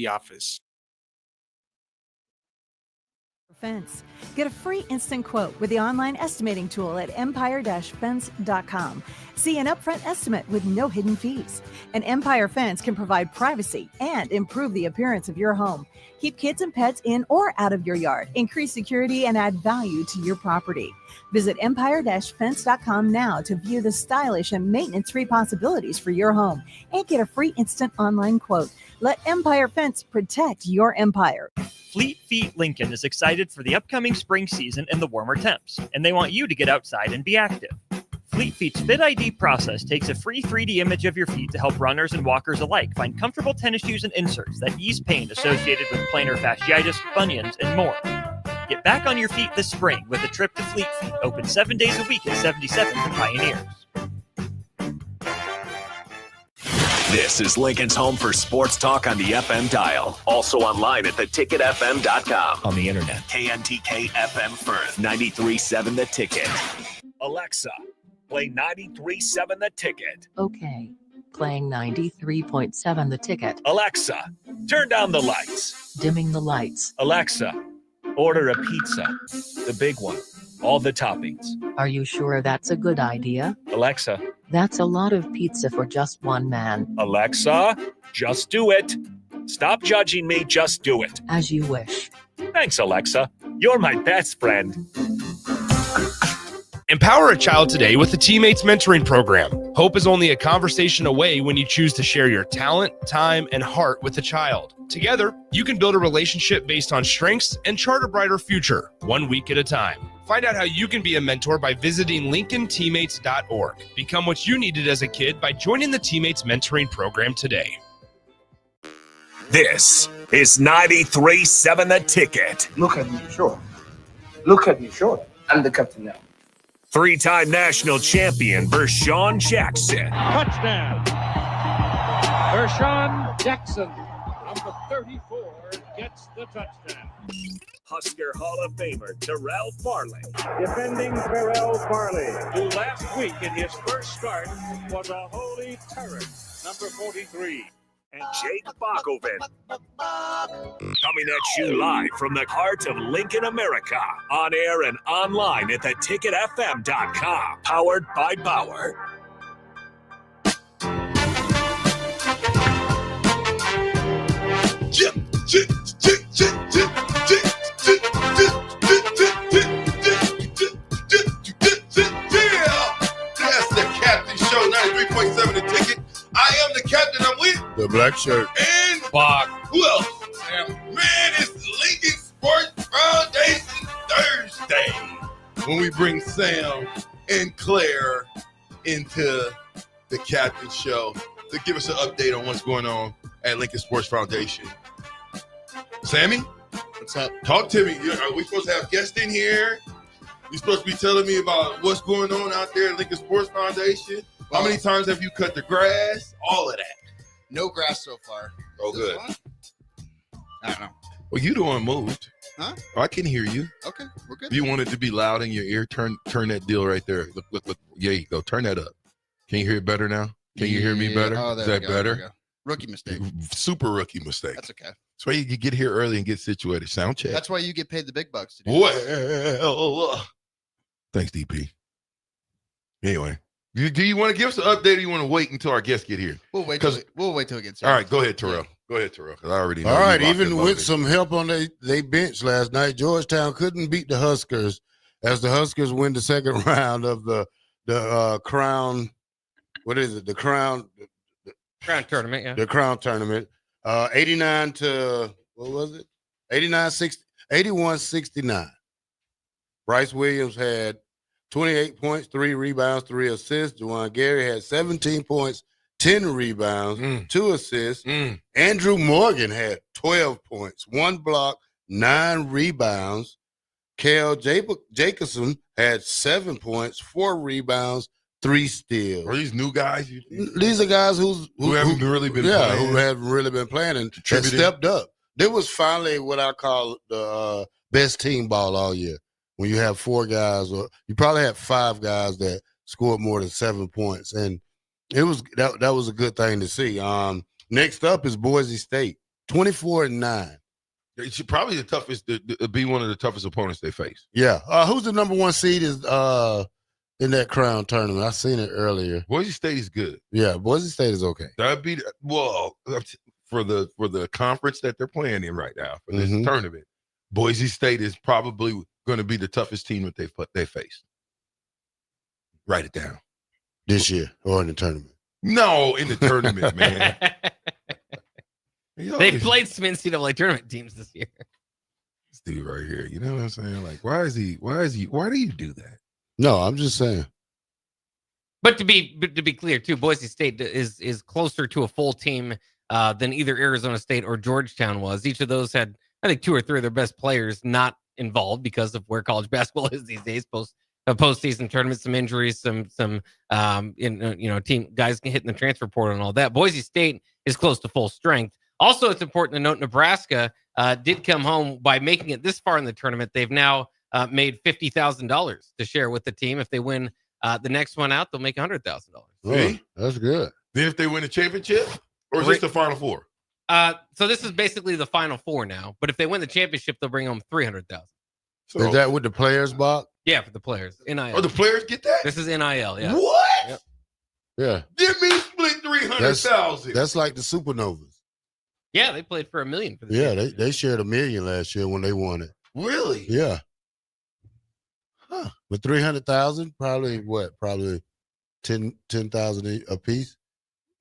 office. Fence. Get a free instant quote with the online estimating tool at empire-fence.com. See an upfront estimate with no hidden fees. An Empire Fence can provide privacy and improve the appearance of your home. Keep kids and pets in or out of your yard. Increase security and add value to your property. Visit empire-fence.com now to view the stylish and maintenance-free possibilities for your home and get a free instant online quote. Let Empire Fence protect your empire. Fleet Feet Lincoln is excited for the upcoming spring season and the warmer temps, and they want you to get outside and be active. Fleet Feet's Fit ID process takes a free 3D image of your feet to help runners and walkers alike find comfortable tennis shoes and inserts that ease pain associated with plantar fasciitis, bunions, and more. Get back on your feet this spring with a trip to Fleet Feet, open 7 days a week at 77th and Pioneers. This is Lincoln's home for sports talk on the FM dial. Also online at theticketfm.com. On the internet. KNTK FM Firth, 93.7 The Ticket. Alexa, play 93.7 The Ticket. Okay. Playing 93.7 The Ticket. Alexa, turn down the lights. Dimming the lights. Alexa, order a pizza. The big one. All the toppings. Are you sure that's a good idea? Alexa. That's a lot of pizza for just one man. Alexa, just do it. Stop judging me, just do it. As you wish. Thanks, Alexa. You're my best friend. Empower a child today with the Teammates Mentoring Program. Hope is only a conversation away when you choose to share your talent, time, and heart with the child. Together, you can build a relationship based on strengths and chart a brighter future, 1 week at a time. Find out how you can be a mentor by visiting LincolnTeammates.org. Become what you needed as a kid by joining the Teammates Mentoring Program today. This is 93.7 The Ticket. Look at me, sure. Look at me, sure. I'm the captain now. Three-time national champion Vershan Jackson. Touchdown. Vershan Jackson, number 34, gets the touchdown. Husker Hall of Famer Terrell Farley. Defending Terrell Farley, who last week in his first start was a holy terror, number 43. And Jake Bockoven. Coming at you live from the heart of Lincoln, America. On air and online at theticketfm.com. Powered by Bauer. That's the Captain Show, 93.7 The Ticket. I am the captain. I'm with the black shirt and Bach. Who else? Man, it's Lincoln Sports Foundation Thursday when we bring Sam and Claire into the Captain Show to give us an update on what's going on at Lincoln Sports Foundation. Sammy, what's up? Talk to me. Are we supposed to have guests in here? You're supposed to be telling me about what's going on out there at Lincoln Sports Foundation. How many times have you cut the grass? All of that. No grass so far. Oh, good. I don't know. Well, you the one moved. Huh? Oh, I can hear you. Okay, we're good. If you want it to be loud in your ear, turn that deal right there. Look. Yeah, you go. Turn that up. Can you hear it better now? Can you hear me better? Oh, Is that better? Rookie mistake. Super rookie mistake. That's okay. That's why you get here early and get situated. Sound check. That's why you get paid the big bucks to do well, thanks, DP. Anyway. Do you want to give us an update or you want to wait until our guests get here? We'll wait till it gets here. All right, go ahead, Terrell. Go ahead, Terrell, because I already know. All right, even with some help on their bench last night, Georgetown couldn't beat the Huskers as the Huskers win the second round of the Crown. What is it? The Crown tournament, yeah. The Crown tournament. 89 to, what was it? 81-69. Bryce Williams had 28 points, 3 rebounds, 3 assists. Juwan Gary had 17 points, 10 rebounds, 2 assists. Andrew Morgan had 12 points, 1 block, 9 rebounds. Kel Jacobson had 7 points, 4 rebounds, 3 steals. Are these new guys? These are guys who haven't really been playing. who haven't really been playing and stepped up. There was finally what I call the best team ball all year. When you have 4 guys, or you probably had 5 guys that scored more than 7 points, and it was that was a good thing to see. Next up is Boise State. 24-9. It's probably the toughest, be one of the toughest opponents they face. Yeah. Who's the number 1 seed is in that Crown tournament? I seen it earlier. Boise State is good. Yeah, Boise State is okay. That'd be for the conference that they're playing in right now for this tournament. Boise State is probably going to be the toughest team that they face. Write it down. This year or in the tournament? No, in the tournament, man. They played some NCAA tournament teams this year. This dude right here, you know what I'm saying? Like, why do you do that? No, I'm just saying. But to be clear, too, Boise State is closer to a full team than either Arizona State or Georgetown was. Each of those had, I think, 2 or 3 of their best players not involved because of where college basketball is these days. Postseason tournaments, some injuries, some team guys hitting the transfer portal and all that. Boise State is close to full strength. Also, it's important to note Nebraska did come home by making it this far in the tournament. They've now made $50,000 to share with the team. If they win the next one out, they'll make $100,000. See, that's good. Then if they win the championship, or is this the Final Four? So this is basically the Final Four now. But if they win the championship, they'll bring home $300,000. So, is that with the players, Bob? Yeah, for the players. NIL. Oh, the players get that? This is NIL. Yeah. What? Yep. Yeah. Give me split 300,000. That's like the Supernovas. Yeah, they played for $1 million for the Yeah, they shared $1 million last year when they won it. Really? Yeah. Huh. With 300,000, probably what? Probably 10,000 a piece.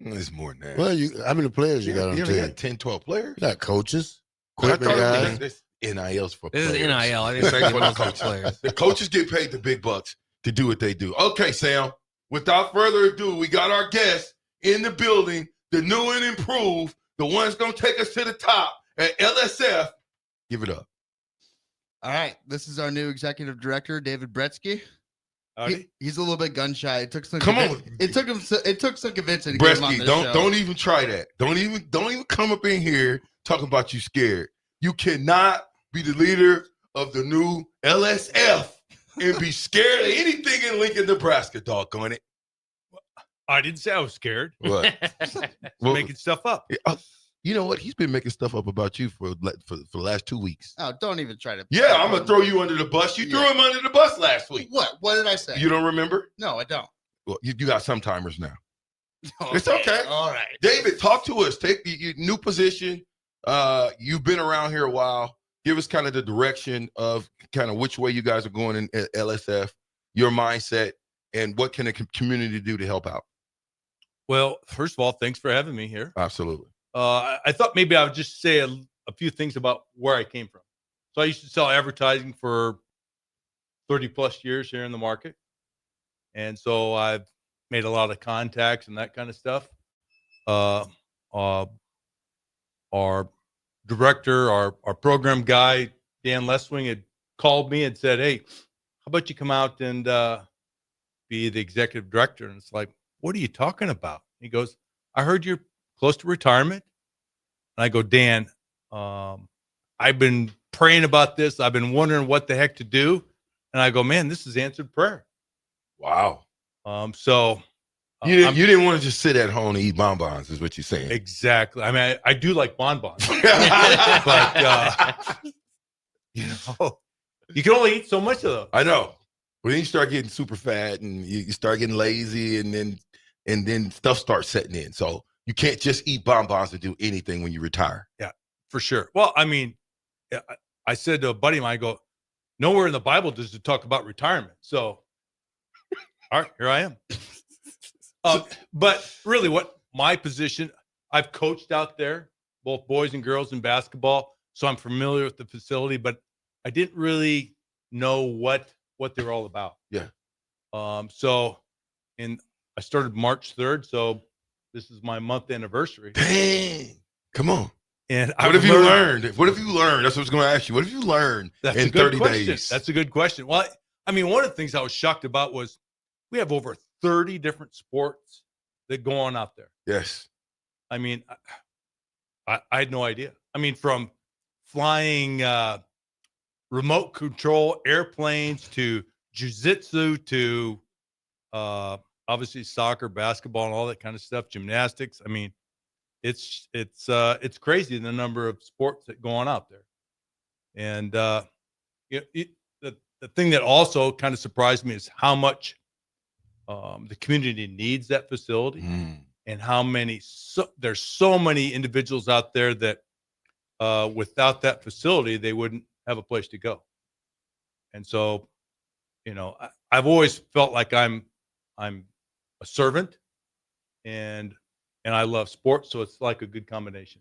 It's more than that. Well, how many players you got on the team? Got 10, 12 players. You got coaches, equipment guys. This NIL's for this players. Is NIL. I think This ain't for the most coaches. players. The coaches get paid the big bucks to do what they do. Okay, Sam. Without further ado, we got our guest in the building, the new and improved, the one's going to take us to the top at LSF. Give it up. All right. This is our new executive director, David Bretsky. He's a little bit gun shy. It took some It took some convincing to get him on Bretsky, this don't show. don't even try that. Don't even come up in here talking about you scared. You cannot be the leader of the new LSF and be scared of anything in Lincoln, Nebraska, doggone it. I didn't say I was scared. What? Making stuff up. You know what? He's been making stuff up about you for the last 2 weeks. Oh, don't even try to. Yeah, I'm gonna throw you under the bus. You threw him under the bus last week. What? What did I say? You don't remember? No, I don't. Well, you got some timers now. Okay. It's okay. All right. David, talk to us. Take your new position. You've been around here a while. Give us kind of the direction of kind of which way you guys are going in LSF, your mindset, and what can the community do to help out? Well, first of all, thanks for having me here. Absolutely. I thought maybe I would just say a few things about where I came from. So I used to sell advertising for 30 plus years here in the market. And so I've made a lot of contacts and that kind of stuff. Our director, our program guy, Dan Leswing, had called me and said, "Hey, how about you come out and be the executive director?" And it's like, "What are you talking about?" He goes, "I heard you're close to retirement." And I go, "Dan, I've been praying about this. I've been wondering what the heck to do." And I go, "Man, this is answered prayer." Wow. So you didn't want to just sit at home and eat bonbons, is what you're saying. Exactly. I mean, I do like bonbons, but you know, you can only eat so much of those. I know. But then you start getting super fat and you start getting lazy, and then stuff starts setting in. So you can't just eat bonbons to do anything when you retire. Yeah, for sure. Well, I mean, I said to a buddy of mine, I go, nowhere in the Bible does it talk about retirement. So, all right, here I am. But really, what my position, I've coached out there, both boys and girls in basketball, so I'm familiar with the facility, but I didn't really know what they were all about. Yeah. So I started March 3rd, so this is my month anniversary. Dang. Come on. And what have you learned? What have you learned? That's what I was going to ask you. What have you learned in 30 days? That's a good question. Well, I mean, one of the things I was shocked about was we have over 30 different sports that go on out there. Yes. I mean, I had no idea. I mean, from flying remote control airplanes to jiu-jitsu to obviously soccer, basketball, and all that kind of stuff, gymnastics. I mean, it's crazy the number of sports that go on out there. And the thing that also kind of surprised me is how much the community needs that facility, and how many there's so many individuals out there that without that facility they wouldn't have a place to go. And so, I've always felt like I'm a servant, and I love sports, so it's like a good combination.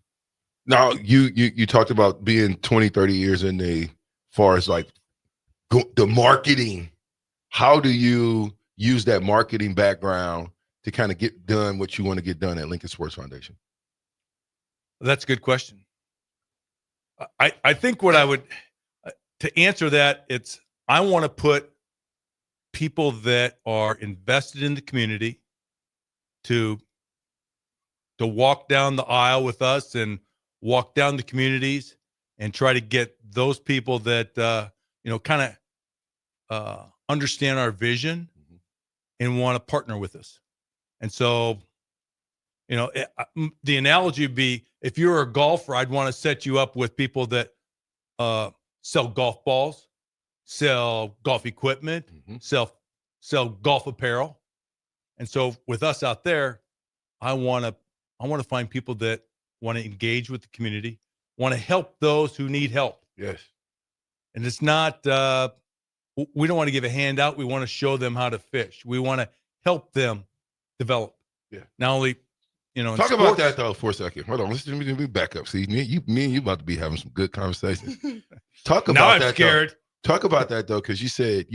Now, you talked about being 20, 30 years in the far as like the marketing. How do you use that marketing background to kind of get done what you want to get done at Lincoln Sports Foundation? That's a good question. I think what I would, to answer that, I want to put people that are invested in the community to walk down the aisle with us and walk down the communities and try to get those people that kind of understand our vision and want to partner with us. And so, the analogy would be, if you're a golfer, I'd want to set you up with people that sell golf balls, sell golf equipment, sell golf apparel. And so with us out there, I want to find people that want to engage with the community, want to help those who need help. Yes. And it's not, we don't want to give a handout. We want to show them how to fish. We want to help them develop. Yeah. Not only, talk about that though for a second. Hold on. Let me back up. See, me and you about to be having some good conversations. Talk about now I'm that. Scared. Though. Talk about that though, because you said,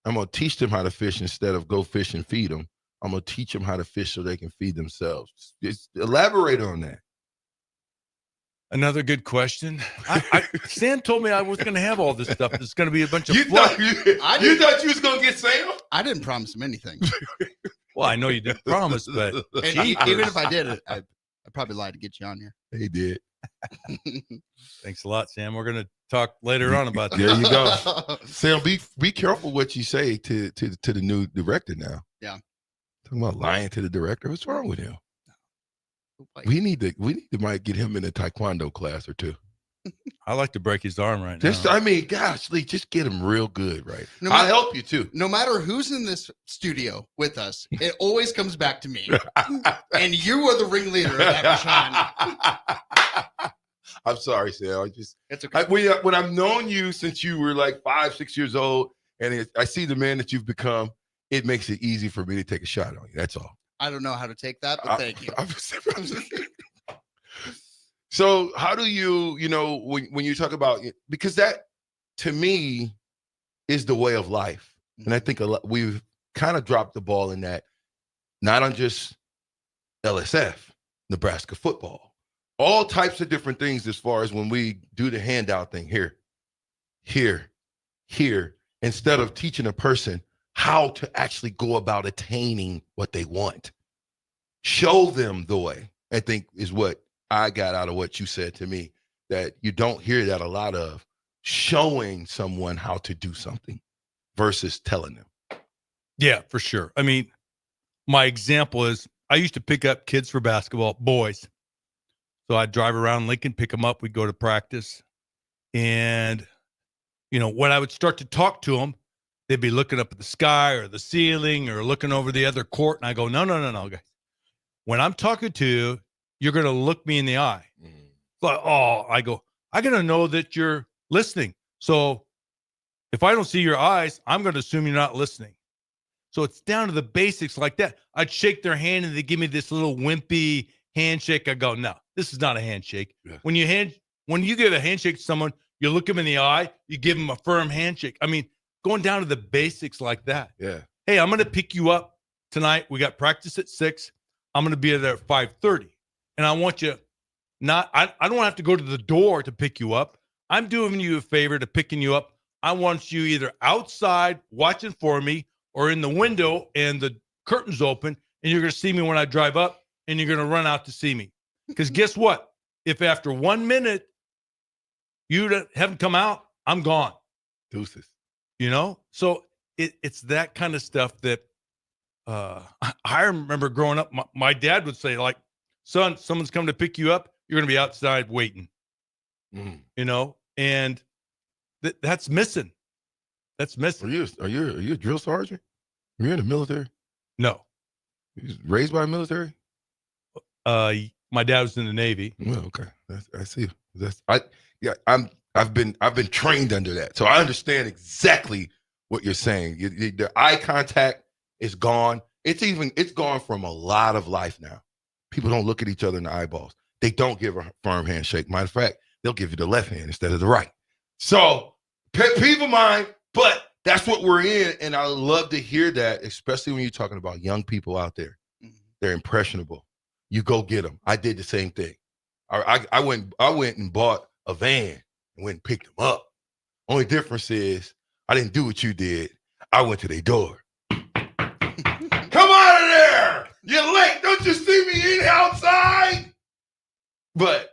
I'm gonna teach them how to fish instead of go fish and feed them. I'm gonna teach them how to fish so they can feed themselves. Just elaborate on that. Another good question. Sam told me I was going to have all this stuff. There's going to be a bunch of you thought you was going to get Sam? I didn't promise him anything. Well, I know you didn't promise, but even if I did, I probably lied to get you on here. He did. Thanks a lot, Sam. We're going to talk later on about that. There you go. Sam, be careful what you say to the new director now. Yeah. Talking about lying to the director. What's wrong with him? We need to might get him in a taekwondo class or two. I like to break his arm right now. I mean, gosh, Lee, just get him real good, right? I'll help you too. No matter who's in this studio with us, it always comes back to me. And you are the ringleader of that, Vershan. I'm sorry, Sam. It's okay. When I've known you since you were like 5-6 years old, and I see the man that you've become, it makes it easy for me to take a shot on you. That's all. I don't know how to take that, but thank you. So how do you, when you talk about, because that to me is the way of life. And I think we've kind of dropped the ball in that, not on just LSF, Nebraska football, all types of different things as far as when we do the handout thing here, instead of teaching a person how to actually go about attaining what they want. Show them the way, I think, is what I got out of what you said to me, that you don't hear that a lot of, showing someone how to do something versus telling them. Yeah, for sure. I mean, my example is I used to pick up kids for basketball, boys. So I'd drive around Lincoln, pick them up. We'd go to practice. And, when I would start to talk to them, they'd be looking up at the sky or the ceiling or looking over the other court. And I go, no, guys. When I'm talking to you, you're going to look me in the eye. But, I got to know that you're listening. So if I don't see your eyes, I'm going to assume you're not listening. So it's down to the basics like that. I'd shake their hand and they give me this little wimpy handshake. I go, no, this is not a handshake. Yeah. When you give a handshake to someone, you look them in the eye, you give them a firm handshake. I mean, going down to the basics like that. Yeah. Hey, I'm going to pick you up tonight. We got practice at 6. I'm going to be there at 5:30. And I want you I don't have to go to the door to pick you up. I'm doing you a favor to picking you up. I want you either outside watching for me or in the window and the curtain's open and you're going to see me when I drive up and you're going to run out to see me. Because guess what? If after 1 minute you haven't come out, I'm gone. Deuces. So it's that kind of stuff that I remember growing up. My dad would say, like, son, someone's coming to pick you up. You're going to be outside waiting, you know, and that's missing. That's missing. Are you a drill sergeant? Are you in the military? No. You was raised by the military? My dad was in the Navy. Well, okay. I see. I've been trained under that. So I understand exactly what you're saying. The eye contact is gone. It's gone from a lot of life now. People don't look at each other in the eyeballs. They don't give a firm handshake. Matter of fact, they'll give you the left hand instead of the right. So pet peeve of mine, but that's what we're in. And I love to hear that, especially when you're talking about young people out there. They're impressionable. You go get them. I did the same thing. I went and bought a van and went and picked them up. Only difference is I didn't do what you did. I went to their door. Come out of there! You're late. Don't you see me in outside? But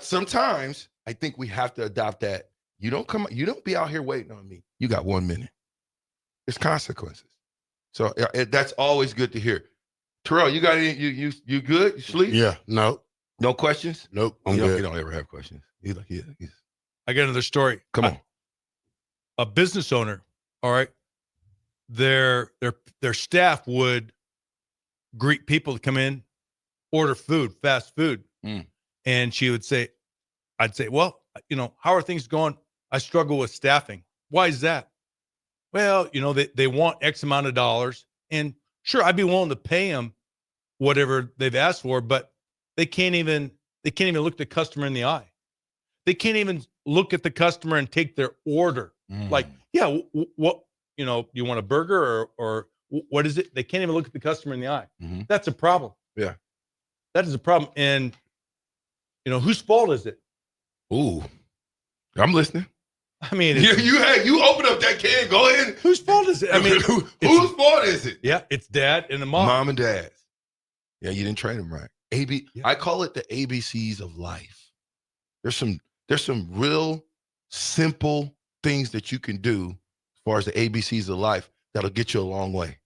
sometimes I think we have to adopt that. You don't be out here waiting on me. You got 1 minute. It's consequences. So that's always good to hear. Terrell, you got any? You good? You sleep? Yeah. No questions? Nope. I'm good. You don't ever have questions. He's like, yeah. I got another story. Come on. A business owner, all right, their staff would greet people to come in, order food, fast food. And she would say, I'd say, well, you know, how are things going? I struggle with staffing. Why is that? Well, you know, they want X amount of dollars, and sure, I'd be willing to pay them whatever they've asked for, but they can't even look the customer in the eye. They can't even look at the customer and take their order. Like, yeah, what, you know, you want a burger or what is it? They can't even look at the customer in the eye. That's a problem. Yeah. That is a problem. And, you know, whose fault is it? Ooh, I'm listening. I mean, you open up that can. Go ahead. Whose fault is it? I mean, whose fault is it? Yeah, it's dad and the mom. Mom and dad. Yeah, you didn't train them right. I call it the ABCs of life. There's some real simple things that you can do as far as the ABCs of life that'll get you a long way.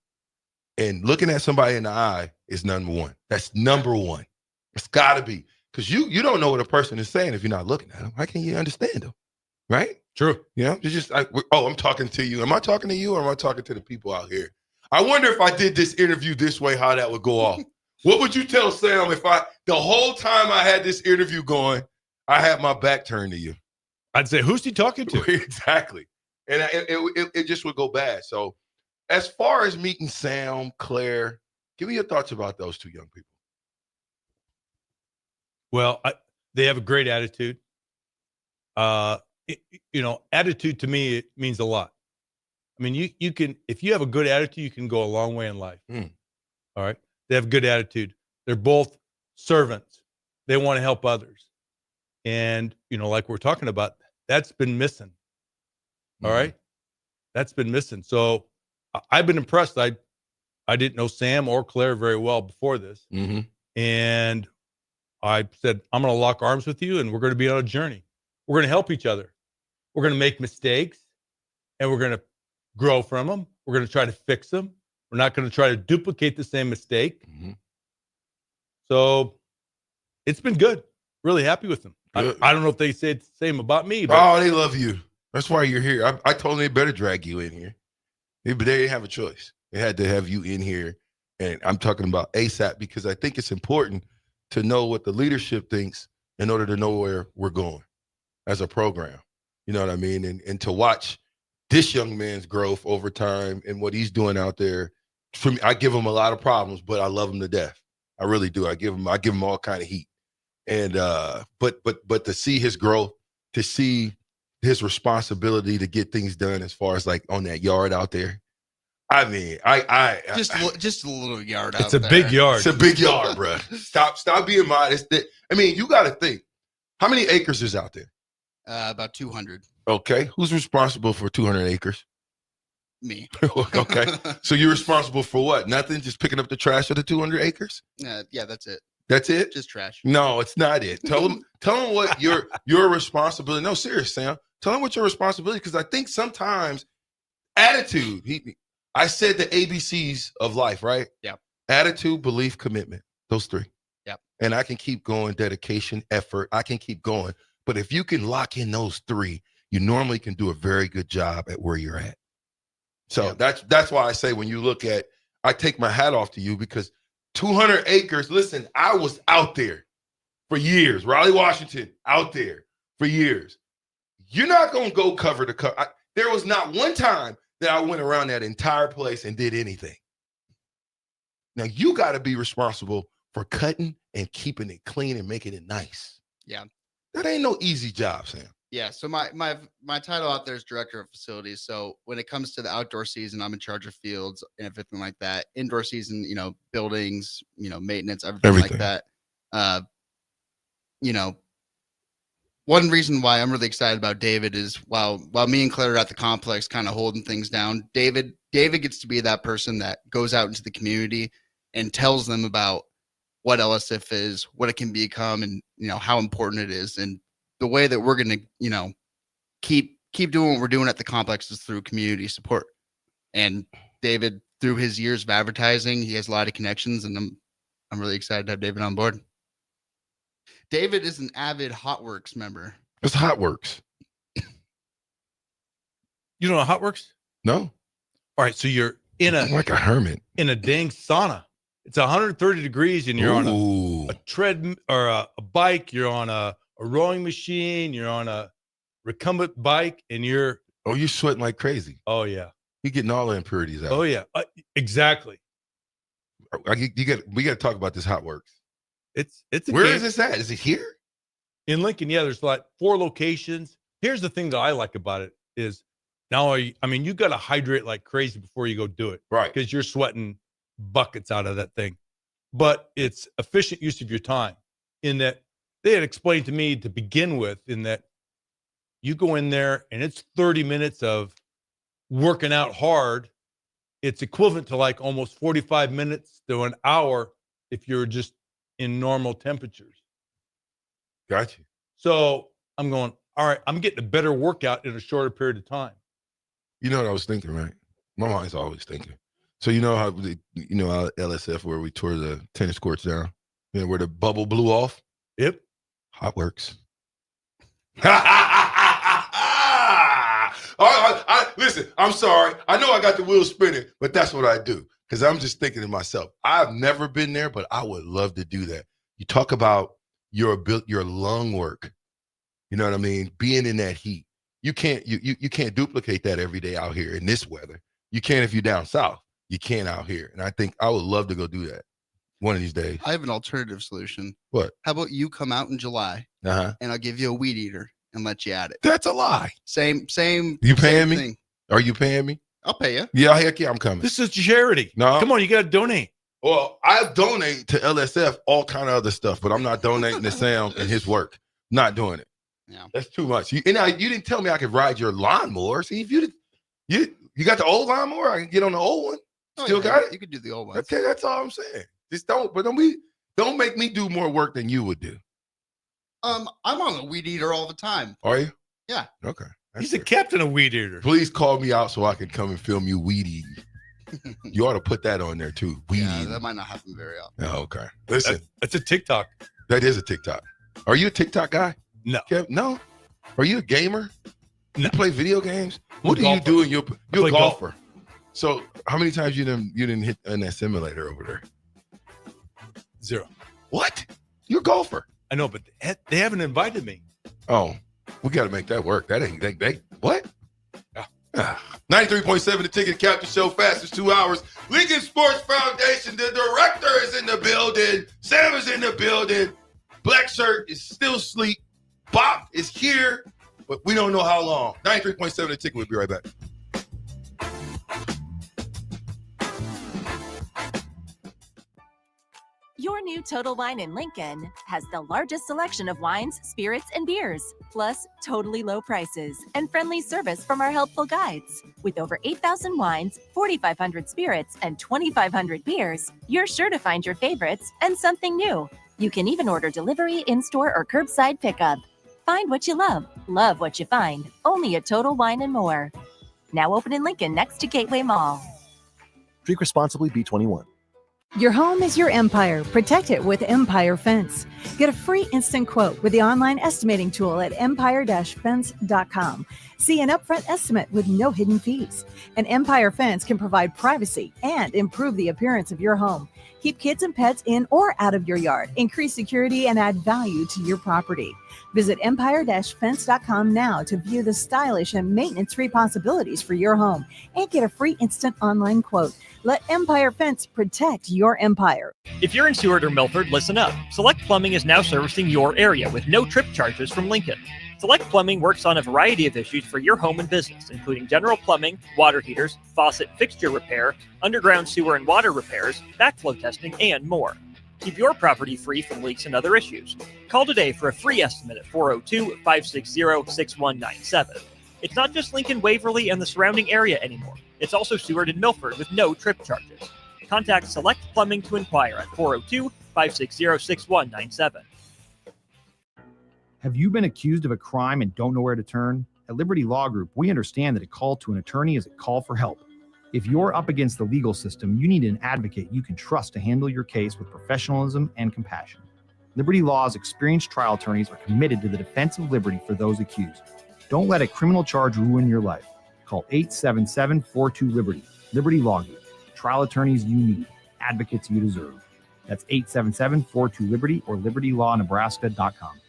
And looking at somebody in the eye is number one. That's number one. It's got to be, because you don't know what a person is saying if you're not looking at them. How can you understand them? Right? True. You know, it's just I'm talking to you. Am I talking to you or am I talking to the people out here? I wonder if I did this interview this way, how that would go off. What would you tell Sam if the whole time I had this interview going, I had my back turned to you? I'd say, who's he talking to? Exactly. And it just would go bad. So as far as meeting Sam, Claire, give me your thoughts about those two young people. Well, they have a great attitude. You know, attitude to me, it means a lot. I mean, you can, if you have a good attitude, you can go a long way in life. All right. They have good attitude. They're both servants. They want to help others. And, you know, like we're talking about, that's been missing. All right. That's been missing. So I've been impressed. I didn't know Sam or Claire very well before this. And I said, I'm going to lock arms with you and we're going to be on a journey. We're going to help each other. We're going to make mistakes and we're going to grow from them. We're going to try to fix them. We're not going to try to duplicate the same mistake. So it's been good. Really happy with them. I don't know if they say the same about me. But oh, they love you. That's why you're here. I told them they better drag you in here. But they didn't have a choice. They had to have you in here. And I'm talking about ASAP because I think it's important to know what the leadership thinks in order to know where we're going as a program. You know what I mean? And to watch this young man's growth over time and what he's doing out there. For me, I give him a lot of problems, but I love him to death. I really do. I give him all kind of heat. And but to see his growth, to see his responsibility to get things done as far as like on that yard out there. I mean, I just a little yard out there. It's a big yard. It's a big yard, bro. Stop being modest. I mean, you got to think. How many acres is out there? About 200. Okay. Who's responsible for 200 acres? Me. Okay. So you're responsible for what? Nothing? Just picking up the trash of the 200 acres? Yeah, that's it. That's it? Just trash. No, it's not it. Tell them what your responsibility. No, serious, Sam. Tell them what your responsibility, because I think sometimes attitude. I said the ABCs of life, right? Yeah. Attitude, belief, commitment. Those three. Yep. And I can keep going, dedication, effort. I can keep going. But if you can lock in those 3, you normally can do a very good job at where you're at. So that's why I say when you look at, I take my hat off to you because 200 acres, listen, I was out there for years. Raleigh, Washington, out there for years. You're not going to go cover to cover. There was not one time that I went around that entire place and did anything. Now, you got to be responsible for cutting and keeping it clean and making it nice. Yeah. That ain't no easy job, Sam. Yeah. So my title out there is director of facilities. So when it comes to the outdoor season, I'm in charge of fields and everything like that. Indoor season, buildings, maintenance, everything like that. One reason why I'm really excited about David is while me and Claire are at the complex kind of holding things down, David gets to be that person that goes out into the community and tells them about what LSF is, what it can become, and how important it is. And the way that we're going to, keep doing what we're doing at the complex is through community support. And David, through his years of advertising, he has a lot of connections, and I'm really excited to have David on board. David is an avid Hotworks member. It's Hotworks. You don't know Hotworks? No. All right, so you're I'm like a hermit in a dang sauna. It's 130 degrees, and you're on a tread or a bike. You're on a rowing machine. You're on a recumbent bike, and you're sweating like crazy. Oh yeah, you're getting all the impurities out. Oh yeah, exactly. We got to talk about this Hotworks. It's where is this at? Is it here in Lincoln? Yeah, there's like 4 locations. Here's the thing that I like about it is now you got to hydrate like crazy before you go do it, right? Because you're sweating buckets out of that thing. But it's efficient use of your time in that they had explained to me to begin with in that you go in there and it's 30 minutes of working out hard. It's equivalent to like almost 45 minutes to an hour if you're just in normal temperatures. Gotcha. So I'm going, all right, I'm getting a better workout in a shorter period of time. You know what I was thinking, right? My mind's always thinking. So you know how LSF where we tore the tennis courts down, where the bubble blew off? Yep. Hotworks. Listen, I'm sorry. I know I got the wheels spinning, but that's what I do. Because I'm just thinking to myself, I've never been there, but I would love to do that. You talk about your lung work. You know what I mean? Being in that heat. You can't duplicate that every day out here in this weather. You can if you're down south. You can't out here. And I think I would love to go do that one of these days. I have an alternative solution. What? How about you come out in July and I'll give you a weed eater and let you at it? That's a lie. Same. You paying me? Thing. Are you paying me? I'll pay you. Yeah, heck yeah, I'm coming. This is charity. No. Come on, you got to donate. Well, I donate to LSF all kind of other stuff, but I'm not donating to Sam and his work. Not doing it. Yeah. That's too much. You didn't tell me I could ride your lawnmower. See, if you got the old lawnmower, I can get on the old one. Still got it? You could do the old one. Okay, that's all I'm saying. Just don't make me do more work than you would do. I'm on a weed eater all the time. Are you? Yeah. Okay. He's the captain of weed eater. Please call me out so I can come and film you weed eating. You ought to put that on there too. Weed eating. That might not happen very often. Oh, okay. Listen. That's a TikTok. That is a TikTok. Are you a TikTok guy? No. Kev? No? Are you a gamer? No. You play video games? What do you do in you're a golfer. Golf. So how many times you didn't hit in that simulator over there? 0. What? You're a golfer. I know, but they haven't invited me. Oh, we got to make that work. That ain't they what? 93.7 The Ticket capped the show fastest 2 hours. Lincoln Sports Foundation, the director is in the building. Sam is in the building. Black shirt is still asleep. Bob is here, but we don't know how long. 93.7 The Ticket. We'll be right back. Your new Total Wine in Lincoln has the largest selection of wines, spirits, and beers, plus totally low prices and friendly service from our helpful guides. With over 8,000 wines, 4,500 spirits, and 2,500 beers, you're sure to find your favorites and something new. You can even order delivery, in-store, or curbside pickup. Find what you love what you find, only at Total Wine and More. Now open in Lincoln next to Gateway Mall. Drink responsibly, B21. Your home is your empire. Protect it with Empire Fence. Get a free instant quote with the online estimating tool at empire-fence.com. See an upfront estimate with no hidden fees. An Empire Fence can provide privacy and improve the appearance of your home. Keep kids and pets in or out of your yard. Increase security and add value to your property. Visit empire-fence.com now to view the stylish and maintenance-free possibilities for your home and get a free instant online quote. Let Empire Fence protect your empire. If you're in Seward or Milford, listen up. Select Plumbing is now servicing your area with no trip charges from Lincoln. Select Plumbing works on a variety of issues for your home and business, including general plumbing, water heaters, faucet fixture repair, underground sewer and water repairs, backflow testing, and more. Keep your property free from leaks and other issues. Call today for a free estimate at 402-560-6197. It's not just Lincoln, Waverly, and the surrounding area anymore. It's also Seward and Milford with no trip charges. Contact Select Plumbing to inquire at 402-560-6197. Have you been accused of a crime and don't know where to turn? At Liberty Law Group, we understand that a call to an attorney is a call for help. If you're up against the legal system, you need an advocate you can trust to handle your case with professionalism and compassion. Liberty Law's experienced trial attorneys are committed to the defense of liberty for those accused. Don't let a criminal charge ruin your life. Call 877-42-LIBERTY. Liberty Law Group. Trial attorneys you need. Advocates you deserve. That's 877-42-LIBERTY or libertylawnebraska.com.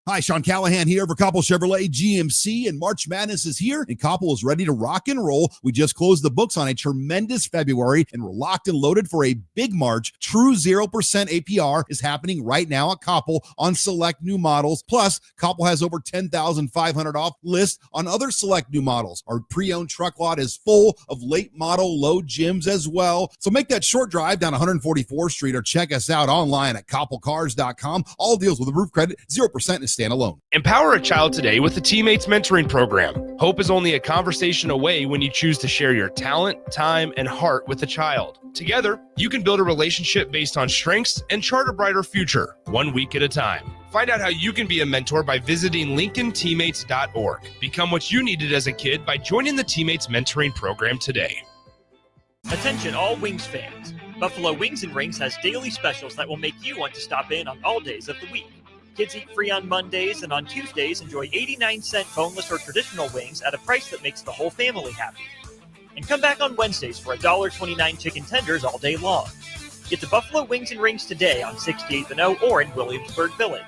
Hi, Sean Callahan here for Koppel Chevrolet GMC, and March Madness is here, and Koppel is ready to rock and roll. We just closed the books on a tremendous February, and we're locked and loaded for a big March. True 0% APR is happening right now at Koppel on select new models. Plus, Koppel has over $10,500 off list on other select new models. Our pre-owned truck lot is full of late model low gyms as well. So make that short drive down 144th Street or check us out online at koppelcars.com. All deals with a roof credit, 0% is stand alone. Empower a child today with the Teammates Mentoring Program. Hope is only a conversation away when you choose to share your talent, time, and heart with the child. Together, you can build a relationship based on strengths and chart a brighter future, 1 week at a time. Find out how you can be a mentor by visiting LincolnTeammates.org. Become what you needed as a kid by joining the Teammates Mentoring Program today. Attention all Wings fans. Buffalo Wings and Rings has daily specials that will make you want to stop in on all days of the week. Kids eat free on Mondays, and on Tuesdays, enjoy 89-cent boneless or traditional wings at a price that makes the whole family happy. And come back on Wednesdays for $1.29 chicken tenders all day long. Get to Buffalo Wings and Rings today on 68th and O or in Williamsburg Village.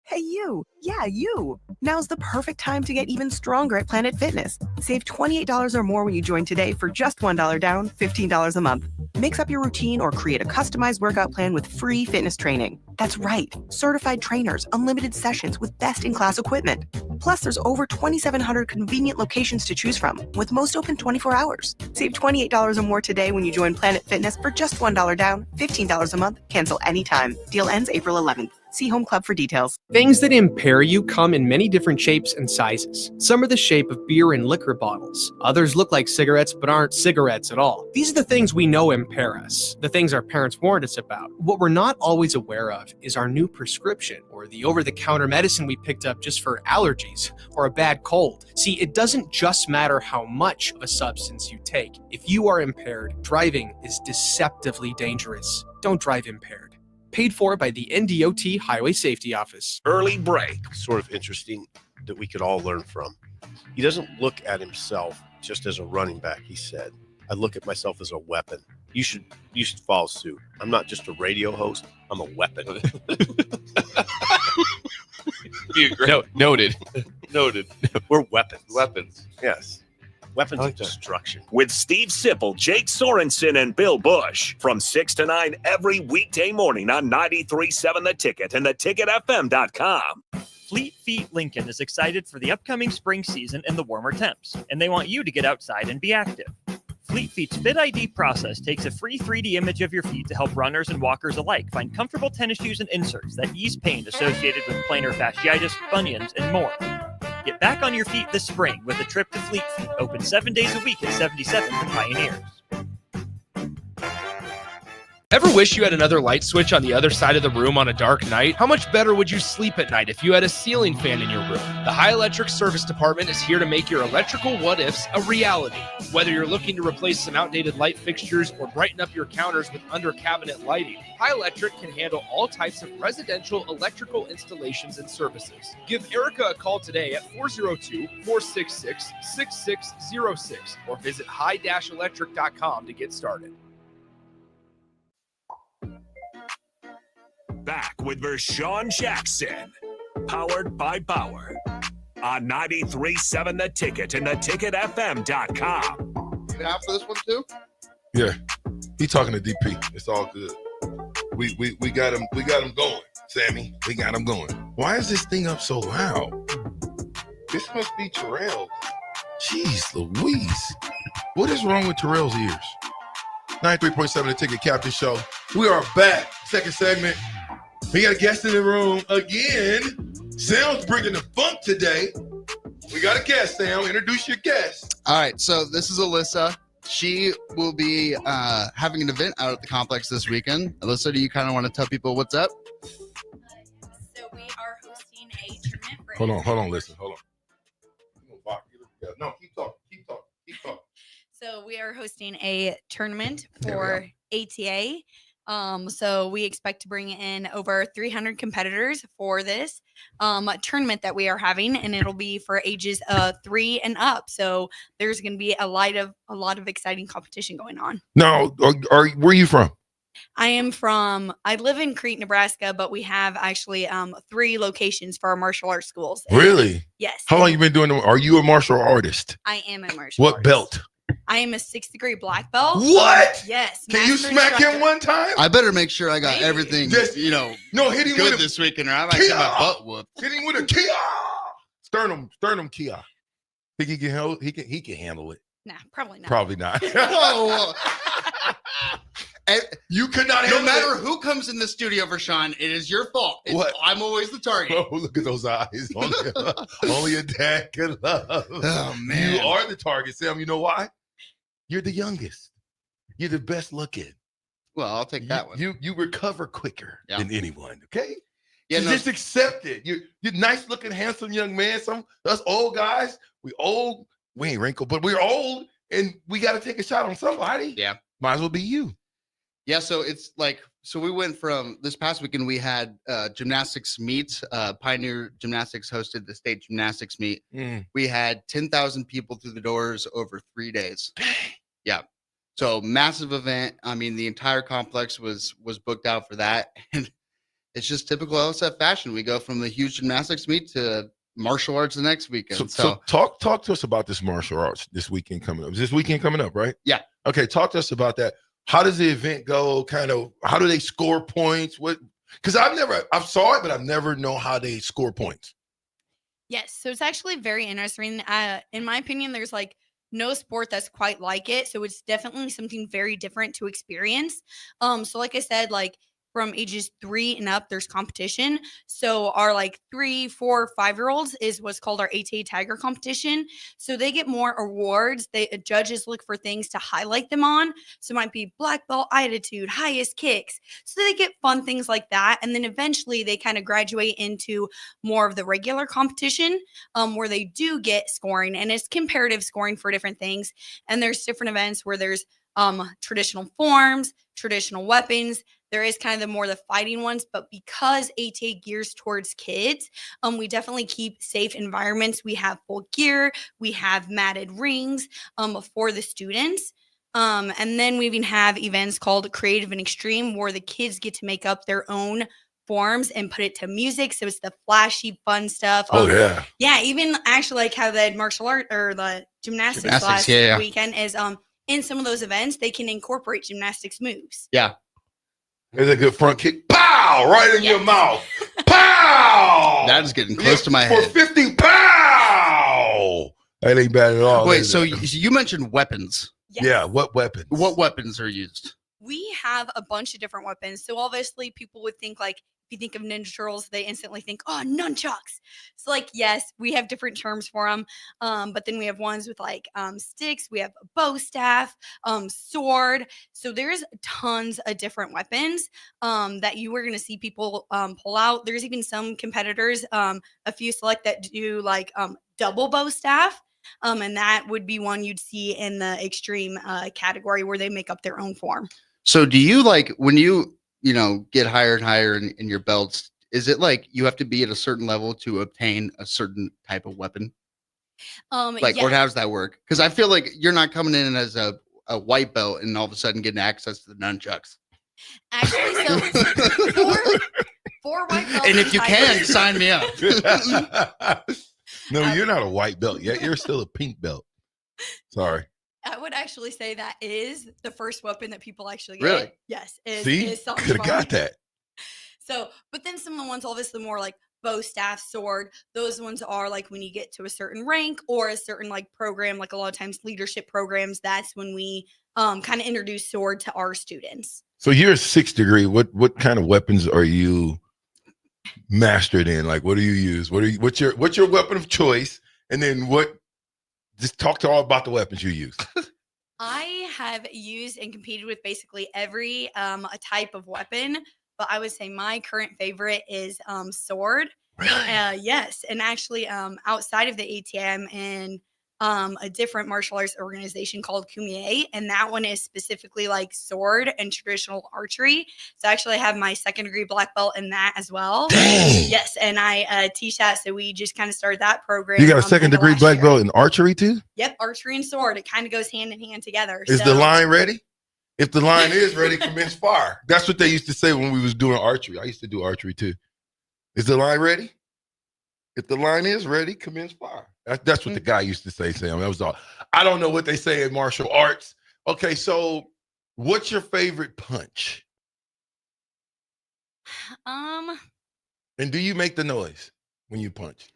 Hey, you. Yeah, you. Now's the perfect time to get even stronger at Planet Fitness. Save $28 or more when you join today for just $1 down, $15 a month. Mix up your routine or create a customized workout plan with free fitness training. That's right. Certified trainers, unlimited sessions with best-in-class equipment. Plus, there's over 2,700 convenient locations to choose from, with most open 24 hours. Save $28 or more today when you join Planet Fitness for just $1 down, $15 a month. Cancel anytime. Deal ends April 11th. See Home Club for details. Things that impair you come in many different shapes and sizes. Some are the shape of beer and liquor bottles. Others look like cigarettes but aren't cigarettes at all. These are the things we know impair us, the things our parents warned us about. What we're not always aware of is our new prescription or the over-the-counter medicine we picked up just for allergies or a bad cold. See, it doesn't just matter how much of a substance you take. If you are impaired, driving is deceptively dangerous. Don't drive impaired. Paid for by the NDOT Highway Safety Office. Early break, sort of interesting that we could all learn from. He doesn't look at himself just as a running back, he said. I look at myself as a weapon. You should follow suit. I'm not just a radio host, I'm a weapon. Noted. Noted. We're weapons. Weapons. Yes. Weapons of destruction. With Steve Sipple, Jake Sorensen, and Bill Bush from 6 to 9 every weekday morning on 93.7 The Ticket and theticketfm.com. Fleet Feet Lincoln is excited for the upcoming spring season and the warmer temps, and they want you to get outside and be active. Fleet Feet's Fit ID process takes a free 3D image of your feet to help runners and walkers alike find comfortable tennis shoes and inserts that ease pain associated with plantar fasciitis, bunions, and more. Get back on your feet this spring with a trip to Fleet Feet, open 7 days a week at 77th and Pioneers. Ever wish you had another light switch on the other side of the room on a dark night? How much better would you sleep at night if you had a ceiling fan in your room? The High Electric Service Department is here to make your electrical what-ifs a reality. Whether you're looking to replace some outdated light fixtures or brighten up your counters with under-cabinet lighting, High Electric can handle all types of residential electrical installations and services. Give Erica a call today at 402-466-6606 or visit high-electric.com to get started. Back with Vershan Jackson, powered by Bauer, on 93.7 The Ticket and theticketfm.com. You out for this one too? Yeah, he talking to DP. It's all good. We got him. We got him going, Sammy. We got him going. Why is this thing up so loud? This must be Terrell. Jeez Louise. What is wrong with Terrell's ears? 93.7 The Ticket Captain Show. We are back. Second segment. We got a guest in the room again. Sam's bringing the funk today. We got a guest, Sam. Introduce your guest. All right, so this is Alyssa. She will be having an event out at the complex this weekend. Alyssa, do you kind of want to tell people what's up? So we are hosting a tournament for Hold on, listen. Hold on. No, keep talking. So we are hosting a tournament for ATA. So we expect to bring in over 300 competitors for this tournament that we are having, and it'll be for ages 3 and up. So there's going to be a lot of exciting competition going on. Now, where are you from? I live in Crete, Nebraska, but we have actually 3 locations for our martial arts schools. Really? Yes. How long you been doing them? Are you a martial artist? I am a martial What artist. belt? I am a 6th degree black belt. What? Yes. Can you smack him one time? I better make sure I got everything, hit him good with this weekend, or I might get my butt whooped. Hit him with a Kia. Sternum Kia. Think he can handle it? Nah, probably not. Probably not. Whoa. You could not No handle matter it. who comes in the studio, Vershan, it is your fault. What? I'm always the target. Oh, look at those eyes. Only a dad can love. Oh, man. You are the target, Sam. You know why? You're the youngest. You're the best looking. Well, I'll take that one. You recover quicker than anyone, okay? Yeah, So no. just accept it. You're nice looking, handsome young man. Us old guys, we ain't wrinkled, but we're old, and we got to take a shot on somebody. Yeah. Might as well be you. Yeah, so it's like, we went from this past weekend, we had gymnastics meet. Pioneer Gymnastics hosted the state gymnastics meet. We had 10,000 people through the doors over 3 days. Yeah. So massive event. I mean, the entire complex was booked out for that. And it's just typical LSF fashion. We go from the huge gymnastics meet to martial arts the next weekend. So talk to us about this martial arts this weekend coming up. Is this weekend coming up, right? Yeah. Okay, talk to us about that. How does the event go? Kind of, how do they score points? Because I've saw it, but I've never known how they score points. Yes. So it's actually very interesting. In my opinion, there's like no sport that's quite like it. So it's definitely something very different to experience. So like I said, like from ages 3 and up, there's competition. So our like 3, 4, 5-year-olds is what's called our ATA Tiger competition. So they get more awards. Judges look for things to highlight them on. So it might be black belt attitude, highest kicks. So they get fun things like that. And then eventually they kind of graduate into more of the regular competition where they do get scoring, and it's comparative scoring for different things. And there's different events where there's traditional forms, traditional weapons. There is kind of the fighting ones, but because ATA gears towards kids, we definitely keep safe environments. We have full gear, we have matted rings for the students. And then we even have events called Creative and Extreme, where the kids get to make up their own forms and put it to music. So it's the flashy, fun stuff. Yeah. Yeah, even actually like how the martial art or the gymnastics last weekend is in some of those events, they can incorporate gymnastics moves. Yeah. There's a good front kick. Pow! Right in your mouth. Pow! That is getting close to my For head. 50. Pow! That ain't bad at all. Wait, is so it? you mentioned weapons. Yes. Yeah, what weapons? What weapons are used? We have a bunch of different weapons. So obviously people would think like you think of Ninja Turtles, they instantly think, oh, nunchucks. So like, yes, we have different terms for them. But then we have ones with like sticks, we have a bow staff, sword. So there's tons of different weapons that you are going to see people pull out. There's even some competitors, a few select that do like double bow staff. And that would be one you'd see in the extreme category where they make up their own form. So do you like when you get higher and higher in your belts, is it like you have to be at a certain level to obtain a certain type of weapon? Or how does that work? Because I feel like you're not coming in as a white belt and all of a sudden getting access to the nunchucks. Actually, so for white belts. And if you can, sign me up. No, you're not a white belt yet. You're still a pink belt. Sorry. I would actually say that is the first weapon that people actually get. Really? Yes. See? Could have got that. So, but then some of the ones, obviously more like bow, staff, sword, those ones are like when you get to a certain rank or a certain like program, like a lot of times leadership programs, that's when we kind of introduce sword to our students. So you're a 6th degree. What kind of weapons are you mastered in? Like, what do you use? What's your weapon of choice? And then just talk to all about the weapons you use. I have used and competed with basically every a type of weapon, but I would say my current favorite is sword. Really? Yes. And actually outside of the ATA, I'm in a different martial arts organization called Kumie, and that one is specifically like sword and traditional archery. So actually I have my 2nd degree black belt in that as well. Dang. Yes, and I teach that, so we just kind of started that program. You got a 2nd degree black belt in archery too? Yep, archery and sword. It kind of goes hand in hand together. Is the line ready? If the line is ready, commence fire. That's what they used to say when we was doing archery. I used to do archery too. Is the line ready? If the line is ready, commence fire. That's what the guy used to say, Sam. That was all. I don't know what they say in martial arts. Okay, so what's your favorite punch? And do you make the noise when you punch?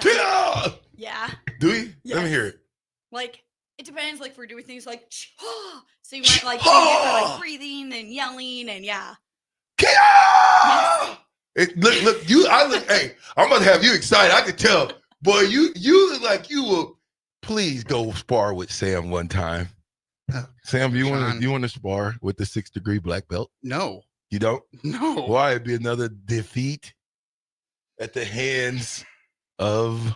Yeah. Do you? Yes. Let me hear it. Like, it depends. Like, we're doing things like, so you might like, like breathing and yelling and yeah. Yes. Look, hey, I'm about to have you excited. I could tell. Boy, you look like you will. Please go spar with Sam one time. Sam, you want to spar with the 6th degree black belt? No. You don't? No. Why? It'd be another defeat at the hands of.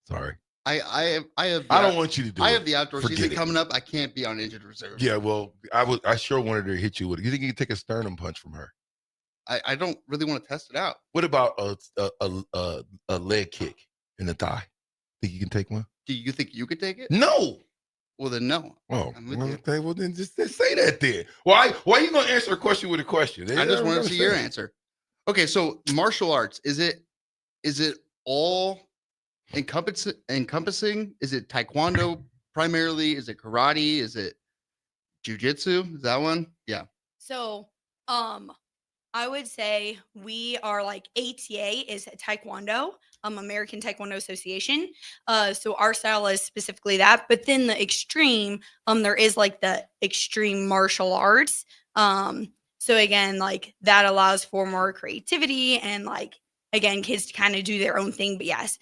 Sorry. I don't want you to do it. I have the outdoor Forget season it. coming up. I can't be on injured reserve. Yeah, well, I sure wanted her to hit you with it. You think you can take a sternum punch from her? I don't really want to test it out. What about a leg kick in the thigh? Think you can take one? Do you think you could take it? No. Well, then no. Oh, okay. Well, then just say that then. Why are you going to answer a question with a question? I just want to see your answer. Okay, so martial arts, is it all encompassing? Is it taekwondo primarily? Is it karate? Is it jiu-jitsu? Is that one? Yeah. So, I would say we are like ATA is Taekwondo, American Taekwondo Association. So our style is specifically that. But then the extreme, there is like the extreme martial arts. So again, like that allows for more creativity and like, again, kids to kind of do their own thing. But yes,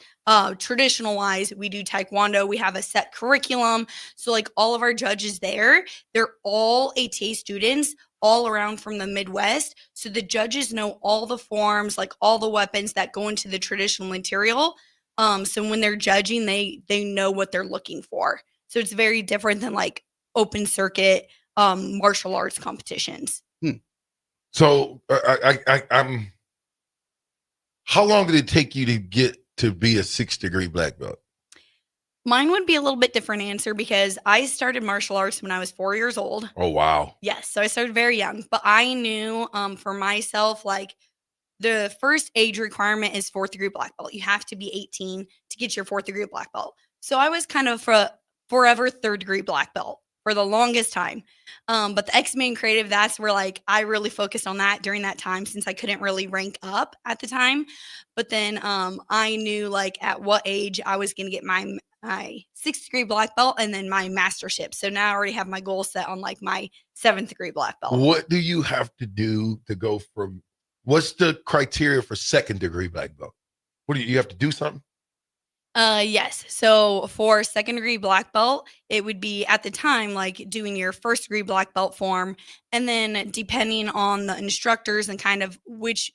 traditional wise, we do Taekwondo. We have a set curriculum. So like all of our judges there, they're all ATA students all around from the Midwest. So the judges know all the forms, like all the weapons that go into the traditional material. So when they're judging, they know what they're looking for. So it's very different than like open circuit martial arts competitions. So I'm. How long did it take you to get to be a 6th degree black belt? Mine would be a little bit different answer because I started martial arts when I was 4 years old. Oh, wow. Yes. So I started very young, but I knew for myself, like the first age requirement is 4th degree black belt. You have to be 18 to get your 4th degree black belt. So I was kind of forever 3rd degree black belt for the longest time. But the X-Men creative, that's where like I really focused on that during that time since I couldn't really rank up at the time. But then I knew like at what age I was going to get my 6th degree black belt and then my mastership. So now I already have my goal set on like my 7th degree black belt. What do you have to do to go from What's the criteria for second degree black belt? What do you have to do something? Yes. So for second degree black belt, it would be at the time like doing your first degree black belt form. And then depending on the instructors and kind of which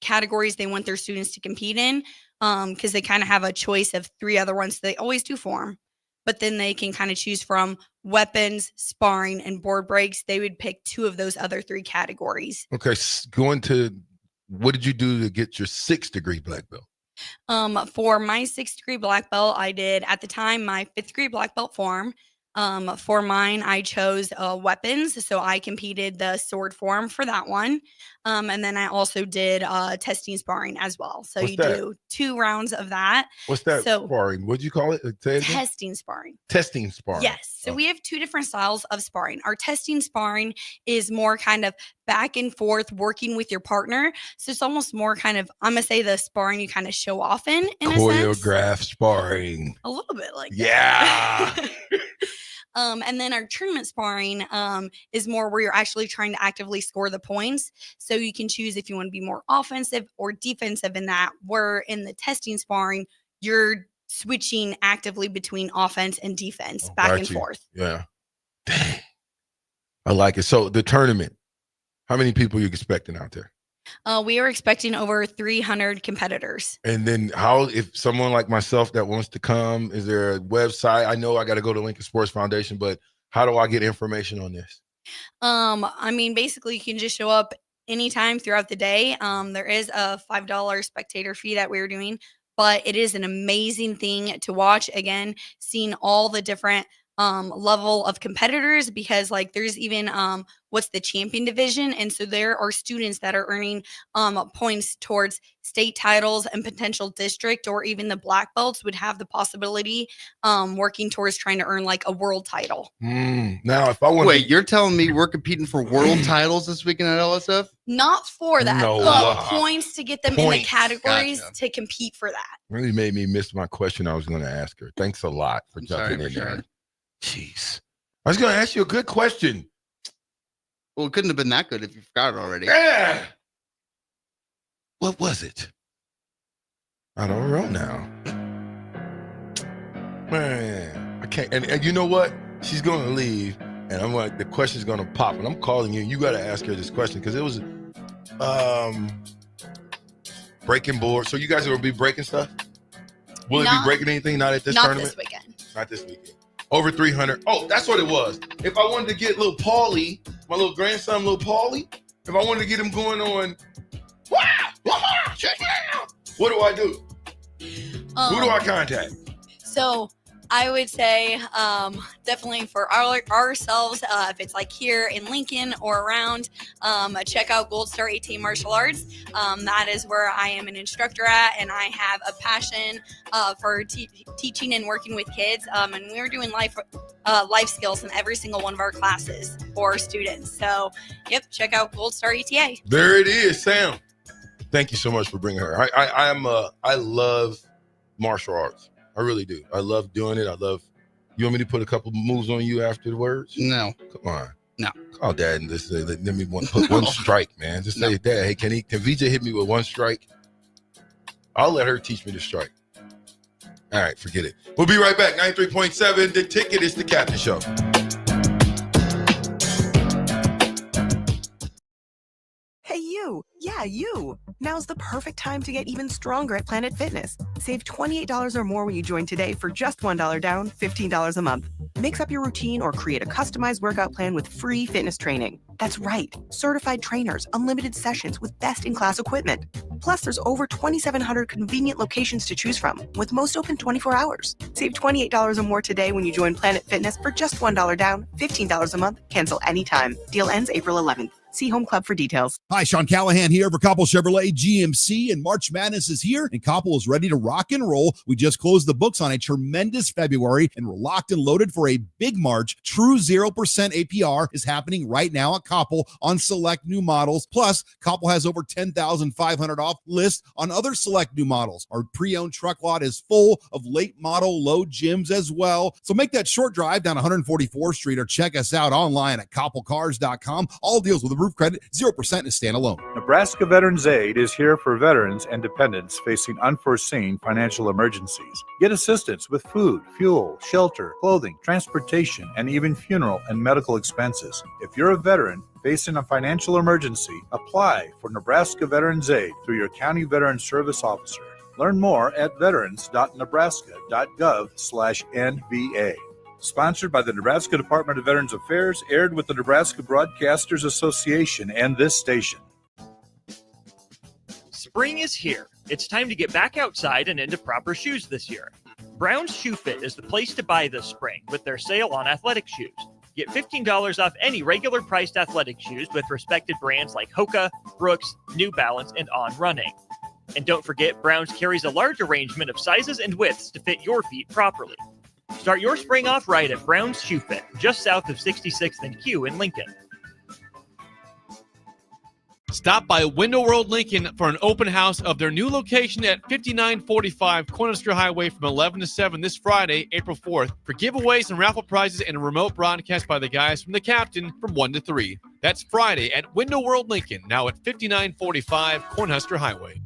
categories they want their students to compete in, because they kind of have a choice of 3 other ones. They always do form, but then they can kind of choose from weapons, sparring, and board breaks. They would pick 2 of those other 3 categories. Okay, going to, what did you do to get your 6th degree black belt? For my 6th degree black belt, I did at the time my 5th degree black belt form. For mine, I chose weapons, so I competed the sword form for that one. And then I also did testing sparring as well. So What's you that? do 2 rounds of that. What's that So sparring? What'd you call it? Say it again? testing sparring. Testing sparring. Yes. So we have 2 different styles of sparring. Our testing sparring is more kind of back and forth working with your partner. So it's almost more kind of, I'm going to say the sparring you kind of show off in a sense. Choreographed sparring. A little bit like Yeah. that. And then our tournament sparring is more where you're actually trying to actively score the points. So you can choose if you want to be more offensive or defensive in that. Where in the testing sparring, you're switching actively between offense and defense back and forth. Yeah. Dang. I like it. So the tournament, how many people are you expecting out there? We are expecting over 300 competitors. And then how, if someone like myself that wants to come, is there a website? I know I got to go to Lincoln Sports Foundation, but how do I get information on this? I mean, basically you can just show up anytime throughout the day. There is a $5 spectator fee that we're doing, but it is an amazing thing to watch. Again, seeing all the different level of competitors, because like there's even what's the champion division, and so there are students that are earning points towards state titles and potential district, or even the black belts would have the possibility working towards trying to earn like a world title. Now if I want Wait, you're telling me we're competing for world titles this weekend at LSF? Not for that, No. but points to get them in the Points. categories Gotcha. to compete for that. really made me miss my question I was going to ask her. Thanks a lot for jumping in there. Vershan. Jeez. I was going to ask you a good question. Well, it couldn't have been that good if you forgot it already. Yeah. What was it? I don't know now. Man, I can't. And you know what? She's going to leave, and I'm like, the question's going to pop, and I'm calling you. You got to ask her this question because it was breaking board. So you guys are going to be breaking stuff? Will it be breaking anything? Not at this tournament? Not this weekend. Not this weekend. Over 300. Oh, that's what it was. If I wanted to get little Paulie, my little grandson, little Paulie, if I wanted to get him going on, what do I do? Who do I contact? So I would say definitely for ourselves, if it's like here in Lincoln or around, check out Gold Star AT Martial Arts. That is where I am an instructor at, and I have a passion for teaching and working with kids. And we're doing life skills in every single one of our classes for students. So, yep, check out Gold Star ETA. There it is, Sam. Thank you so much for bringing her. I love martial arts. I really do. I love doing it. You want me to put a couple moves on you afterwards? No. Come on. No. Oh, Dad, let me put one strike, man. Just say, Dad, hey, can VJ hit me with one strike? I'll let her teach me to strike. All right, forget it. We'll be right back. 93.7. The Ticket is the Captain Show. Hey, you. Yeah, you. Now's the perfect time to get even stronger at Planet Fitness. Save $28 or more when you join today for just $1 down, $15 a month. Mix up your routine or create a customized workout plan with free fitness training. That's right. Certified trainers, unlimited sessions with best-in-class equipment. Plus, there's over 2,700 convenient locations to choose from, with most open 24 hours. Save $28 or more today when you join Planet Fitness for just $1 down, $15 a month. Cancel anytime. Deal ends April 11th. See Home Club for details. Hi, Sean Callahan here for Koppel Chevrolet GMC, and March Madness is here, and Koppel is ready to rock and roll. We just closed the books on a tremendous February, and we're locked and loaded for a big March. True 0% APR is happening right now at Koppel on select new models. Plus, Koppel has over 10,500 off list on other select new models. Our pre-owned truck lot is full of late model low gyms as well. So make that short drive down 144th Street or check us out online at koppelcars.com. All deals with roof credit, 0% is standalone. Nebraska Veterans Aid is here for veterans and dependents facing unforeseen financial emergencies. Get assistance with food, fuel, shelter, clothing, transportation, and even funeral and medical expenses. If you're a veteran facing a financial emergency, apply for Nebraska Veterans Aid through your county veteran service officer. Learn more at veterans.nebraska.gov/NVA. Sponsored by the Nebraska Department of Veterans Affairs, aired with the Nebraska Broadcasters Association and this station. Spring is here. It's time to get back outside and into proper shoes this year. Brown's Shoe Fit is the place to buy this spring with their sale on athletic shoes. Get $15 off any regular priced athletic shoes with respected brands like Hoka, Brooks, New Balance, and On Running. And don't forget, Brown's carries a large arrangement of sizes and widths to fit your feet properly. Start your spring off right at Brown's Shoe Fit, just south of 66th and Q in Lincoln. Stop by Window World Lincoln for an open house of their new location at 5945 Cornerster Highway from 11 to 7 this Friday, April 4th, for giveaways and raffle prizes and a remote broadcast by the guys from the Captain from 1 to 3. That's Friday at Window World Lincoln, now at 5945 Cornhusker Highway.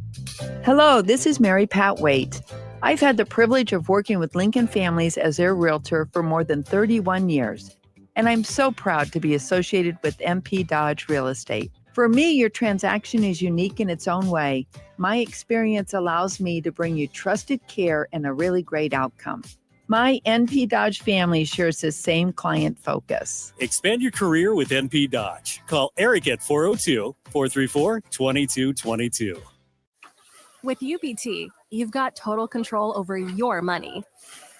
Hello, this is Mary Pat Waite. I've had the privilege of working with Lincoln families as their realtor for more than 31 years, and I'm so proud to be associated with MP Dodge Real Estate. For me, your transaction is unique in its own way. My experience allows me to bring you trusted care and a really great outcome. My NP Dodge family shares the same client focus. Expand your career with NP Dodge. Call Eric at 402-434-2222. With UBT, you've got total control over your money.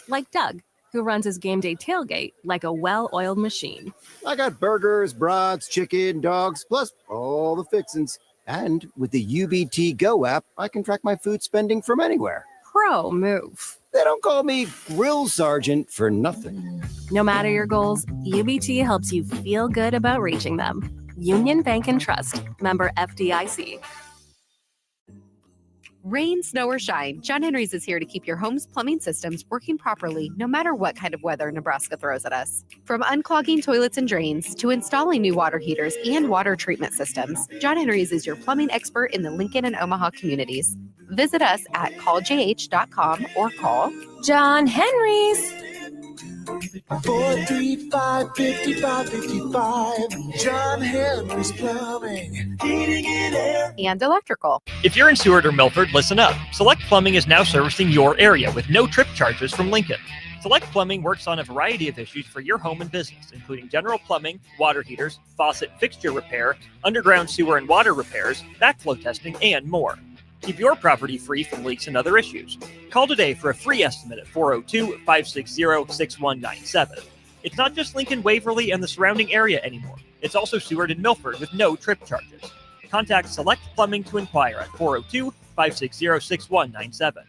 Like Doug, who runs his game day tailgate like a well-oiled machine. I got burgers, brats, chicken, dogs, plus all the fixins. And with the UBT Go app, I can track my food spending from anywhere. Pro move. They don't call me Grill Sergeant for nothing. No matter your goals, UBT helps you feel good about reaching them. Union Bank and Trust. Member FDIC. Rain, snow, or shine, John Henry's is here to keep your home's plumbing systems working properly no matter what kind of weather Nebraska throws at us. From unclogging toilets and drains to installing new water heaters and water treatment systems, John Henry's is your plumbing expert in the Lincoln and Omaha communities. Visit us at calljh.com or call John Henry's. 435-5555. John Henry's Plumbing, Heating and Air, and Electrical. If you're in Seward or Milford, listen up. Select Plumbing is now servicing your area with no trip charges from Lincoln. Select Plumbing works on a variety of issues for your home and business, including general plumbing, water heaters, faucet fixture repair, underground sewer and water repairs, backflow testing, and more. Keep your property free from leaks and other issues. Call today for a free estimate at 402-560-6197. It's not just Lincoln, Waverly, and the surrounding area anymore. It's also Seward and Milford with no trip charges. Contact Select Plumbing to inquire at 402-560-6197.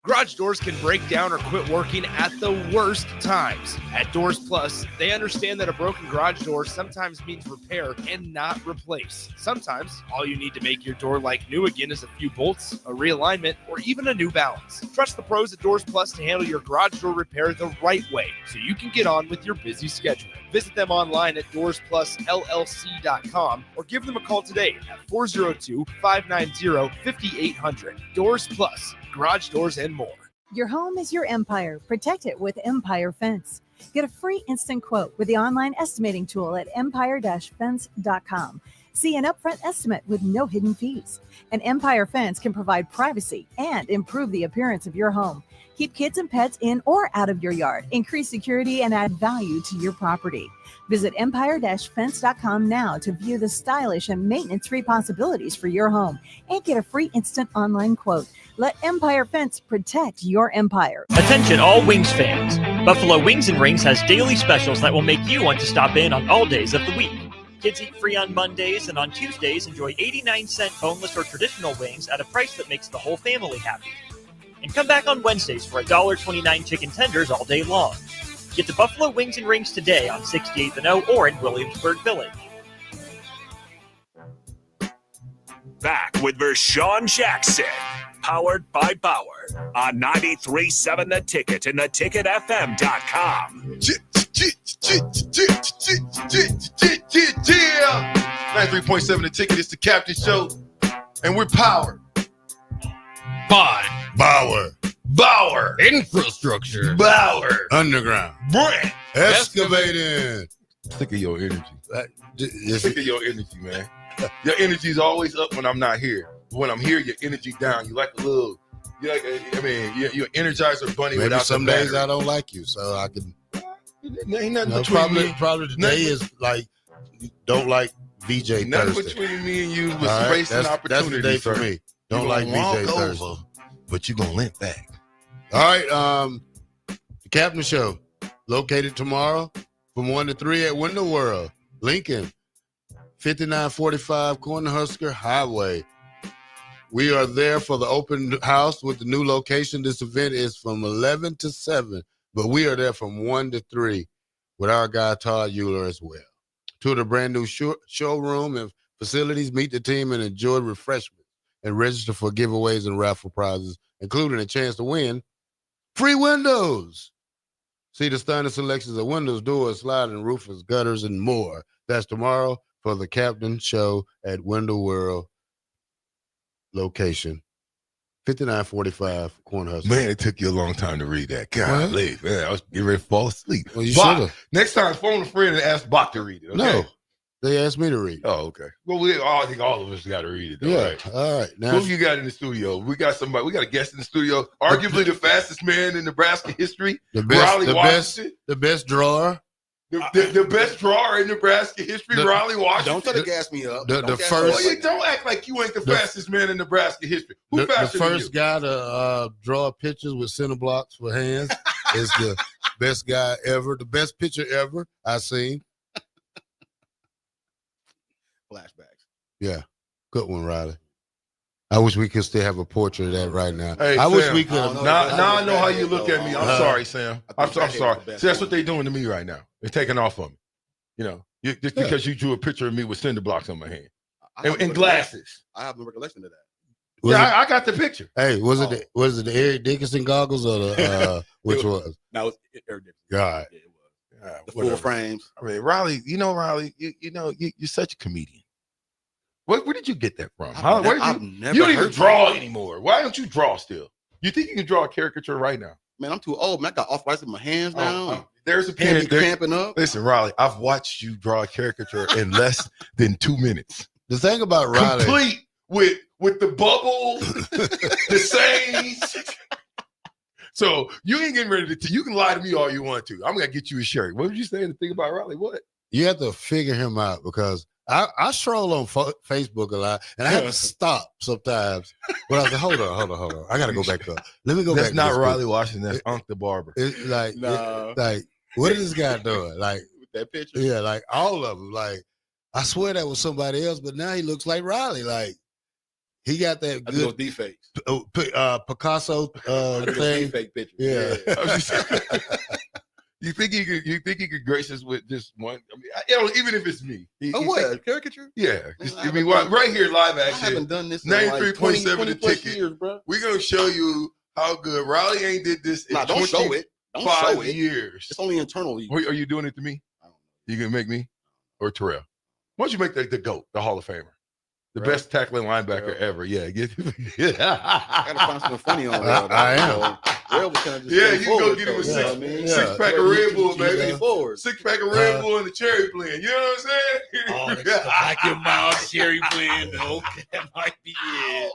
Garage doors can break down or quit working at the worst times. At Doors Plus, they understand that a broken garage door sometimes means repair and not replace. Sometimes, all you need to make your door like new again is a few bolts, a realignment, or even a new balance. Trust the pros at Doors Plus to handle your garage door repair the right way so you can get on with your busy schedule. Visit them online at DoorsPlusLLC.com or give them a call today at 402-590-5800. Doors Plus. Garage doors and more. Your home is your empire. Protect it with Empire Fence. Get a free instant quote with the online estimating tool at empire-fence.com. See an upfront estimate with no hidden fees. An Empire Fence can provide privacy and improve the appearance of your home. Keep kids and pets in or out of your yard. Increase security and add value to your property. Visit empire-fence.com now to view the stylish and maintenance-free possibilities for your home and get a free instant online quote. Let Empire Fence protect your empire. Attention all Wings fans. Buffalo Wings and Rings has daily specials that will make you want to stop in on all days of the week. Kids eat free on Mondays, and on Tuesdays enjoy 89-cent boneless or traditional wings at a price that makes the whole family happy. And come back on Wednesdays for $1.29 chicken tenders all day long. Get to Buffalo Wings and Rings today on 68th and O or in Williamsburg Village. Back with Vershan Jackson, powered by Bauer on 93.7 The Ticket and theticketfm.com. 93.7 The Ticket. It's the Captain Show, and we're powered by Bauer Infrastructure. Bauer Underground. Brand Excavating. Sick of your energy. Sick of your energy, man. Your energy is always up when I'm not here. When I'm here, your energy down. You like a little. You like. You're Energizer Bunny. Maybe without some the days battery. I don't like you, so I can. Ain't nothing No, between probably, me. probably today is like don't like VJ Nothing Thursday. between me and you was All right, space and that's opportunity. the day for sir. me. Don't You like gonna walk VJ Thursday. over, but you gonna limp back. All right, the Captain Show, located tomorrow from 1 to 3 at Window World, Lincoln, 5945 Cornhusker Highway. We are there for the open house with the new location. This event is from 11 to 7, but we are there from 1 to 3 with our guy Todd Euler as well. Tour the brand new showroom and facilities, meet the team, and enjoy refreshments, and register for giveaways and raffle prizes, including a chance to win free windows. See the stunning selections of windows, doors, sliding roofers, gutters, and more. That's tomorrow for the Captain Show at Window World location, 5945 Cornhusker. Man, it took you a long time to read that. Golly, man, I was getting ready to fall asleep. Well, you Bach, should've. next time, phone a friend and ask Bach to read it. Okay? No, they asked me to read. Oh, okay. Well, I think all of us got to read it. Though, Yeah, right? all right. Now, Who you got in the studio? We got somebody. We got a guest in the studio. Arguably the fastest man in Nebraska history. the best, Riley the Washington. best, the best drawer. The best drawer in Nebraska history, Riley Washington. Don't try to gas me up. The Don't gas first- me Well, up. you don't act like you ain't the fastest man in Nebraska history. Who The faster than first you? guy to draw pictures with center blocks for hands is the best guy ever, the best pitcher ever I seen. Flashbacks. Yeah, good one, Riley. I wish we could still have a portrait of that right now. Hey, I wish Sam, we could. Now I know how you look at me. I'm Uh, sorry, Sam. I'm sorry. best See, that's what they're doing to me right now. They're taking off on me. You know, just because you drew a picture of me with cinder blocks on my hand and glasses. I have no recollection of that. Was Yeah, I got the picture. Hey, was it the Eric Dickinson goggles or the which was? Now it's Eric Dickinson. God, Yeah, it was. The Whatever. full frames. I mean, Riley, you're such a comedian. Where did you get that from? I've never You don't even heard draw that. anymore. Why don't you draw still? You think you can draw a caricature right now? Man, I'm too old. Man, I got arthritis in my hands now. There's a Can't pen. be cramping up. Listen, Riley, I've watched you draw a caricature in less than 2 minutes. the thing about Riley, Complete with the bubbles, the sayings. So you ain't getting ready to. You can lie to me all you want to. I'm gonna get you a shirt. What did you say? The thing about Riley? What? you have to figure him out because I stroll on Facebook a lot, and I have to stop sometimes. But I was like, hold on. I got to go back up. Let me go That's back. not to this Riley picture. Washington. That's Unc the barber. It's like, Nah. like, what is this guy doing? Like, With that picture. yeah, like all of them. Like, I swear that was somebody else, but now he looks like Riley. Like, he got that I do those good deep fakes. Picasso I do those thing. deep fake pictures. Yeah. You think he could grace us with just one? I mean, even if it's me. What? Caricature? Yeah. Man, I mean, right here, live I action. haven't done this in like 93.7 20 The plus Ticket. years, bro. We're gonna show you how good Riley ain't did this in Nah, don't show it. Don't show 25 it. years. It's only internally. Wait, are you doing it to me? You gonna make me or Terrell? Why don't you make the GOAT, the Hall of Famer, the Terrell? best tackling linebacker ever? Yeah, I gotta find something funny on there. I am. Real was kind of just Yeah, you can go straightforward, get him a though, you know what I mean? six pack of Red Bull, baby. Straightforward. 6-pack of Red Bull and the cherry blend. You know what I'm saying? Oh, that's like your mild cherry blend. Okay, that might be it.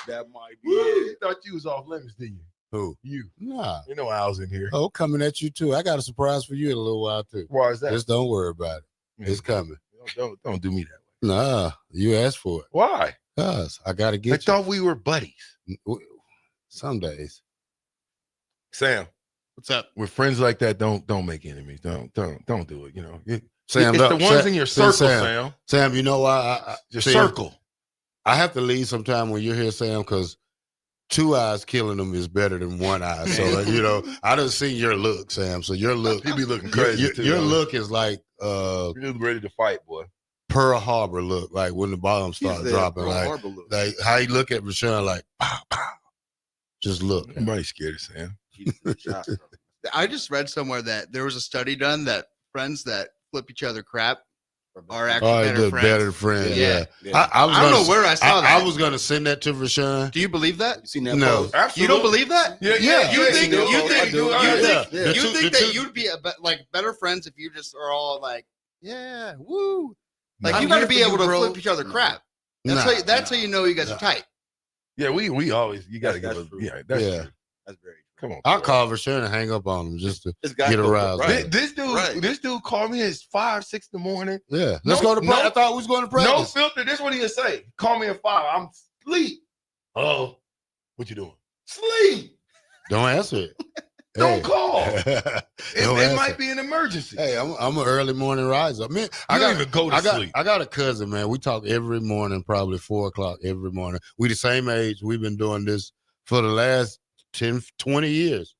That might be Woo, it. you thought you was off limits, didn't you? Who? You. Nah. You know I was in here. Oh, coming at you too. I got a surprise for you in a little while too. Why is that? Just don't worry about it. It's coming. Don't do me that way. Nah, you asked for it. Why? Cause I gotta I get thought we were buddies. you. Some days. Sam, What's up? with friends like that, don't make enemies. Don't do it. You know, Sam, it's the ones in your circle, Sam. Sam, you know why? Your Sam, circle. I have to leave sometime when you're here, Sam, because 2 eyes killing them is better than 1 eye. So you know, I done seen your look, Sam. So your look, You be looking crazy your, too. your though. look is like You're ready to fight, boy. Pearl Harbor look, like when the bombs start dropping, like how you look at Vershan, like pow, pow. Just look. Nobody's scared of Sam. I just read somewhere that there was a study done that friends that flip each other crap are actually better friends. Yeah. I don't know where I saw that. I was going to send that to Vershan. Do you believe that? You seen that No. post? Absolutely. You don't believe that? Yeah. You think The that two- you'd be like better friends if you just are all like, yeah, woo. Like I'm you got to here be for able you, to bro. flip each other crap. That's how you know you guys are tight. Yeah, we always you got to give That's us. true. Yeah, that's Yeah. true. That's very true. Come on. I'll Terrell. call Vershan and hang up on him just to This guy get goes aroused. right. This dude called me at 5, 6 in the morning. Yeah. Let's go to practice. I thought we was going to practice. No filter. This is what he'll say. Call me at 5. I'm asleep. Oh, what you doing? Sleep. Don't answer it. Don't call. Don't It might answer. be an emergency. Hey, I'm an early morning riser. Man, I don't got even go to sleep. I got a cousin, man. We talk every morning, probably 4:00 every morning. We the same age. We've been doing this for the last 10, 20 years.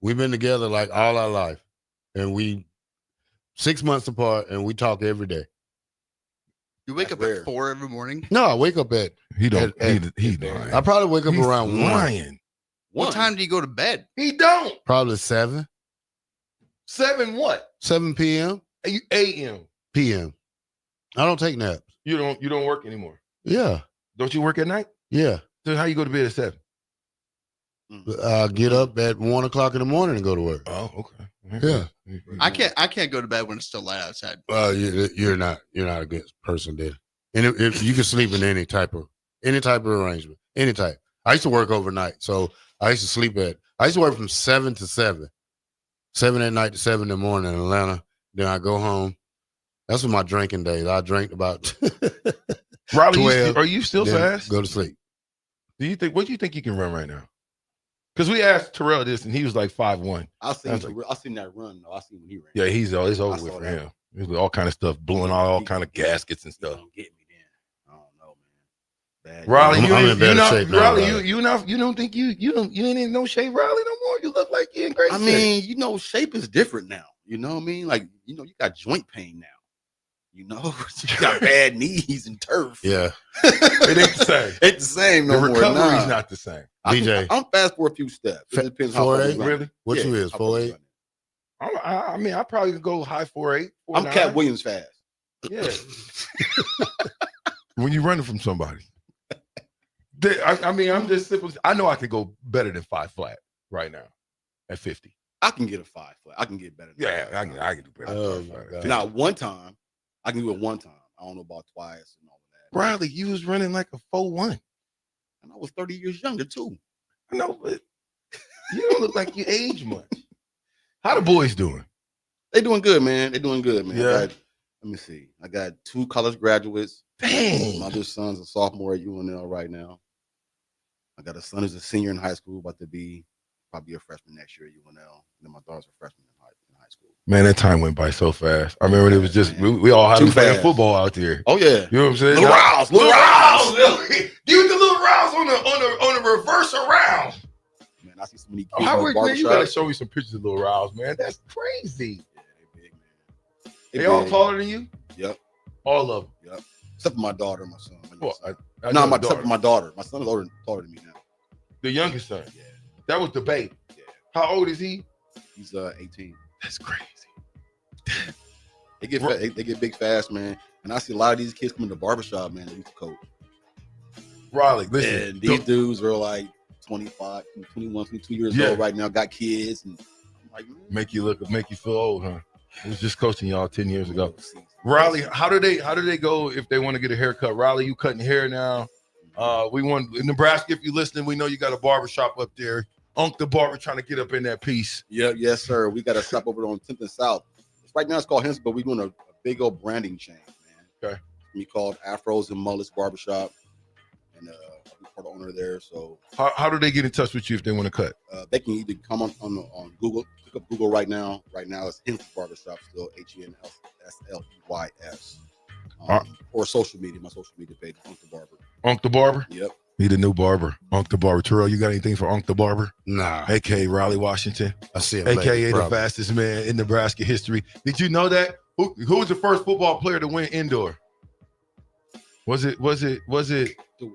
We've been together like all our life. And we 6 months apart and we talk every day. You wake up at 4 every morning. No, I wake up at He don't. he lying. I probably wake up He's around 1. lying. What time do you go to bed? He don't. Probably 7. 7 what? 7 p.m. A.m. p.m. I don't take naps. You don't work anymore. Yeah. Don't you work at night? Yeah. So how you go to bed at 7? Get up at 1:00 in the morning and go to work. Oh, okay. Yeah. I can't go to bed when it's still light outside. You're not a good person then. And if you can sleep in any type of arrangement, any type. I used to work overnight, so I used to work from 7 to 7, 7 at night to 7 in the morning in Atlanta. Then I go home. That's what my drinking days. I drank about Riley, 12, are you still then fast? Go to sleep. What do you think you can run right now? Because we asked Terrell this, and he was like 5'1". I seen that run though. I seen when he ran. Yeah, it's over with for him. There's all kind of stuff, blowing out all kind of gaskets and stuff. Get me then. I don't know, man. Bad. Riley, I'm in better shape now. Riley, you don't think you ain't in no shape, Riley, no more. You look like you're in great shape. I mean, shape is different now. You know what I mean? Like, you got joint pain now. You got bad knees and turf. Yeah. It ain't the same. It's the same no the more. recovery's not the same. DJ. I'm fast for a few steps. It depends how far 4'8"? you run. Really? What you is? 4'8"? I mean, I probably could go high 4'8". I'm Cat Williams fast. Yeah. When you're running from somebody. I mean, I'm just simple. I know I can go better than 5 flat right now at 50. I can get a 5 flat. I can get better. Than Yeah, 5 I can do better. Oh, than 5 my flat. God. Now, one time, I can do it one time. I don't know about twice and all of that. Riley, you was running like a 4'1". And I was 30 years younger, too. I know, but you don't look like you age much. How the boys doing? They doing good, man. They doing good, man. Yeah. Let me see. I got 2 college graduates. Dang. My other son's a sophomore at UNL right now. I got a son who's a senior in high school, about to be probably a freshman next year at UNL. And then my daughter's a freshman in high school. Man, that time went by so fast. I remember it was just we all had Too to play fast. football out there. Oh yeah, You know what I'm saying? Little Rouse. Give the little Rouse on the reverse around. Man, I see so many kids How in man, the you gotta barbershop. show me some pictures of little Rouse, man. That's crazy. Yeah, they big, man. They all taller than you? Yep. All of them. Yep. Except for my daughter and my son. Well, I No, know the except for my daughter. My son's taller than me now. The youngest son. Yeah. That was the baby. Yeah. How old is he? He's 18. That's crazy. They get big fast, man. And I see a lot of these kids come in the barbershop, man. They used to coach. Riley, listen. And these dudes are like 25, 21, 22 years old right now, got kids, and I'm like, man, Make you feel old, huh? I was just coaching y'all 10 years ago. Riley, how do they go if they want to get a haircut? Riley, you cutting hair now. We want in Nebraska, if you're listening, we know you got a barbershop up there. Unc the Barber trying to get up in that piece. yeah, yes, sir. We got a stop over on 10th and South. Right now it's called Hens, but we're doing a big old branding change, man. Okay. We called Afros and Mullets Barbershop, and I'm part of the owner there. So How do they get in touch with you if they want to cut? they can either come on Google, look up Google right now. Right now it's Hens Barbershop, still HENSLEYS. Or social media, my social media page, Unc the Barber. Unc the Barber? Yep. Need a new barber. Unc the Barber. Terrell, you got anything for Unc the Barber? Nah. AKA Riley Washington. I see him AKA later, the probably. fastest man in Nebraska history. Did you know that? Who was the first football player to win indoor? Was it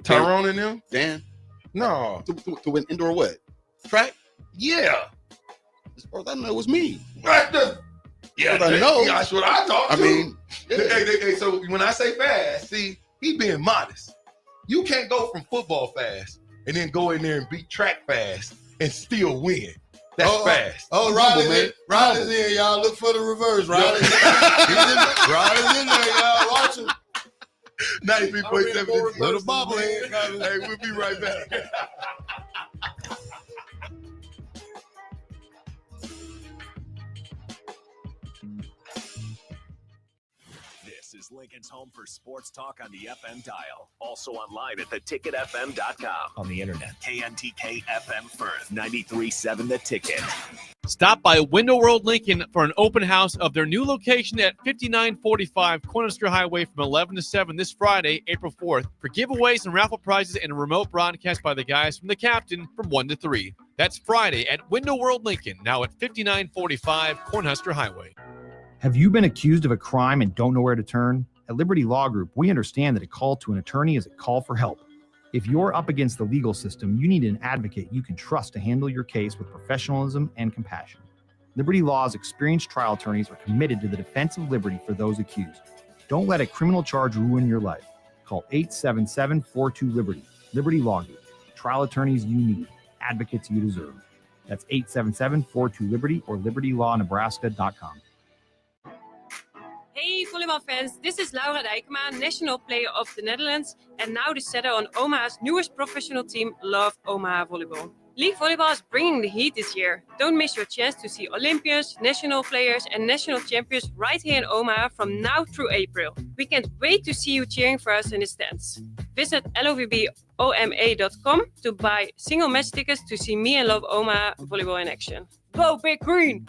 Tyrone and them? Dan? No. To win indoor what? Track? Yeah. As far as I know, it was me. Yeah, I know. That's what I thought. I too. mean, hey, so when I say fast, see, he being modest. You can't go from football fast and then go in there and beat track fast and still win. That's fast. Oh, Riley's in, y'all. Look for the reverse. Riley's in there, y'all. Watch him. 93.7. Little bobblehead. Hey, we'll be right back. This is Lincoln's home for sports talk on the FM dial. Also online at theticketfm.com. On the internet. KNTK FM Firth, 93.7 The Ticket. Stop by Window World Lincoln for an open house of their new location at 5945 Cornhusker Highway from 11 to 7 this Friday, April 4th, for giveaways and raffle prizes and a remote broadcast by the guys from the captain from 1 to 3. That's Friday at Window World Lincoln, now at 5945 Cornhusker Highway. Have you been accused of a crime and don't know where to turn? At Liberty Law Group, we understand that a call to an attorney is a call for help. If you're up against the legal system, you need an advocate you can trust to handle your case with professionalism and compassion. Liberty Law's experienced trial attorneys are committed to the defense of liberty for those accused. Don't let a criminal charge ruin your life. Call 877-42-LIBERTY. Liberty Law Group. Trial attorneys you need. Advocates you deserve. That's 877-42-LIBERTY or libertylawnebraska.com. Hey volleyball fans, this is Laura Dijkema, national player of the Netherlands and now the setter on Omaha's newest professional team, Love Omaha Volleyball. League volleyball is bringing the heat this year. Don't miss your chance to see Olympians, national players and national champions right here in Omaha from now through April. We can't wait to see you cheering for us in the stands. Visit lovboma.com to buy single match tickets to see me and Love Omaha Volleyball in action. Go Big Green!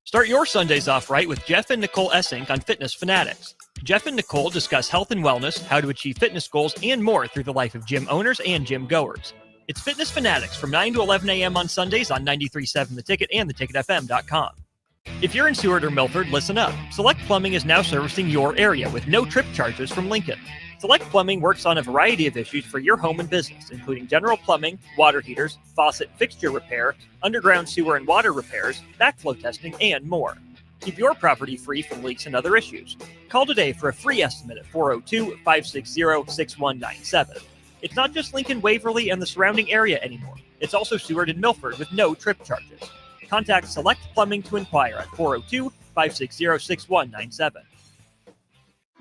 Start your Sundays off right with Jeff and Nicole Essink on Fitness Fanatics. Jeff and Nicole discuss health and wellness, how to achieve fitness goals, and more through the life of gym owners and gym goers. It's Fitness Fanatics from 9 to 11 a.m. on Sundays on 93.7 The Ticket and theticketfm.com. If you're in Seward or Milford, listen up. Select Plumbing is now servicing your area with no trip charges from Lincoln. Select Plumbing works on a variety of issues for your home and business, including general plumbing, water heaters, faucet fixture repair, underground sewer and water repairs, backflow testing, and more. Keep your property free from leaks and other issues. Call today for a free estimate at 402-560-6197. It's not just Lincoln, Waverly, and the surrounding area anymore. It's also Seward and Milford with no trip charges. Contact Select Plumbing to inquire at 402-560-6197.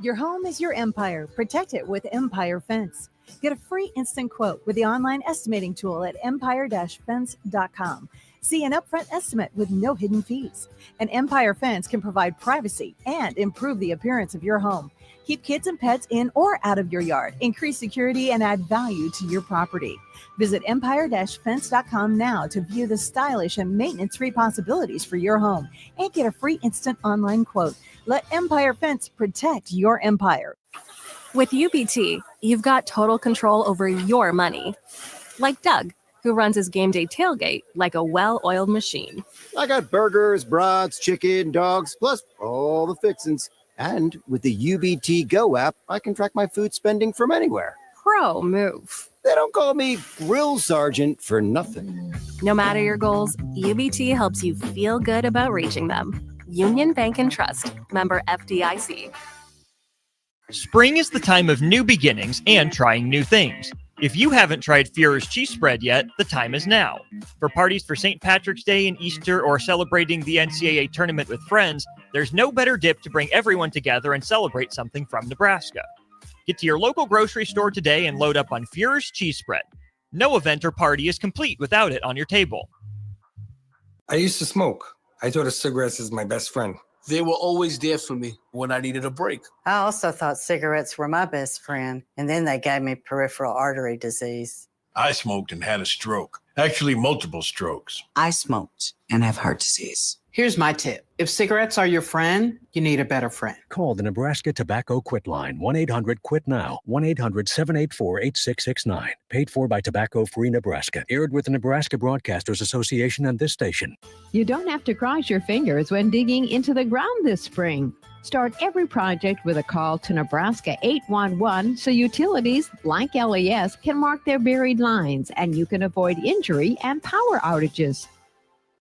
Your home is your empire. Protect it with Empire Fence. Get a free instant quote with the online estimating tool at empire-fence.com. See an upfront estimate with no hidden fees. An Empire Fence can provide privacy and improve the appearance of your home. Keep kids and pets in or out of your yard. Increase security and add value to your property. Visit empire-fence.com now to view the stylish and maintenance-free possibilities for your home and get a free instant online quote. Let Empire Fence protect your empire. With UBT, you've got total control over your money. Like Doug, who runs his game day tailgate like a well-oiled machine. I got burgers, brats, chicken, dogs, plus all the fixins. And with the UBT Go app, I can track my food spending from anywhere. Pro move. They don't call me Grill Sergeant for nothing. No matter your goals, UBT helps you feel good about reaching them. Union Bank and Trust. Member FDIC. Spring is the time of new beginnings and trying new things. If you haven't tried Führer's cheese spread yet, the time is now. For parties for St. Patrick's Day and Easter or celebrating the NCAA tournament with friends, there's no better dip to bring everyone together and celebrate something from Nebraska. Get to your local grocery store today and load up on Führer's cheese spread. No event or party is complete without it on your table. I used to smoke. I thought of cigarettes as my best friend. They were always there for me when I needed a break. I also thought cigarettes were my best friend, and then they gave me peripheral artery disease. I smoked and had a stroke. Actually, multiple strokes. I smoked and have heart disease. Here's my tip. If cigarettes are your friend, you need a better friend. Call the Nebraska Tobacco Quit Line, 1-800-QUIT-NOW, 1-800-784-8669. Paid for by Tobacco Free Nebraska. Aired with the Nebraska Broadcasters Association and this station. You don't have to cross your fingers when digging into the ground this spring. Start every project with a call to Nebraska 811 so utilities like LES can mark their buried lines and you can avoid injury and power outages.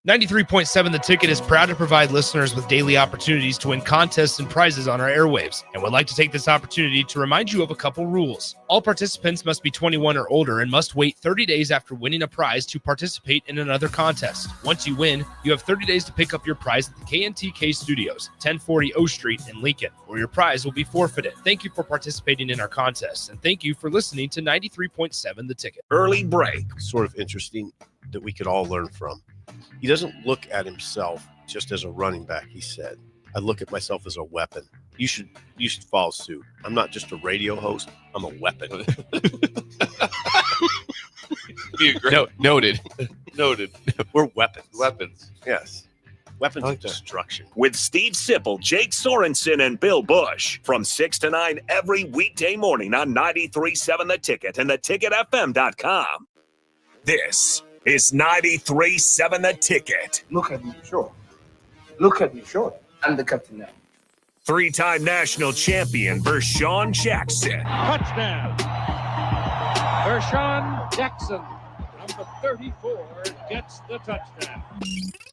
93.7 The Ticket is proud to provide listeners with daily opportunities to win contests and prizes on our airwaves, and would like to take this opportunity to remind you of a couple rules. All participants must be 21 or older and must wait 30 days after winning a prize to participate in another contest. Once you win, you have 30 days to pick up your prize at the KNTK Studios, 1040 O Street in Lincoln, or your prize will be forfeited. Thank you for participating in our contest, and thank you for listening to 93.7 The Ticket. Early break, sort of interesting that we could all learn from. He doesn't look at himself just as a running back, he said. I look at myself as a weapon. You should follow suit. I'm not just a radio host, I'm a weapon. You agree? Noted. Noted. We're weapons. Weapons. Yes. Weapons of destruction. With Steve Sipple, Jake Sorensen, and Bill Bush from 6 to 9 every weekday morning on 93.7 The Ticket and theticketfm.com. This is 93.7 The Ticket. Look at me, sure. Look at me, sure. I'm the captain now. Three-time national champion Vershan Jackson. Touchdown. Vershan Jackson, number 34, gets the touchdown.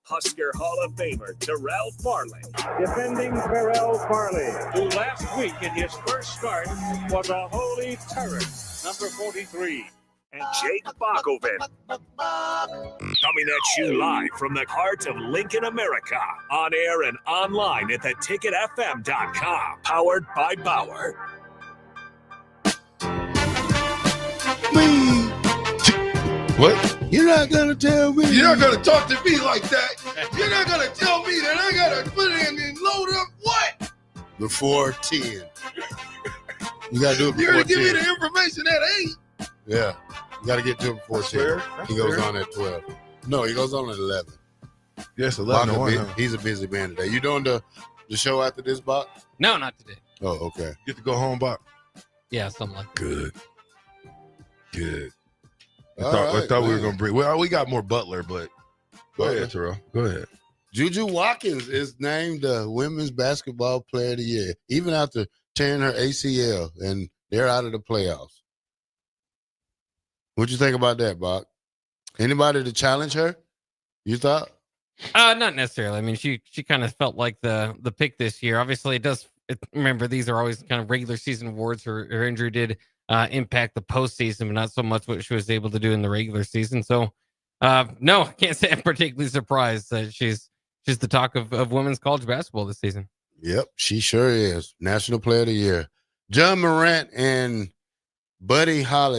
Husker Hall of Famer Terrell Farley. Defending Terrell Farley, who last week in his first start was a holy terror, number 43. And Jake Bockoven. Coming at you live from the heart of Lincoln, America. On air and online at theticketfm.com. Powered by Bauer. What? You're not gonna tell me. You're not gonna talk to me like that. You're not gonna tell me that I gotta put in and load up what? Before 10. You gotta do it before 10. You're gonna give me the information at 8. Yeah. You gotta get to it before 10. He goes on at 12. No, he goes on at 11. Yes, 11. He's a busy man today. You doing the show after this, Bach? No, not today. Oh, okay. Get to go home, Bach? Yeah, something like that. Good. I All thought right, we were going to bring. Well, we got more Butler, but go ahead, Terrell. Go ahead. Juju Watkins is named the Women's Basketball Player of the Year, even after tearing her ACL, and they're out of the playoffs. What'd you think about that, Bach? Anybody to challenge her? You thought? Not necessarily. I mean, she kind of felt like the pick this year. Obviously, remember, these are always kind of regular season awards. Her injury did impact the postseason, but not so much what she was able to do in the regular season. So, no, I can't say I'm particularly surprised that she's the talk of women's college basketball this season. Yep, she sure is. National Player of the Year. John Morant and Buddy Hield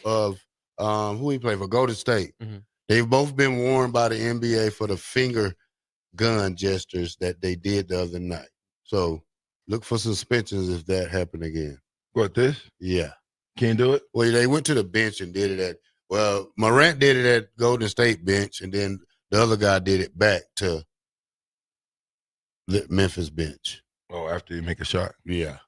of who he played for, Golden State. Mm-hmm. They've both been warned by the NBA for the finger gun gestures that they did the other night. So look for suspensions if that happened again. What, this? Yeah. Can't do it? Well, they went to the bench and did it Morant did it at Golden State bench, and then the other guy did it back to the Memphis bench. Oh, after you make a shot? Yeah.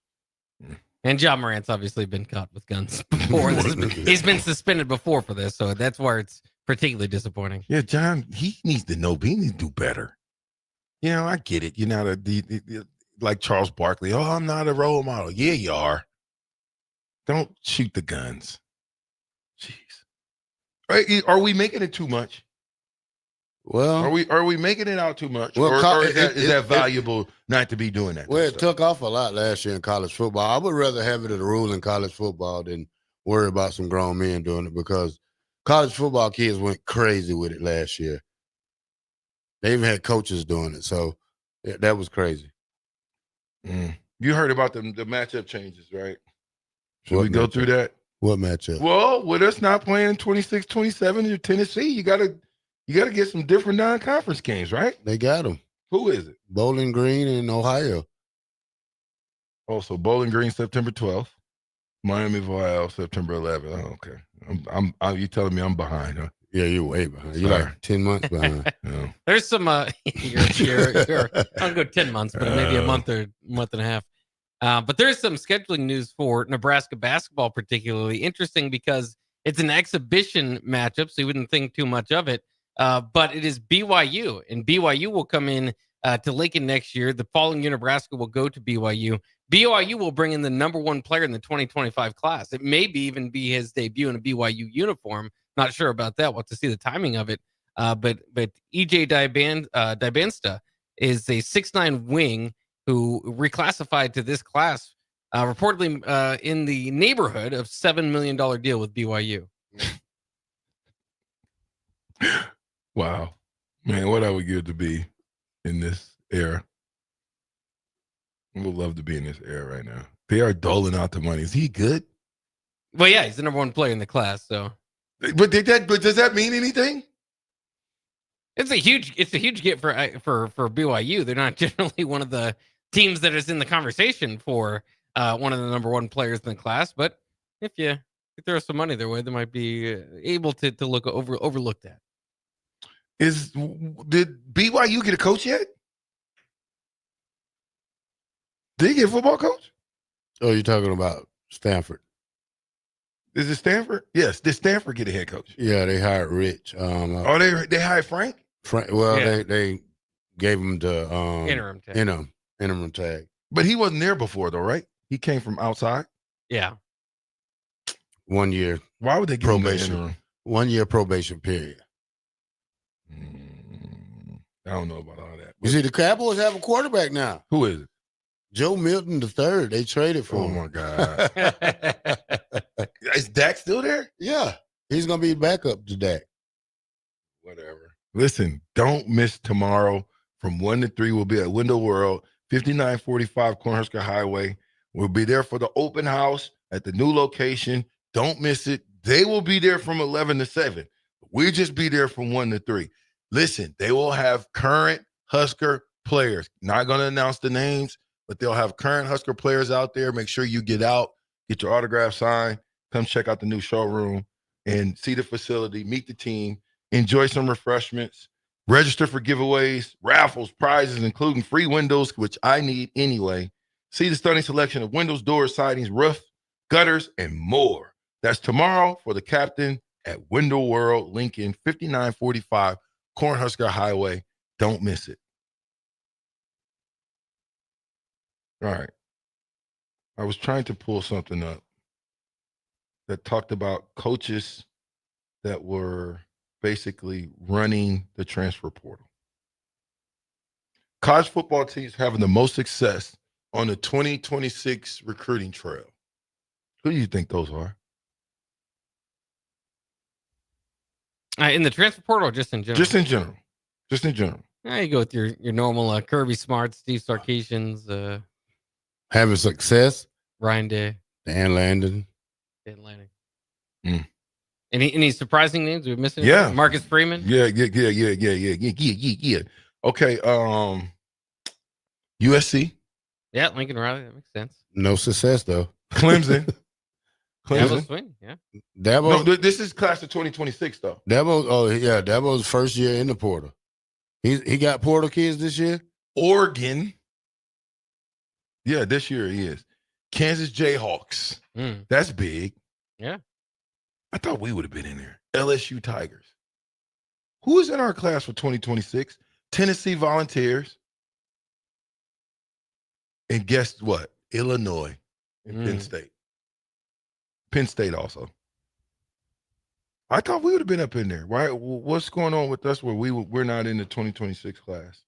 And John Morant's obviously been caught with guns before. He's been suspended before for this, so that's where it's particularly disappointing. Yeah, John, he needs to know. He needs to do better. You know, I get it. You're not like Charles Barkley. Oh, I'm not a role model. Yeah, you are. Don't shoot the guns. Jeez. Are we making it too much? Well, are we making it out too much? Well, or is that valuable not to be doing that? Well, it took off a lot last year in college football. I would rather have it as a rule in college football than worry about some grown men doing it, because college football kids went crazy with it last year. They even had coaches doing it, so that was crazy. You heard about the matchup changes, right? Should we go through that? What matchup? Well, with us not playing 26-27 in Tennessee, you gotta get some different non-conference games, right? They got them. Who is it? Bowling Green in Ohio. Oh, so Bowling Green September 12th, Miami of Ohio September 11th. Oh, okay. I'm you telling me I'm behind, huh? Yeah, you're way behind. You're like 10 months behind. Yeah. There's some you're I'll go 10 months, but maybe a month and a half. But there's some scheduling news for Nebraska basketball, particularly interesting because it's an exhibition matchup, so you wouldn't think too much of it. But it is BYU, and BYU will come in to Lincoln next year. The following year, Nebraska will go to BYU. BYU will bring in the number one player in the 2025 class. It may even be his debut in a BYU uniform. not sure about that. We'll have to see the timing of it. But EJ Dibansta is a 6'9" wing who reclassified to this class, reportedly in the neighborhood of $7 million deal with BYU. Wow, man, what I would give to be in this era. I would love to be in this era right now. They are doling out the money. Is he good? Well, yeah, he's the number one player in the class. So, but does that mean anything? It's a huge get for BYU. They're not generally one of the teams that is in the conversation for one of the number one players in the class. But if you throw some money their way, they might be able to overlook that. Did BYU get a coach yet? Did he get a football coach? Oh, you're talking about Stanford. Is it Stanford? Yes. Did Stanford get a head coach? Yeah, they hired Rich. They hired Frank? They gave him the interim tag. Interim tag. But he wasn't there before, though, right? He came from outside? Yeah. 1 year. Why would they give probation? Him the interim? 1 year probation period. I don't know about all that. You see, the Cowboys have a quarterback now. Who is it? Joe Milton III. They traded for him. Oh, my God. Is Dak still there? Yeah. He's going to be backup to Dak. Whatever. Listen, don't miss tomorrow from 1 to 3. We'll be at Window World, 5945 Cornhusker Highway. We'll be there for the open house at the new location. Don't miss it. They will be there from 11 to 7. We'll just be there from 1 to 3. Listen, they will have current Husker players. Not going to announce the names, but they'll have current Husker players out there. Make sure you get out, get your autograph signed, come check out the new showroom and see the facility, meet the team, enjoy some refreshments, register for giveaways, raffles, prizes, including free windows, which I need anyway. See the stunning selection of windows, doors, sidings, roof, gutters, and more. That's tomorrow for the captain at Window World, Lincoln, 5945 Cornhusker Highway. Don't miss it. All right. I was trying to pull something up that talked about coaches that were basically running the transfer portal. College football teams having the most success on the 2026 recruiting trail. Who do you think those are? In the transfer portal or just in general? Just in general. Just in general. You go with your normal Kirby Smart, Steve Sarkisians. Having success? Ryan Day. Dan Landon. Any surprising names we're missing? Yeah. Marcus Freeman? Yeah. Okay. USC. Yeah, Lincoln Riley. That makes sense. No success, though. Clemson. Dabo Swing, yeah. No, this is class of 2026, though. Dabo's first year in the portal. He got portal kids this year? Oregon. Yeah, this year he is. Kansas Jayhawks. That's big. Yeah. I thought we would have been in there. LSU Tigers. Who is in our class for 2026? Tennessee Volunteers. And guess what? Illinois and Penn State. Penn State also. I thought we would have been up in there. Why? What's going on with us where we're not in the 2026 class?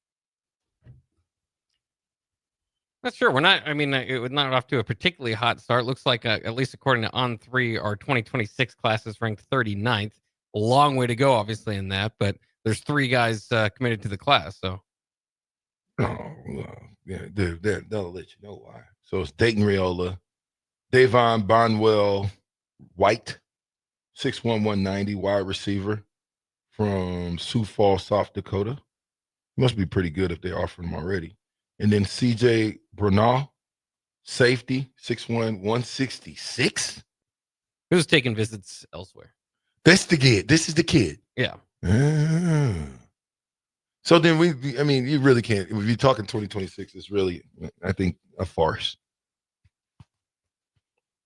Not sure. We're not. I mean, it was not off to a particularly hot start. Looks like, at least according to On3, our 2026 class is ranked 39th. A long way to go, obviously, in that. But there's 3 guys committed to the class. So. Oh, yeah, they'll let you know why. So it's Dayton Raiola, Davon Bonwell White, 6'1", 190, wide receiver from Sioux Falls, South Dakota. He must be pretty good if they offered him already. And then CJ Brunel, safety, 6'1", 166. Who's taking visits elsewhere? That's the kid. This is the kid. Yeah. So then you really can't. If you're talking 2026, it's really, I think, a farce.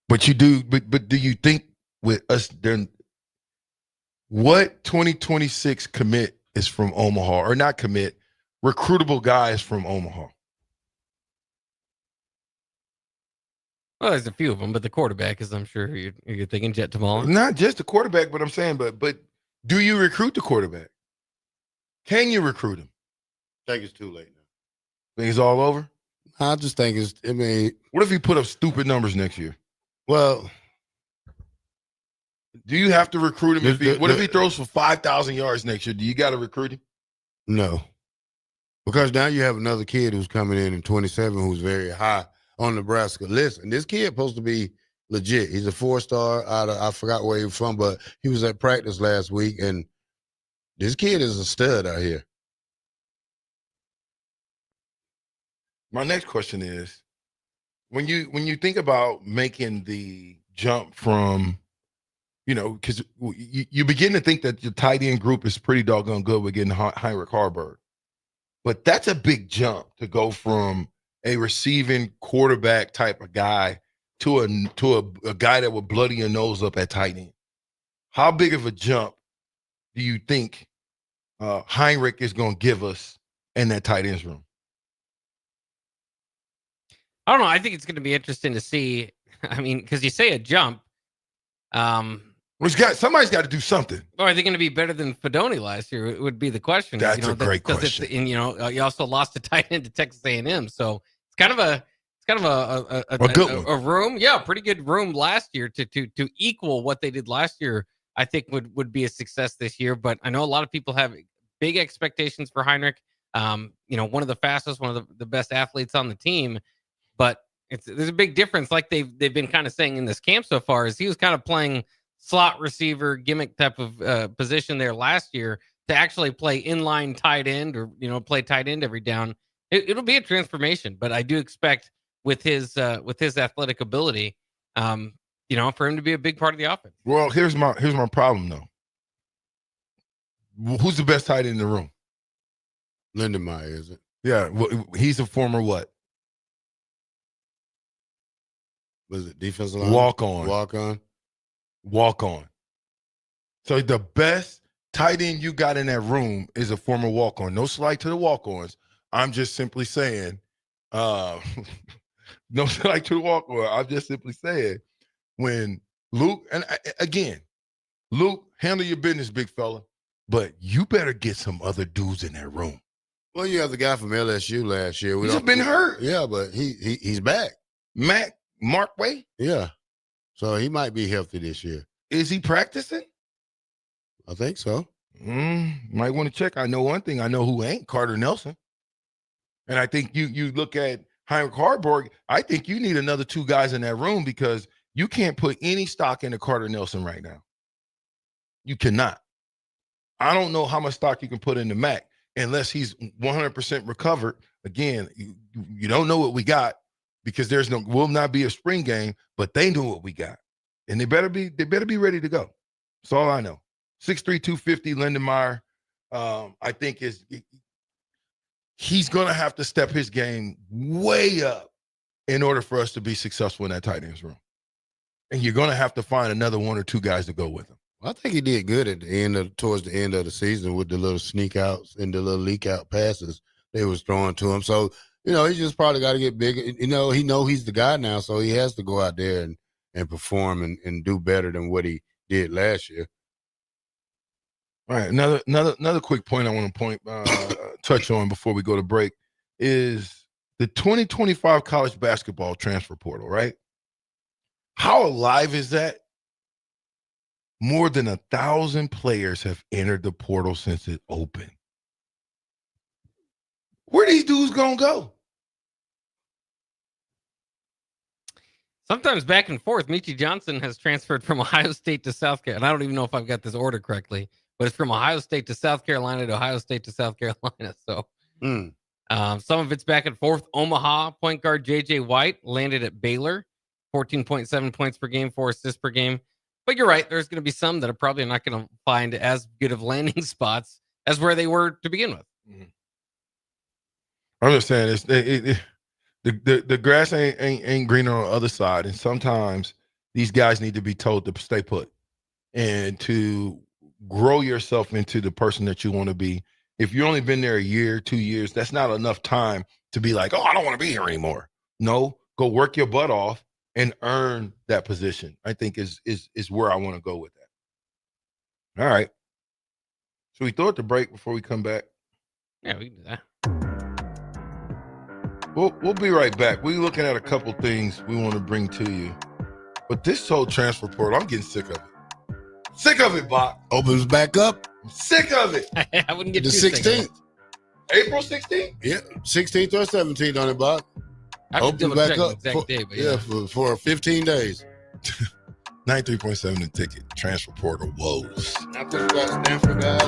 But you do. But do you think with us then, what 2026 commit is from Omaha, or not commit, recruitable guys from Omaha? Well, there's a few of them, but the quarterback is, I'm sure you're thinking Jet Tamal. Not just the quarterback, but I'm saying, but do you recruit the quarterback? Can you recruit him? I think it's too late now. Think it's all over? I just think what if he put up stupid numbers next year? Well, do you have to recruit him? What if he throws for 5,000 yards next year? Do you got to recruit him? No. Because now you have another kid who's coming in 27 who's very high on Nebraska. Listen, this kid supposed to be legit. He's a 4-star I forgot where he was from, but he was at practice last week, and this kid is a stud out here. My next question is, when you think about making the jump from, because you begin to think that your tight end group is pretty doggone good with getting Heinrich Haarberg. But that's a big jump to go from a receiving quarterback type of guy to a guy that would bloody your nose up at tight end. How big of a jump do you think Heinrich is going to give us in that tight ends room? I don't know. I think it's going to be interesting to see. I mean, because you say a jump. Somebody's got to do something. Or are they going to be better than Fedoni last year? It would be the question. That's a great question. And you also lost a tight end to Texas A&M, so it's kind of a room. Yeah, pretty good room last year to equal what they did last year. I think would be a success this year. But I know a lot of people have big expectations for Heinrich. One of the fastest, one of the best athletes on the team. But there's a big difference, like they've been kind of saying in this camp so far, is he was kind of playing slot receiver gimmick type of position there last year to actually play inline tight end or play tight end every down. It'll be a transformation, but I do expect with his athletic ability, for him to be a big part of the offense. Well, here's my problem though. Who's the best tight end in the room? Lindenmeyer, is it? Yeah, well, he's a former what? Was it defensive line? Walk on. So the best tight end you got in that room is a former walk-on. No slight to the walk-ons. I'm just simply saying, no slight to the walk-on. I'm just simply saying, when Luke, and again, Luke, handle your business, big fella, but you better get some other dudes in that room. Well, you have the guy from LSU last year. He's been hurt. Yeah, but he's back. Mark Way? Yeah. So he might be healthy this year. Is he practicing? I think so. Might want to check. I know one thing. I know who ain't. Carter Nelson. And I think you look at Heinrich Haarberg, I think you need another 2 guys in that room because you can't put any stock into Carter Nelson right now. You cannot. I don't know how much stock you can put into Mac unless he's 100% recovered. Again, you don't know what we got. Because will not be a spring game, but they know what we got. And they better be ready to go. That's all I know. 6'3", 250, Lindenmeyer, I think he's gonna have to step his game way up in order for us to be successful in that tight ends room. And you're gonna have to find another 1 or 2 guys to go with him. I think he did good towards the end of the season with the little sneak outs and the little leak out passes they was throwing to him. So he just probably got to get bigger. He he's the guy now, so he has to go out there and perform and do better than what he did last year. All right, another quick point I want to touch on before we go to break is the 2025 college basketball transfer portal, right? How alive is that? More than 1,000 players have entered the portal since it opened. Where these dudes gonna go? Sometimes back and forth. Michi Johnson has transferred from Ohio State to South Carolina. I don't even know if I've got this order correctly, but it's from Ohio State to South Carolina to Ohio State to South Carolina. So some of it's back and forth. Omaha point guard J.J. White landed at Baylor, 14.7 points per game, 4 assists per game. But you're right. There's going to be some that are probably not going to find as good of landing spots as where they were to begin with. I'm just saying the grass ain't greener on the other side, and sometimes these guys need to be told to stay put and to grow yourself into the person that you want to be. If you've only been there a year, 2 years, that's not enough time to be like, oh, I don't want to be here anymore. No, go work your butt off and earn that position, I think is where I want to go with that. All right. Should we throw it to break before we come back? Yeah, we can do that. We'll be right back. We're looking at a couple things we want to bring to you. But this whole transfer portal, I'm getting sick of it. Sick of it, Bach. Opens back up. I'm sick of it. I wouldn't get The too sick of it. 16th. April 16th? Yeah, 16th or 17th on it, Bach. I can Opens double back check the up. exact day, but for 15 days. 93.7 the ticket. Transfer portal woes. I put about Stanford guys.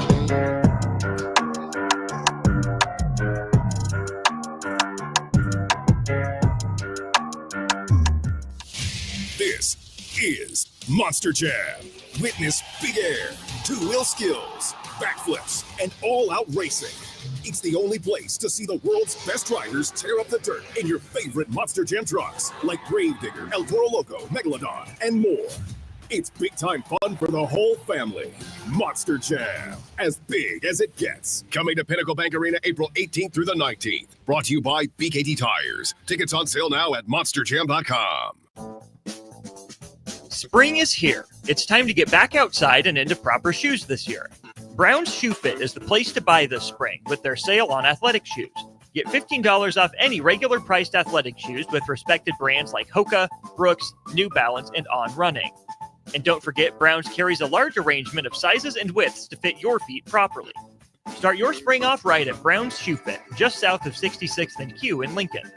This is Monster Jam. Witness big air, two-wheel skills, backflips, and all-out racing. It's the only place to see the world's best drivers tear up the dirt in your favorite Monster Jam trucks, like Gravedigger, El Toro Loco, Megalodon, and more. It's big-time fun for the whole family. Monster Jam, as big as it gets. Coming to Pinnacle Bank Arena April 18th through the 19th. Brought to you by BKT Tires. Tickets on sale now at monsterjam.com. Spring is here. It's time to get back outside and into proper shoes this year. Brown's Shoe Fit is the place to buy this spring with their sale on athletic shoes. Get $15 off any regular priced athletic shoes with respected brands like Hoka, Brooks, New Balance, and On Running. And don't forget, Brown's carries a large arrangement of sizes and widths to fit your feet properly. Start your spring off right at Brown's Shoe Fit, just south of 66th and Q in Lincoln.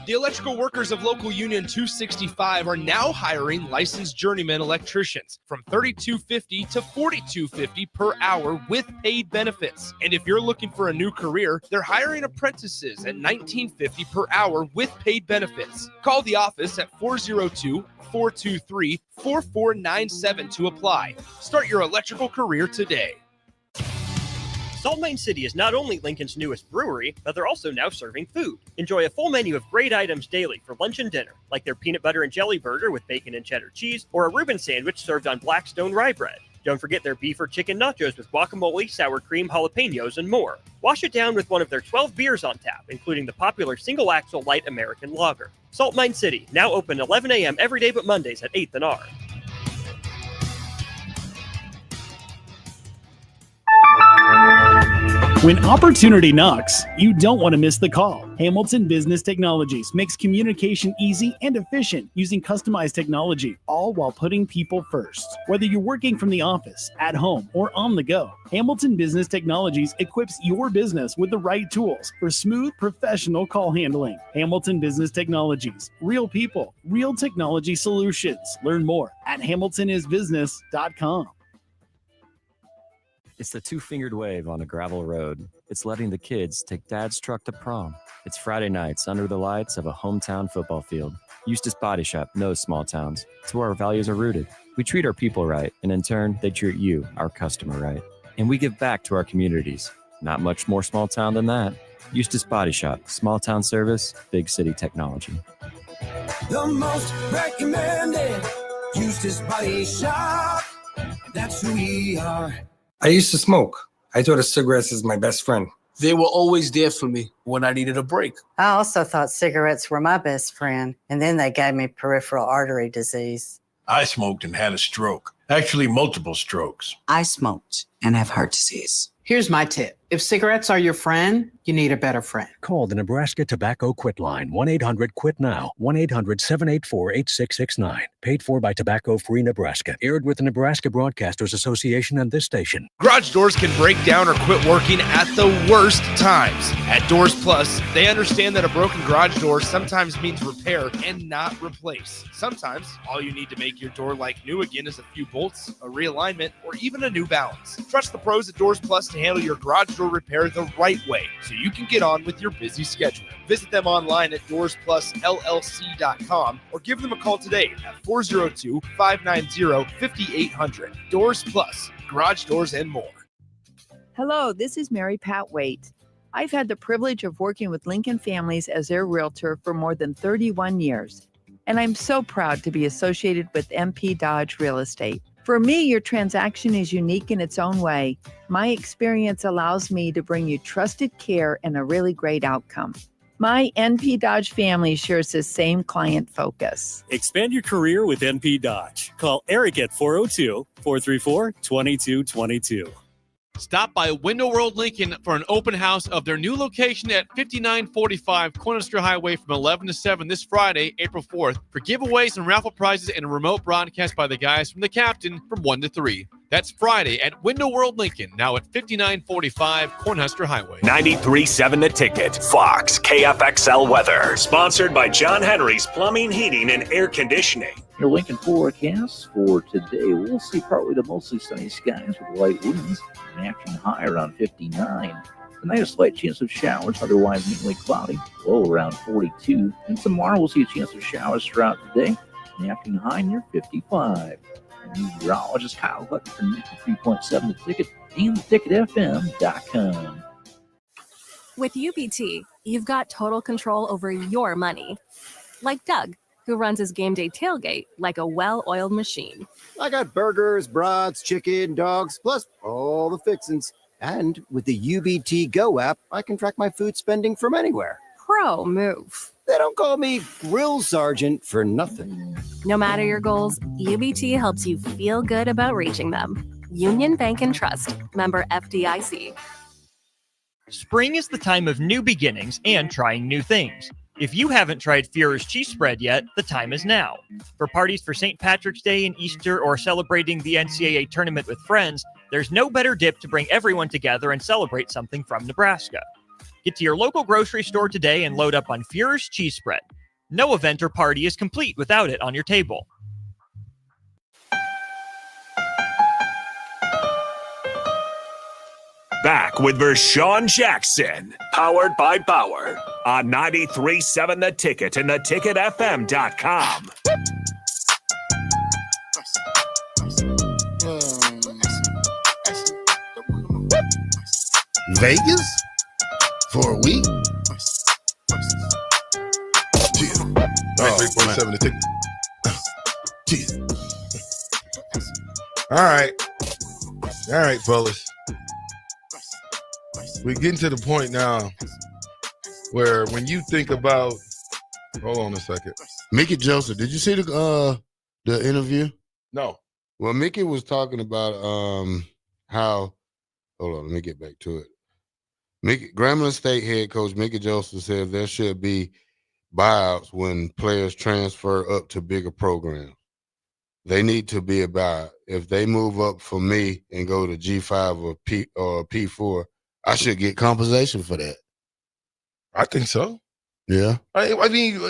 The electrical workers of Local Union 265 are now hiring licensed journeyman electricians from $32.50 to $42.50 per hour with paid benefits. And if you're looking for a new career, they're hiring apprentices at $19.50 per hour with paid benefits. Call the office at 402-423-4497 to apply. Start your electrical career today. Salt Mine City is not only Lincoln's newest brewery, but they're also now serving food. Enjoy a full menu of great items daily for lunch and dinner, like their peanut butter and jelly burger with bacon and cheddar cheese, or a Reuben sandwich served on Blackstone rye bread. Don't forget their beef or chicken nachos with guacamole, sour cream, jalapenos, and more. Wash it down with one of their 12 beers on tap, including the popular Single Axle Light American Lager. Salt Mine City, now open 11 a.m. every day but Mondays at 8th and R. When opportunity knocks, you don't want to miss the call. Hamilton Business Technologies makes communication easy and efficient using customized technology, all while putting people first. Whether you're working from the office, at home, or on the go, Hamilton Business Technologies equips your business with the right tools for smooth, professional call handling. Hamilton Business Technologies. Real people, real technology solutions. Learn more at hamiltonisbusiness.com. It's the two-fingered wave on a gravel road. It's letting the kids take dad's truck to prom. It's Friday nights under the lights of a hometown football field. Eustace Body Shop knows small towns. It's where our values are rooted. We treat our people right, and in turn, they treat you, our customer, right. And we give back to our communities. Not much more small town than that. Eustace Body Shop, small town service, big city technology. The most recommended Eustace Body Shop. That's who we are. I used to smoke. I thought of cigarettes as my best friend. They were always there for me when I needed a break. I also thought cigarettes were my best friend, and then they gave me peripheral artery disease. I smoked and had a stroke. Actually, multiple strokes. I smoked and have heart disease. Here's my tip. If cigarettes are your friend, you need a better friend. Call the Nebraska Tobacco Quit Line, 1-800-QUIT-NOW, 1-800-784-8669. Paid for by Tobacco Free Nebraska. Aired with the Nebraska Broadcasters Association and this station. Garage doors can break down or quit working at the worst times. At Doors Plus, they understand that a broken garage door sometimes means repair and not replace. Sometimes, all you need to make your door like new again is a few bolts, a realignment, or even a new balance. Trust the pros at Doors Plus to handle your garage door repair the right way so you can get on with your busy schedule. Visit them online at DoorsPlusLLC.com or give them a call today at 402-590-5800. Doors Plus, garage doors and more. Hello, this is Mary Pat Waite. I've had the privilege of working with Lincoln families as their realtor for more than 31 years, and I'm so proud to be associated with MP Dodge Real Estate. For me, your transaction is unique in its own way. My experience allows me to bring you trusted care and a really great outcome. My NP Dodge family shares the same client focus. Expand your career with NP Dodge. Call Eric at 402-434-2222. Stop by Window World Lincoln for an open house of their new location at 5945 Cornerster Highway from 11 to 7 this Friday, April 4th, for giveaways and raffle prizes and a remote broadcast by the guys from the Captain from 1 to 3. That's Friday at Window World Lincoln, now at 5945 Cornhusker Highway. 93.7 The Ticket, Fox, KFXL weather. Sponsored by John Henry's Plumbing, Heating, and Air Conditioning. Your Lincoln forecast for today, we'll see partly to mostly sunny skies with light winds, an afternoon high around 59. Tonight, a slight chance of showers, otherwise mainly cloudy, low around 42. And tomorrow, we'll see a chance of showers throughout the day, an afternoon high near 55. Meteorologist Kyle Hutton from 93.7 The Ticket and theticketfm.com. With UBT, you've got total control over your money. Like Doug, who runs his game day tailgate like a well-oiled machine. I got burgers, brats, chicken, dogs, plus all the fixins. And with the UBT Go app, I can track my food spending from anywhere. Pro move. They don't call me Grill Sergeant for nothing. No matter your goals, UBT helps you feel good about reaching them. Union Bank and Trust. Member FDIC. Spring is the time of new beginnings and trying new things. If you haven't tried Führer's cheese spread yet, the time is now. For parties for St. Patrick's Day and Easter or celebrating the NCAA tournament with friends, there's no better dip to bring everyone together and celebrate something from Nebraska. Get to your local grocery store today and load up on Führer's cheese spread. No event or party is complete without it on your table. Back with Vershan Jackson, powered by Bauer, on 93.7 The Ticket and theticketfm.com. Vegas? For a week? 93.7 The Ticket. All right, fellas. We're getting to the point now where when you think about, hold on a second. Mickey Joseph, did you see the interview? No. Well, Mickey was talking about how, hold on, let me get back to it. Grambling State head coach Mickey Joseph said there should be buyouts when players transfer up to bigger programs. They need to be a buyout. If they move up for me and go to G5 or P4, I should get compensation for that. I think so. Yeah. I mean,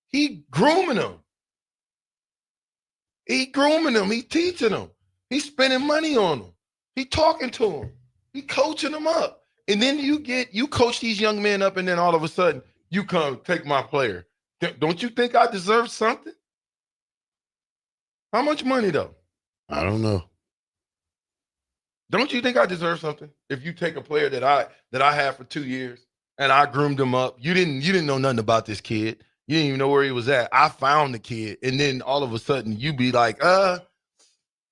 he grooming them. He grooming them. He teaching them. He's spending money on them. He talking to them. He coaching them up. And then you coach these young men up, and then all of a sudden you come take my player. Don't you think I deserve something? How much money though? I don't know. Don't you think I deserve something? If you take a player that I had for 2 years and I groomed him up, you didn't know nothing about this kid. You didn't even know where he was at. I found the kid, and then all of a sudden you be like,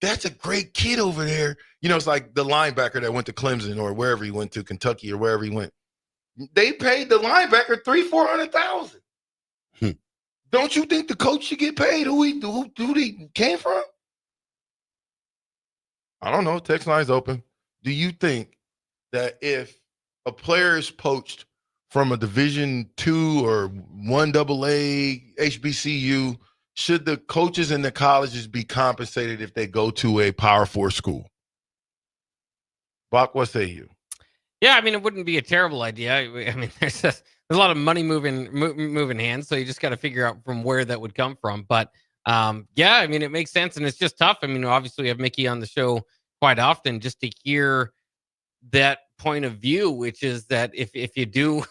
that's a great kid over there. You know, it's like the linebacker that went to Clemson or wherever he went to, Kentucky or wherever he went. They paid the linebacker $300,000-$400,000. Don't you think the coach should get paid? Who he came from? I don't know. Text line's open. Do you think that if a player is poached from a Division II or 1AA HBCU, should the coaches in the colleges be compensated if they go to a Power 4 school? Bach, what say you? Yeah, I mean, it wouldn't be a terrible idea. I mean, there's a lot of money moving hands, so you just got to figure out from where that would come from. But yeah, I mean, it makes sense, and it's just tough. I mean, obviously, we have Mickey on the show quite often just to hear that point of view, which is that if you do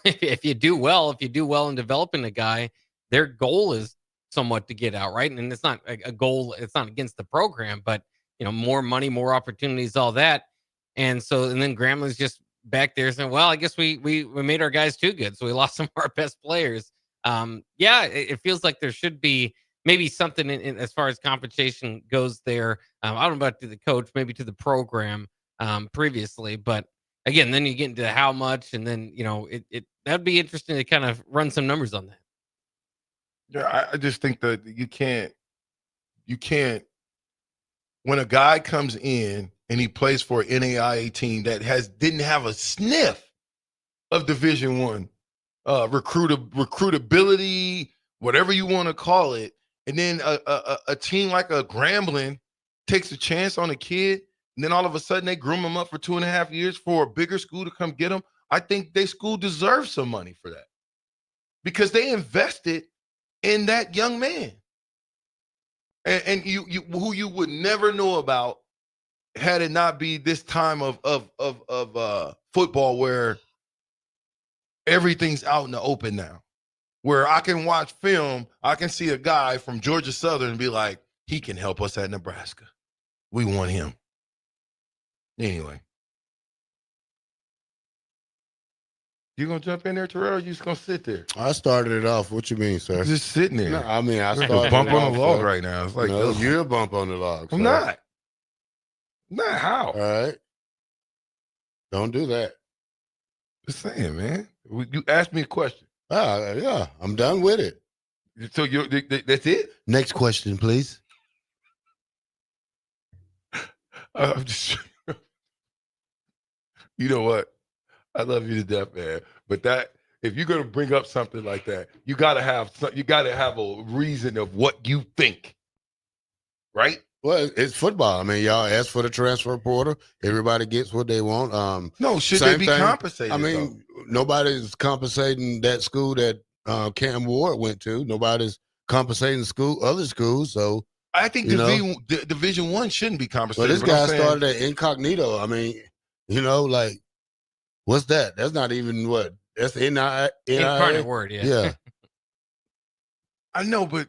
well in developing a guy, their goal is somewhat to get out, right? And it's not a goal; it's not against the program, but more money, more opportunities, all that. And then Grambling's just back there saying, well, I guess we made our guys too good, so we lost some of our best players. Yeah, it feels like there should be maybe something in as far as compensation goes there. I don't know about to the coach, maybe to the program previously, but again, then you get into how much, and then that'd be interesting to kind of run some numbers on that. Yeah, I just think that you can't. When a guy comes in and he plays for an NAIA team that didn't have a sniff of Division I recruitability, whatever you want to call it, and then a team like a Grambling takes a chance on a kid, and then all of a sudden they groom him up for 2.5 years for a bigger school to come get him. I think their school deserves some money for that because they invested in that young man, and you who you would never know about had it not be this time of football where everything's out in the open now, where I can watch film, I can see a guy from Georgia Southern and be like, he can help us at Nebraska. We want him. Anyway. You gonna jump in there, Terrell, or you just gonna sit there? I started it off. What you mean, sir? Just sitting there. No, I mean, I Like started a bump it on off, the log sir. right now. It's like, no, ugh. you're a bump on the log. I'm sir. not. Not how. All right. Don't do that. Just saying, man. You asked me a question. Yeah, I'm done with it. So that's it? Next question, please. I'm just, you know what? I love you to death, man. But if you're gonna bring up something like that, you gotta have a reason of what you think, right? Well, it's football. I mean, y'all ask for the transfer portal. Everybody gets what they want. No, should they be compensated? I mean, nobody's compensating that school that Cam Ward went to. Nobody's compensating other schools. So I think Division I shouldn't be compensated. Well, this guy started at incognito. I mean, like, what's that? That's not even what. That's Incarnate word, yeah. Yeah. I know, but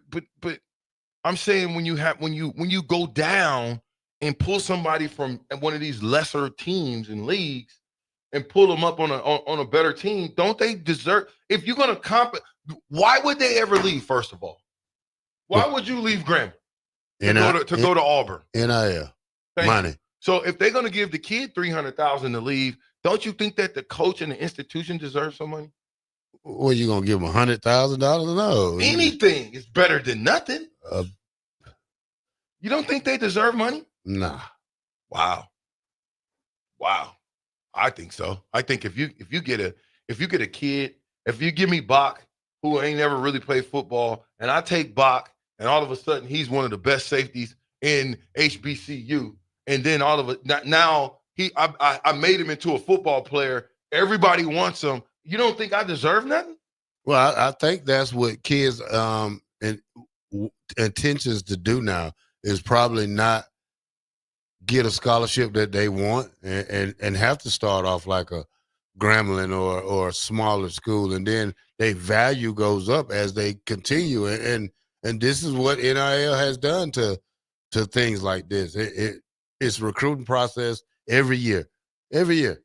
I'm saying when you go down and pull somebody from one of these lesser teams and leagues and pull them up on a better team, don't they deserve? If you're gonna why would they ever leave? First of all, why would you leave Grambling to go to Auburn? NIL Thank money. you. So if they're gonna give the kid $300,000 to leave, don't you think that the coach and the institution deserve some money? Well, you gonna give them $100,000? No. Anything is better than nothing. You don't think they deserve money? Nah. Wow. I think so. I think if you get a kid, if you give me Bach, who ain't never really played football, and I take Bach, and all of a sudden he's one of the best safeties in HBCU, and then all of it now I made him into a football player. Everybody wants him. You don't think I deserve nothing? Well, I think that's what kids' intentions to do now is probably not get a scholarship that they want and have to start off like a Grambling or a smaller school, and then their value goes up as they continue. And this is what NIL has done to things like this. It's a recruiting process every year. Every year.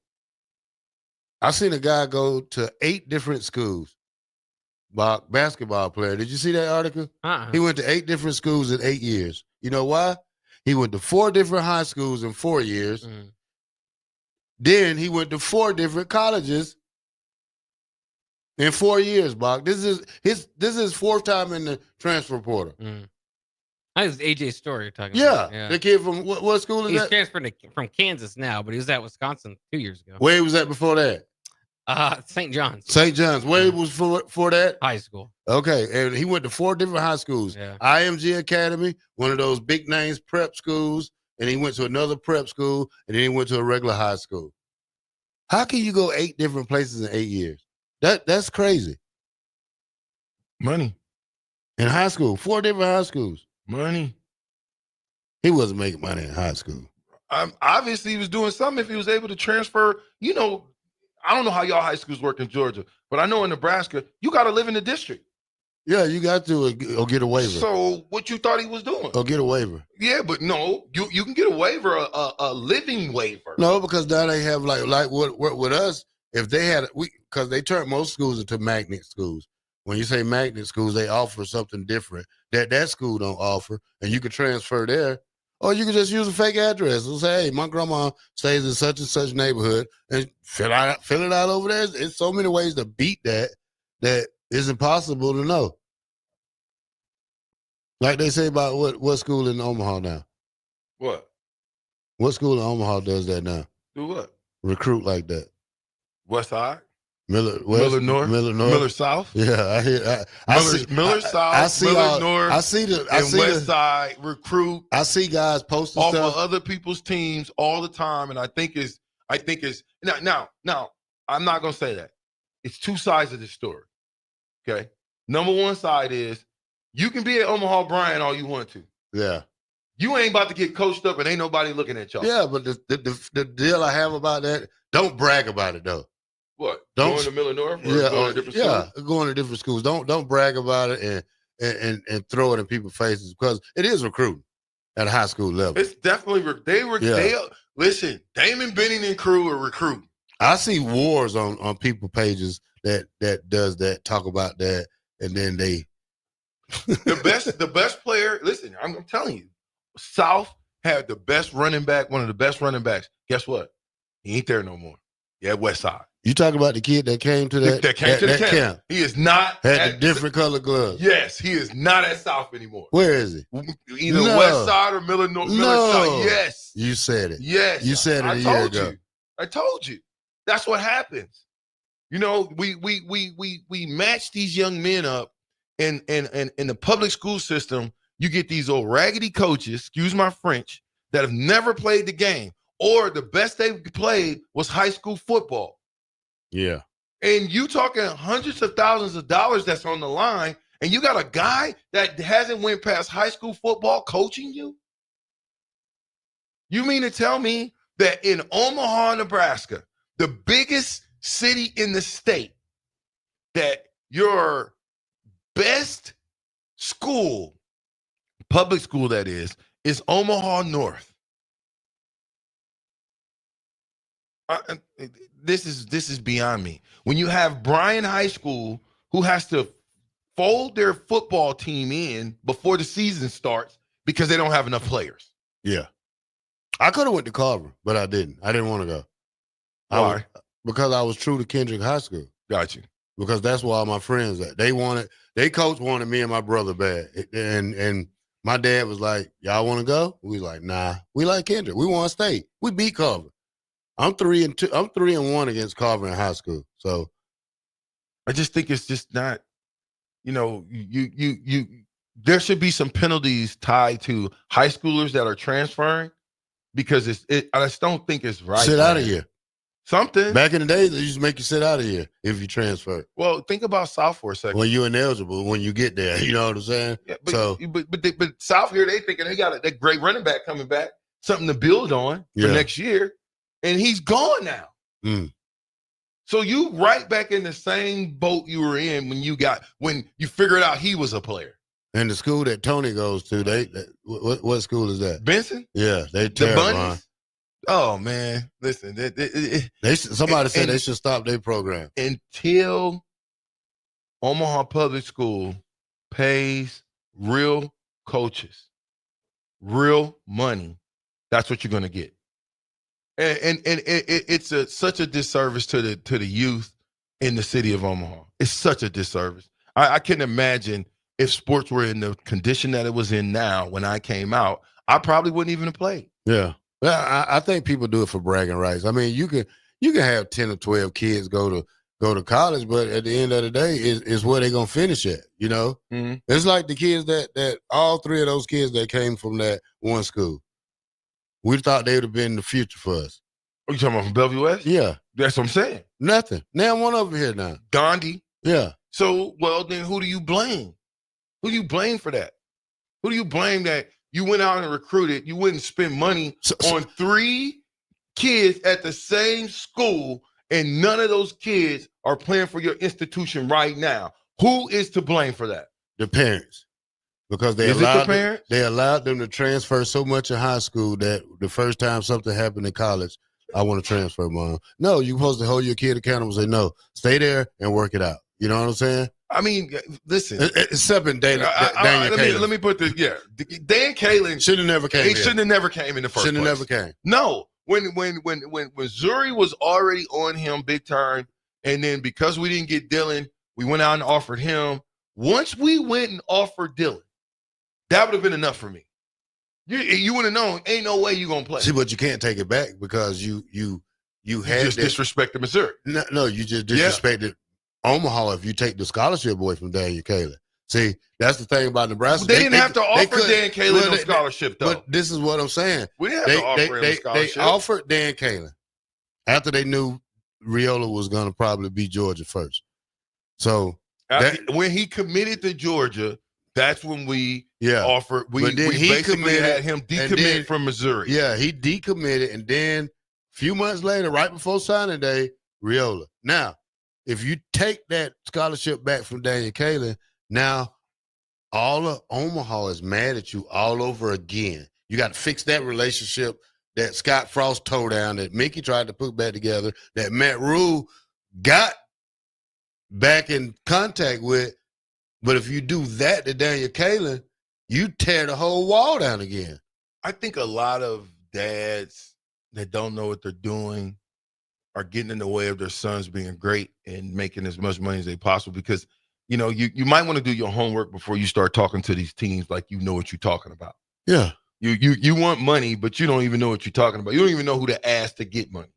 I've seen a guy go to 8 different schools. Basketball player. Did you see that article? He went to 8 different schools in 8 years. You know why? He went to 4 different high schools in 4 years. Then he went to 4 different colleges in 4 years, Bach. This is his 4th time in the transfer portal. That was AJ's story you're talking about. Yeah. The kid from what school is He's that? transferred from Kansas now, but he was at Wisconsin 2 years ago. Where he was at before that? St. John's. St. John's. Where he was for that? High school. Okay. And he went to 4 different high schools. Yeah. IMG Academy, one of those big names prep schools, and he went to another prep school, and then he went to a regular high school. How can you go 8 different places in 8 years? That's crazy. Money. In high school, 4 different high schools. Money. He wasn't making money in high school. Obviously, he was doing something if he was able to transfer. I don't know how y'all high schools work in Georgia, but I know in Nebraska, you got to live in the district. Yeah, you got to or get a waiver. So what you thought he was doing? Or get a waiver. Yeah, but no, you can get a waiver, a living waiver. No, because now they have like what with us, if they had because they turned most schools into magnet schools. When you say magnet schools, they offer something different that school don't offer, and you can transfer there. Or you can just use a fake address and say, hey, my grandma stays in such and such neighborhood, and fill it out over there. It's so many ways to beat that is impossible to know. Like they say about what school in Omaha now? What? What school in Omaha does that now? Do what? Recruit like that. West Side? Miller North? Miller South? Yeah, I hear. Miller South, Miller North, I see West Side recruit. I see guys posting off stuff of other people's teams all the time, and I think it's now. I'm not gonna say that. It's two sides of the story. Okay, number one side is you can be at Omaha Bryan all you want to. Yeah. You ain't about to get coached up, and ain't nobody looking at y'all. Yeah, but the deal I have about that, don't brag about it though. What? Going to Miller North? Or going to different schools? Going to different schools. Don't brag about it and throw it in people's faces because it is recruiting at a high school level. It's definitely listen. Damon Benning and crew are recruiting. I see wars on people pages that does that, talk about that, and then they the best player. Listen, I'm telling you, South had the best running back, one of the best running backs. Guess what? He ain't there no more. Yeah, West Side. You talking about the kid that came to that camp? He is not had the different color gloves. Yes, he is not at South anymore. Where is he? Either West Side or Miller North. Miller Side. Yes, you said it. Yes, you said it a year ago. I told you. That's what happens. You know, we match these young men up, and in the public school system, you get these old raggedy coaches. Excuse my French, that have never played the game, or the best they played was high school football. Yeah. And you talking hundreds of thousands of dollars that's on the line, and you got a guy that hasn't went past high school football coaching you? You mean to tell me that in Omaha, Nebraska, the biggest city in the state, that your best school, public school that is Omaha North? This is beyond me. When you have Bryan High School, who has to fold their football team in before the season starts because they don't have enough players. Yeah, I could have went to Carver, but I didn't. I didn't want to go. Why? Because I was true to Kendrick High School. Got you. Because that's where all my friends at. They coach wanted me and my brother bad, and my dad was like, "Y'all want to go?" We was like, "Nah, we like Kendrick. We want to stay. We beat Carver." I'm 3-2. I'm 3-1 against Carver in high school. So I just think it's just not, you there should be some penalties tied to high schoolers that are transferring, because I just don't think it's right. Sit out of here. Something. Back in the days, they used to make you sit out of here if you transfer. Well, think about South for a second. When you're ineligible, when you get there, you know what I'm saying? Yeah, but South here, they thinking they got that great running back coming back, something to build on for next year. And he's gone now. So you right back in the same boat you were in when you figured out he was a player. And the school that Tony goes to, what school is that? Benson? Yeah, they the Bunnies. Oh man, listen. Somebody said they should stop their program until Omaha Public School pays real coaches, real money. That's what you're going to get. And it's such a disservice to the youth in the city of Omaha. It's such a disservice. I can imagine if sports were in the condition that it was in now when I came out, I probably wouldn't even have played. Yeah. Well, I think people do it for bragging rights. I mean, you can have 10 or 12 kids go to college, but at the end of the day, is where they're gonna finish at. You know, It's like the kids that all three of those kids that came from that one school. We thought they would have been the future for us. Are you talking about from Bellevue West? Yeah. That's what I'm saying. Nothing. Now one over here now. Gandhi. Yeah. So, well, then who do you blame? Who do you blame for that? Who do you blame that you went out and recruited, you wouldn't spend money on 3 kids at the same school, and none of those kids are playing for your institution right now? Who is to blame for that? The parents. Because they allowed them to transfer so much in high school that the first time something happened in college, I want to transfer, Mom. No, you're supposed to hold your kid accountable and say, no, stay there and work it out. You know what I'm saying? I mean, listen. Except in Daniel Kaelin. Let me put this. Yeah, Dan Kaelin should have never came. He shouldn't have never came in the first place. Shouldn't have never came. No, when Missouri was already on him big time, and then because we didn't get Dylan, we went out and offered him. Once we went and offered Dylan, that would have been enough for me. You would have known, ain't no way you gonna play. See, but you can't take it back because you had just disrespected Missouri. No, you just disrespected Omaha if you take the scholarship away from Daniel Kaelin. See, that's the thing about Nebraska. They didn't have to offer Dan Kaelin no scholarship, though. But this is what I'm saying. We didn't have to offer him a scholarship. They offered Dan Kaelin after they knew Riola was going to probably be Georgia first. So when he committed to Georgia, that's when we offered. We basically had him decommit from Missouri. Yeah, he decommitted, and then a few months later, right before signing day, Riola. Now, if you take that scholarship back from Daniel Kaelin, now all of Omaha is mad at you all over again. You got to fix that relationship that Scott Frost tore down, that Mickey tried to put back together, that Matt Rule got back in contact with. But if you do that to Daniel Kaelin, you tear the whole wall down again. I think a lot of dads that don't know what they're doing are getting in the way of their sons being great and making as much money as they possible because, you know, you might want to do your homework before you start talking to these teams like you know what you're talking about. Yeah. You want money, but you don't even know what you're talking about. You don't even know who to ask to get money,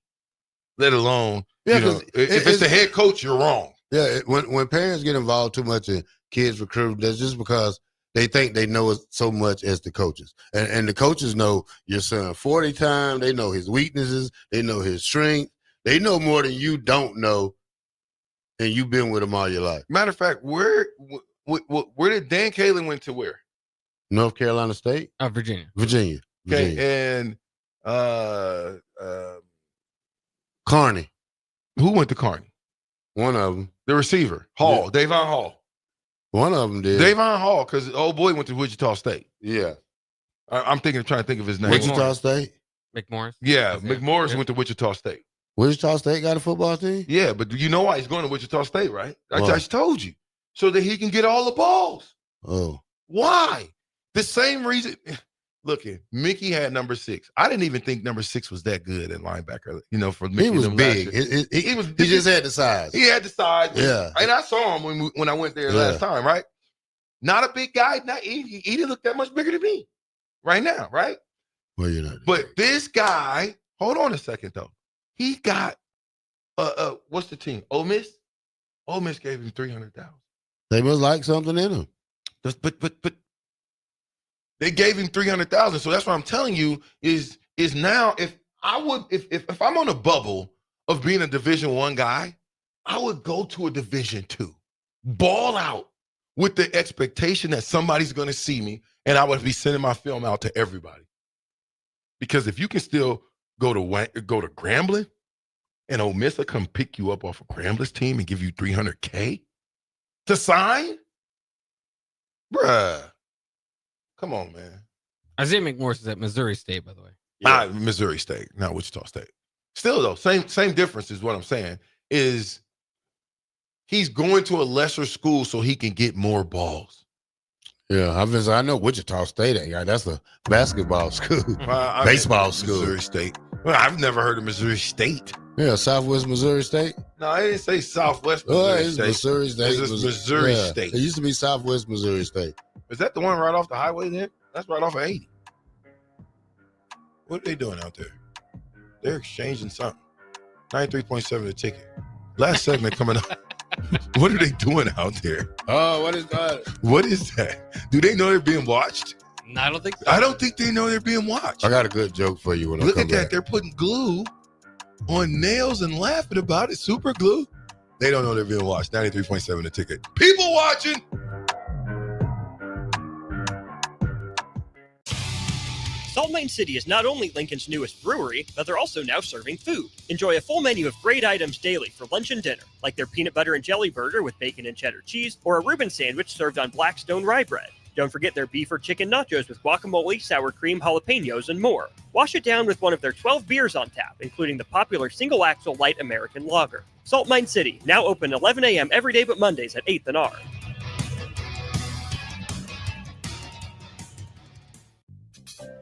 let alone, if it's the head coach, you're wrong. Yeah, when parents get involved too much in kids recruiting, that's just because they think they know it so much as the coaches. And the coaches know your son 40 times. They know his weaknesses. They know his strength. They know more than you don't know, and you've been with him all your life. Matter of fact, where did Dan Kaelin went to where? North Carolina State? Virginia. Virginia. Okay, and Kearney. Who went to Kearney? One of them. The receiver, Hall, Yeah. Davon Hall. One of them did. Davon Hall, because old boy went to Wichita State. Yeah. I'm trying to think of his name. Wichita State? McMorris. Yeah, McMorris went to Wichita State. Wichita State got a football team? Yeah, but you know why he's going to Wichita State, right? I Why? just told you. So that he can get all the balls. Oh. Why? The same reason. Look, Mickey had number 6. I didn't even think number 6 was that good at linebacker. You know, for Mickey. He was big. He just had the size. He had the size. Yeah. And I saw him when I went there last time, right? Not a big guy. He didn't look that much bigger than me right now, right? Well, you're not. But this guy, hold on a second, though. He got, what's the team? Ole Miss? Ole Miss gave him $300,000. They must like something in him. But they gave him $300,000. So that's what I'm telling you is now if I'm on a bubble of being a Division I guy, I would go to a Division II, ball out with the expectation that somebody's going to see me, and I would be sending my film out to everybody. Because if you can still go to Grambling and Ole Miss will come pick you up off of Grambling's team and give you $300K to sign, bruh. Come on, man. Isaiah McMorris is at Missouri State, by the way. Missouri State, not Wichita State. Still, though, same difference is what I'm saying, is he's going to a lesser school so he can get more balls. Yeah, I know Wichita State. That's a basketball school, baseball school. Missouri State. Well, I've never heard of Missouri State. Yeah, Southwest Missouri State. No, I didn't say Southwest Missouri it's State. Missouri State. It's Missouri State. It used to be Southwest Missouri State. Is that the one right off the highway there? That's right off of 80. What are they doing out there? They're exchanging something. 93.7 the ticket. Last segment coming up. What are they doing out there? Oh, what is that? What is that? Do they know they're being watched? No, I don't think so. I don't think they know they're being watched. I got a good joke for you when I come back. Look at that. They're putting glue on nails and laughing about it. Super glue. They don't know they're being watched. 93.7 the ticket. People watching. Salt Lake City is not only Lincoln's newest brewery, but they're also now serving food. Enjoy a full menu of great items daily for lunch and dinner, like their peanut butter and jelly burger with bacon and cheddar cheese, or a Reuben sandwich served on Blackstone rye bread. Don't forget their beef or chicken nachos with guacamole, sour cream, jalapenos, and more. Wash it down with one of their 12 beers on tap, including the popular single-axle light American lager. Salt Mine City, now open 11 a.m. every day but Mondays at 8th and R.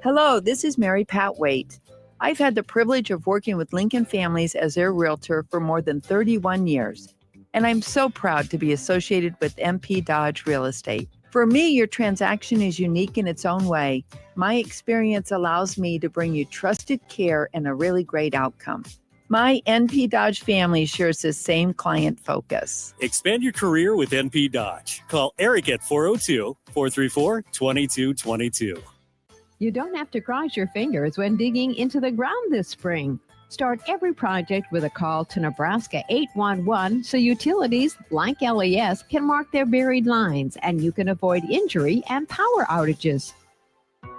Hello, this is Mary Pat Waite. I've had the privilege of working with Lincoln families as their realtor for more than 31 years, and I'm so proud to be associated with MP Dodge Real Estate. For me, your transaction is unique in its own way. My experience allows me to bring you trusted care and a really great outcome. My NP Dodge family shares the same client focus. Expand your career with NP Dodge. Call Eric at 402-434-2222. You don't have to cross your fingers when digging into the ground this spring. Start every project with a call to Nebraska 811 so utilities like LES can mark their buried lines and you can avoid injury and power outages.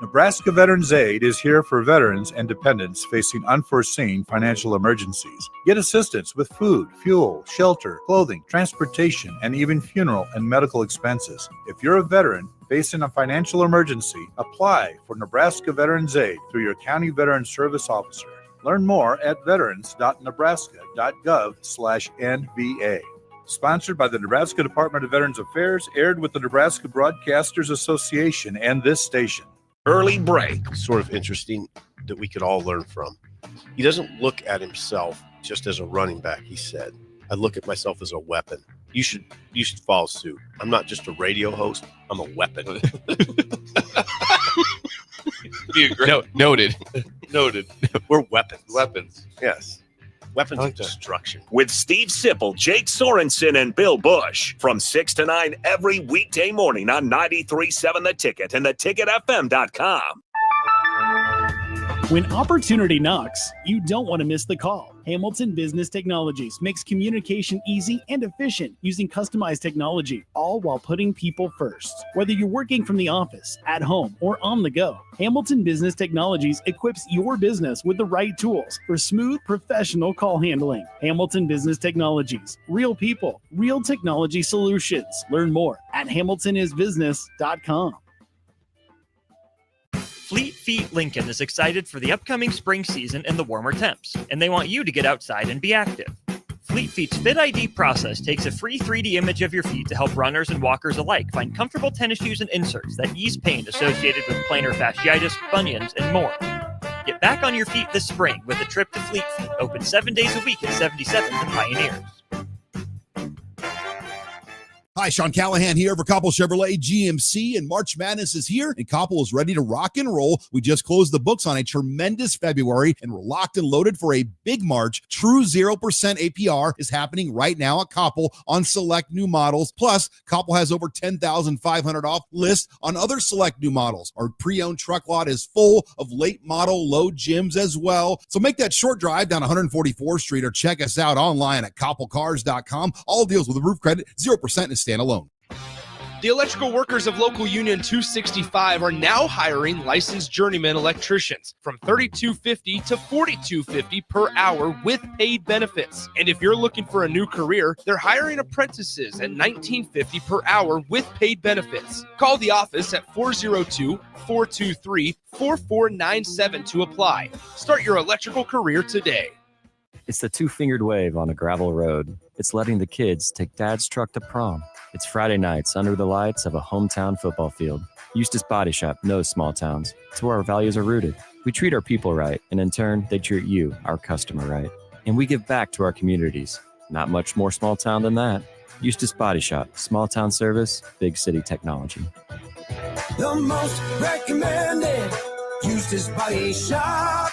Nebraska Veterans Aid is here for veterans and dependents facing unforeseen financial emergencies. Get assistance with food, fuel, shelter, clothing, transportation, and even funeral and medical expenses. If you're a veteran facing a financial emergency, apply for Nebraska Veterans Aid through your county veteran service officer. Learn more at veterans.nebraska.gov/NVA. Sponsored by the Nebraska Department of Veterans Affairs, aired with the Nebraska Broadcasters Association and this station. Early break, sort of interesting that we could all learn from. He doesn't look at himself just as a running back, he said. I look at myself as a weapon. You should follow suit. I'm not just a radio host, I'm a weapon. Noted. We're weapons. Weapons. Yes. Weapons of destruction. With Steve Sipple, Jake Sorensen, and Bill Bush from 6 to 9 every weekday morning on 93.7 The Ticket and theticketfm.com. When opportunity knocks, you don't want to miss the call. Hamilton Business Technologies makes communication easy and efficient using customized technology, all while putting people first. Whether you're working from the office, at home, or on the go, Hamilton Business Technologies equips your business with the right tools for smooth, professional call handling. Hamilton Business Technologies. Real people, real technology solutions. Learn more at hamiltonisbusiness.com. Fleet Feet Lincoln is excited for the upcoming spring season and the warmer temps, and they want you to get outside and be active. Fleet Feet's Fit ID process takes a free 3D image of your feet to help runners and walkers alike find comfortable tennis shoes and inserts that ease pain associated with plantar fasciitis, bunions, and more. Get back on your feet this spring with a trip to Fleet Feet, open 7 days a week at 77th and Pioneers. Hi, Sean Callahan here for Koppel Chevrolet GMC, and March Madness is here, and Koppel is ready to rock and roll. We just closed the books on a tremendous February, and we're locked and loaded for a big March. True 0% APR is happening right now at Koppel on select new models. Plus, Koppel has over $10,500 off list on other select new models. Our pre-owned truck lot is full of late model low gyms as well. So make that short drive down 144th Street or check us out online at koppelcars.com. All deals with a roof credit, 0% is standalone. The electrical workers of Local Union 265 are now hiring licensed journeyman electricians from $32.50 to $42.50 per hour with paid benefits. And if you're looking for a new career, they're hiring apprentices at $19.50 per hour with paid benefits. Call the office at 402-423-4497 to apply. Start your electrical career today. It's the two-fingered wave on a gravel road. It's letting the kids take dad's truck to prom. It's Friday nights under the lights of a hometown football field. Eustace Body Shop knows small towns. It's where our values are rooted. We treat our people right, and in turn, they treat you, our customer, right. And we give back to our communities. Not much more small town than that. Eustace Body Shop, small town service, big city technology. The most recommended Eustace Body Shop.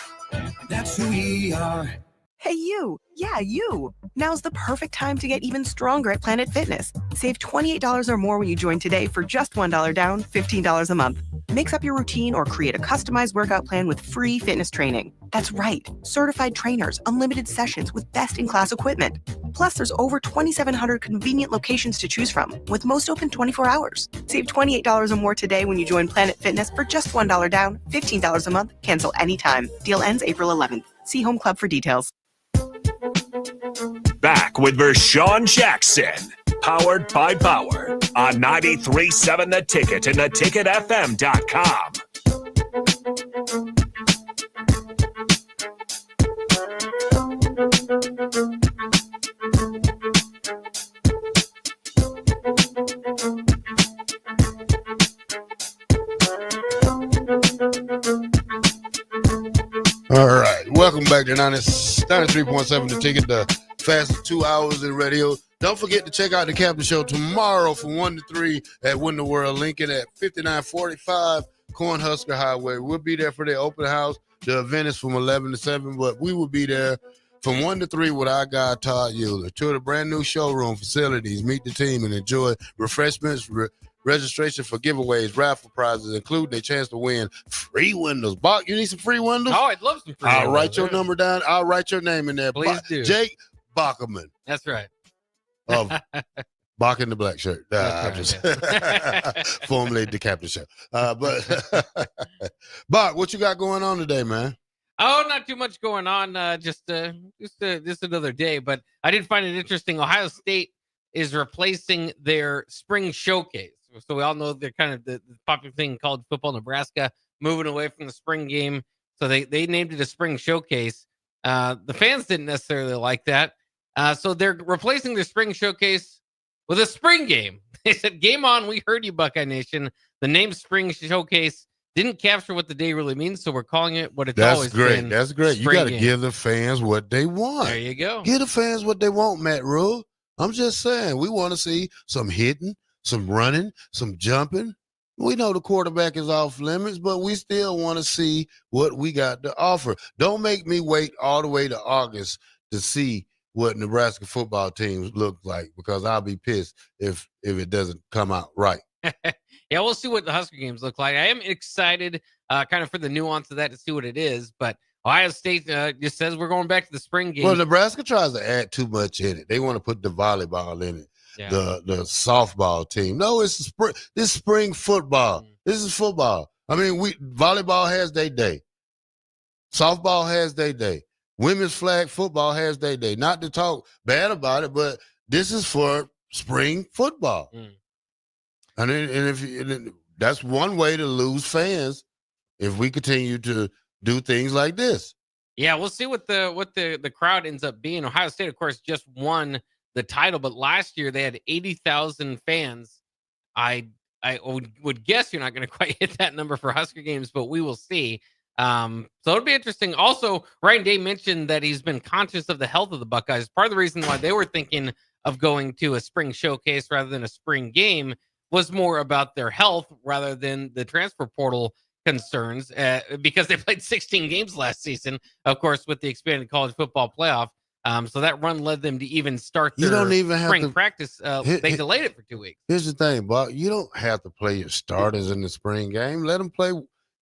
That's who we are. Hey, you. Yeah, you. Now's the perfect time to get even stronger at Planet Fitness. Save $28 or more when you join today for just $1 down, $15 a month. Mix up your routine or create a customized workout plan with free fitness training. That's right. Certified trainers, unlimited sessions with best-in-class equipment. Plus, there's over 2,700 convenient locations to choose from, with most open 24 hours. Save $28 or more today when you join Planet Fitness for just $1 down, $15 a month. Cancel anytime. Deal ends April 11th. See Home Club for details. Back with Vershan Jackson, powered by Bauer, on 93.7 The Ticket and theticketfm.com. All right. Welcome back to 93.7 The Ticket, the fastest 2 hours in radio. Don't forget to check out the Captain Show tomorrow from 1 to 3 at Win the World Lincoln at 5945 Cornhusker Highway. We'll be there for the open house. The event is from 11 to 7, but we will be there from 1 to 3 with our guy, Todd Euler. Tour the brand new showroom facilities, meet the team, and enjoy refreshments, registration for giveaways, raffle prizes, including a chance to win free windows. Bach, you need some free windows? Oh, I'd love some free I'll windows. write your number down. I'll write your name in there. Please do. Jake Bockoven. That's right. Of Bach in the black shirt. That's right, Formulated the Captain Show. But Bach, what you got going on today, man? Oh, not too much going on. Just another day. But I did find it interesting. Ohio State is replacing their spring showcase. So we all know they're kind of the popular thing in college football, Nebraska, moving away from the spring game. So they named it a spring showcase. The fans didn't necessarily like that. So they're replacing their spring showcase with a spring game. They said, game on, we heard you, Buckeye Nation. The name spring showcase didn't capture what the day really means, so we're calling it what it's always been. That's great. You got to give the fans what they want. There you go. Give the fans what they want, Matt Rule. I'm just saying, we want to see some hitting, some running, some jumping. We know the quarterback is off limits, but we still want to see what we got to offer. Don't make me wait all the way to August to see what Nebraska football teams look like, because I'll be pissed if it doesn't come out right. Yeah, we'll see what the Husker games look like. I am excited kind of for the nuance of that to see what it is, but Ohio State just says we're going back to the spring game. Well, Nebraska tries to add too much in it. They want to put the volleyball in it, the softball team. No, it's this spring football. This is football. I mean, volleyball has their day. Softball has their day. Women's flag football has their day. Not to talk bad about it, but this is for spring football. And that's one way to lose fans if we continue to do things like this. Yeah, we'll see what the crowd ends up being. Ohio State, of course, just won the title, but last year they had 80,000 fans. I would guess you're not going to quite hit that number for Husker games, but we will see. So it'll be interesting. Also, Ryan Day mentioned that he's been conscious of the health of the Buckeyes. Part of the reason why they were thinking of going to a spring showcase rather than a spring game was more about their health rather than the transfer portal concerns, because they played 16 games last season, of course, with the expanded college football playoff. So that run led them to even start their spring practice. They delayed it for 2 weeks. Here's the thing, Bob. You don't have to play your starters in the spring game. Let them play.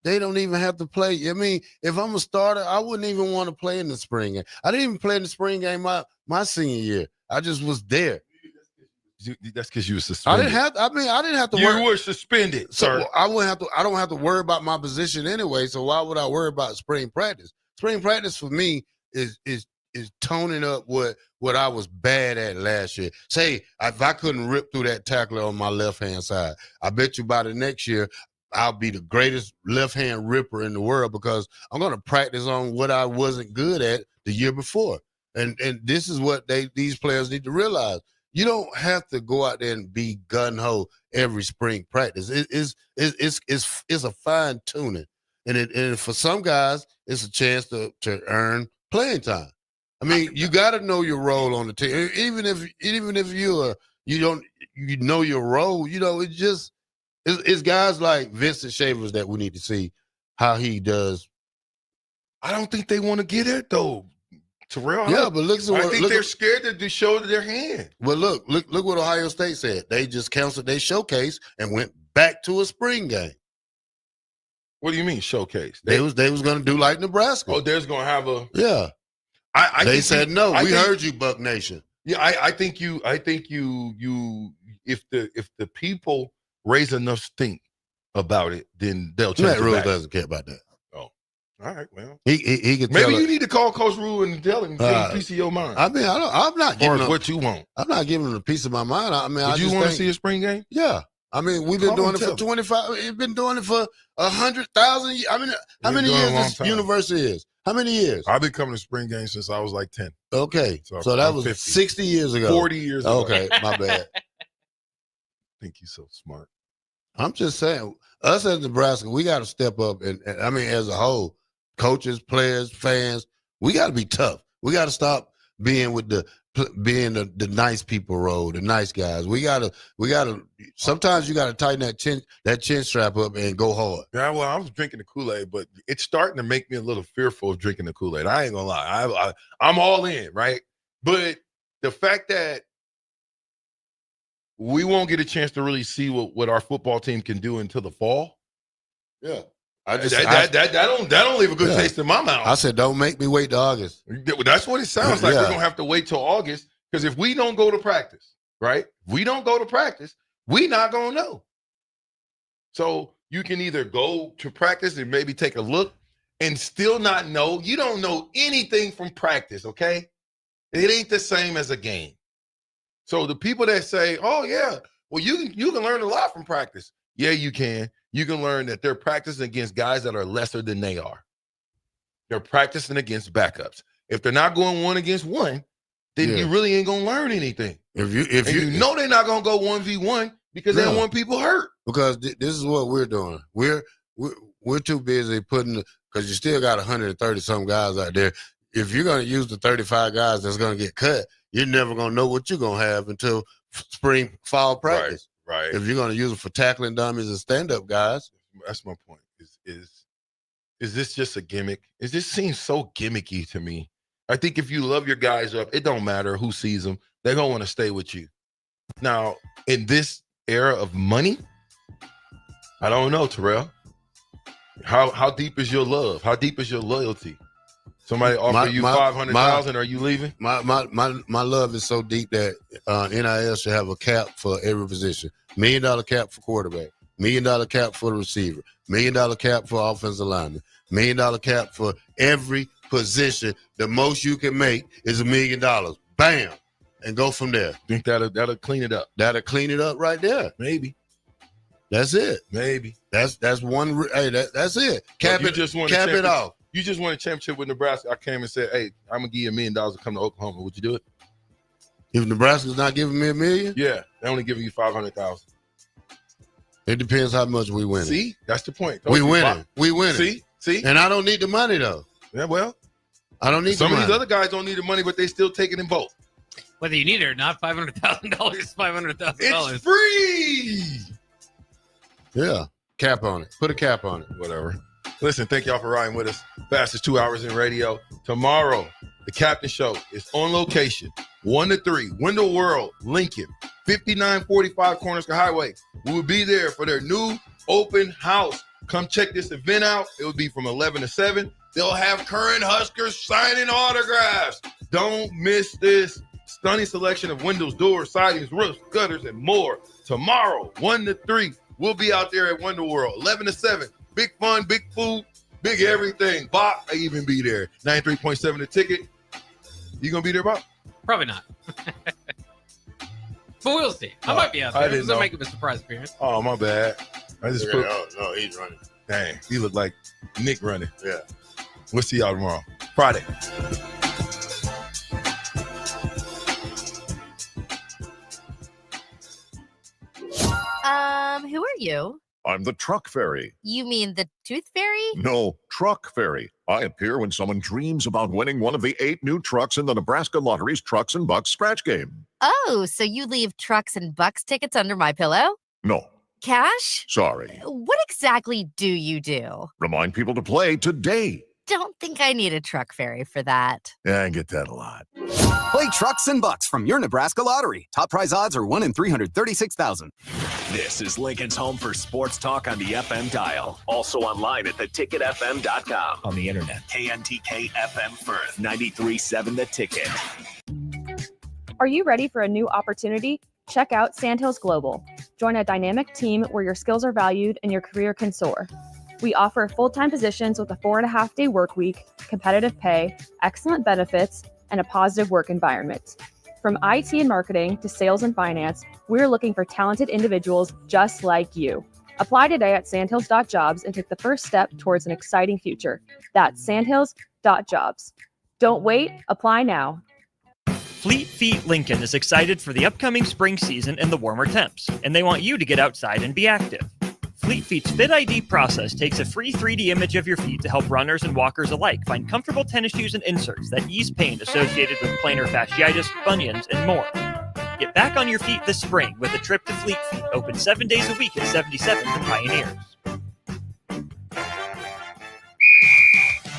They don't even have to play. I mean, if I'm a starter, I wouldn't even want to play in the spring game. I didn't even play in the spring game my senior year. I just was there. That's because you were suspended. I didn't have to. You were suspended, so sir. I don't have to worry about my position anyway. So why would I worry about spring practice? Spring practice for me is toning up what I was bad at last year. Say if I couldn't rip through that tackler on my left hand side, I bet you by the next year I'll be the greatest left hand ripper in the world, because I'm going to practice on what I wasn't good at the year before. And this is what these players need to realize. You don't have to go out there and be gun-ho every spring practice. It's a fine tuning, and for some guys, it's a chance to earn playing time. I mean, you got to know your role on the team. Even if you know your role, it's guys like Vincent Shavers that we need to see how he does. I don't think they want to get it though. Terrell, yeah, but I think they're scared to show their hand. Well, look what Ohio State said. They just canceled their showcase and went back to a spring game. What do you mean showcase? They was going to do like Nebraska. Oh, there's going to have a They said no. We heard you, Buck Nation. Yeah, I think you. If the people raise enough stink about it, then they'll change. Matt Rule back. doesn't care about that. All right, well, he can. Maybe you need to call Coach Rule and tell him a piece of your mind. I mean, I'm not giving him what you want. I'm not giving him a piece of my mind. I mean, Would you want to see a spring game? Yeah. I mean, we've been doing it for 25. We've been doing it for 100,000 years. I mean, how many years this university is? How many years? I've been coming to spring games since I was like 10. Okay, so that was 50. 60 years ago. 40 years ago. Okay, my bad. I think you're so smart. I'm just saying, us as Nebraska, we got to step up, and I mean, as a whole, coaches, players, fans, we got to be tough. We got to stop being with the nice people road, the nice guys. We gotta. Sometimes you gotta tighten that chin strap up and go hard. Yeah, well, I was drinking the Kool-Aid, but it's starting to make me a little fearful of drinking the Kool-Aid. I ain't gonna lie. I'm all in, right? But the fact that we won't get a chance to really see what our football team can do until the fall. Yeah. That don't leave a good taste in my mouth. I said, don't make me wait to August. That's what it sounds like. We're going to have to wait till August because if we don't go to practice, right? If we don't go to practice, we not going to know. So you can either go to practice and maybe take a look and still not know. You don't know anything from practice, okay? It ain't the same as a game. So the people that say, oh, yeah, well, you can learn a lot from practice. Yeah, you can. You can learn that they're practicing against guys that are lesser than they are. They're practicing against backups. If they're not going 1-against-1, then you really ain't gonna learn anything. If you know they're not gonna go 1v1 because they don't want people hurt. Because this is what we're doing. We're too busy putting because you still got 130 some guys out there. If you're gonna use the 35 guys that's gonna get cut, you're never gonna know what you're gonna have until spring fall practice. Right. If you're going to use them for tackling dummies and stand-up guys. That's my point. Is this just a gimmick? It just seems so gimmicky to me. I think if you love your guys up, it don't matter who sees them. They're going to want to stay with you. Now, in this era of money, I don't know, Terrell. How deep is your love? How deep is your loyalty? Somebody offer you $500,000, are you leaving? My love is so deep that NIL should have a cap for every position. $1 million cap for quarterback, $1 million cap for the receiver, $1 million cap for offensive lineman, $1 million cap for every position. The most you can make is $1 million. Bam, and go from there. Think that'll clean it up. That'll clean it up right there. Maybe. That's it. Maybe. That's one. Hey, that's it. Cap it off. You just won a championship with Nebraska. I came and said, hey, I'm going to give you $1 million to come to Oklahoma. Would you do it? If Nebraska's not giving me $1 million? Yeah, they're only giving you $500,000. It depends how much we win. See? That's the point. We winning. See? And I don't need the money, though. Yeah, well. I don't need some of these other guys don't need the money, but they still taking in both. Whether you need it or not, $500,000 is $500,000. It's free! Yeah. Cap on it. Put a cap on it. Whatever. Listen, thank y'all for riding with us. Fastest 2 hours in radio. Tomorrow, the Captain Show is on location, 1 to 3, Window World, Lincoln, 5945 Cornerstone Highway. We will be there for their new open house. Come check this event out. It will be from 11 to 7. They'll have current Huskers signing autographs. Don't miss this stunning selection of windows, doors, sidings, roofs, gutters, and more. Tomorrow, 1 to 3, we'll be out there at Window World, 11 to 7. Big fun, big food, big everything. Bob, I even be there. 93.7 the ticket. You gonna be there, Bob? Probably not. But we'll see. I might be out there. This will make it a surprise appearance. Oh, my bad. I just put. No, he's running. Dang, he looked like Nick running. Yeah. We'll see y'all tomorrow. Friday. Who are you? I'm the truck fairy. You mean the tooth fairy? No, truck fairy. I appear when someone dreams about winning one of the 8 new trucks in the Nebraska Lottery's Trucks and Bucks scratch game. Oh, so you leave Trucks and Bucks tickets under my pillow? No. Cash? Sorry. What exactly do you do? Remind people to play today. Don't think I need a truck fairy for that. Yeah, I get that a lot. Play Trucks and Bucks from your Nebraska Lottery. Top prize odds are 1 in 336,000. This is Lincoln's home for sports talk on the FM dial. Also online at theticketfm.com. On the internet, KNTK FM Firth, 93.7 The Ticket. Are you ready for a new opportunity? Check out Sandhills Global. Join a dynamic team where your skills are valued and your career can soar. We offer full-time positions with a 4.5-day work week, competitive pay, excellent benefits, and a positive work environment. From IT and marketing to sales and finance, we're looking for talented individuals just like you. Apply today at sandhills.jobs and take the first step towards an exciting future. That's sandhills.jobs. Don't wait, apply now. Fleet Feet Lincoln is excited for the upcoming spring season and the warmer temps, and they want you to get outside and be active. Fleet Feet's Fit ID process takes a free 3D image of your feet to help runners and walkers alike find comfortable tennis shoes and inserts that ease pain associated with plantar fasciitis, bunions, and more. Get back on your feet this spring with a trip to Fleet Feet, open 7 days a week at 77th and Pioneers.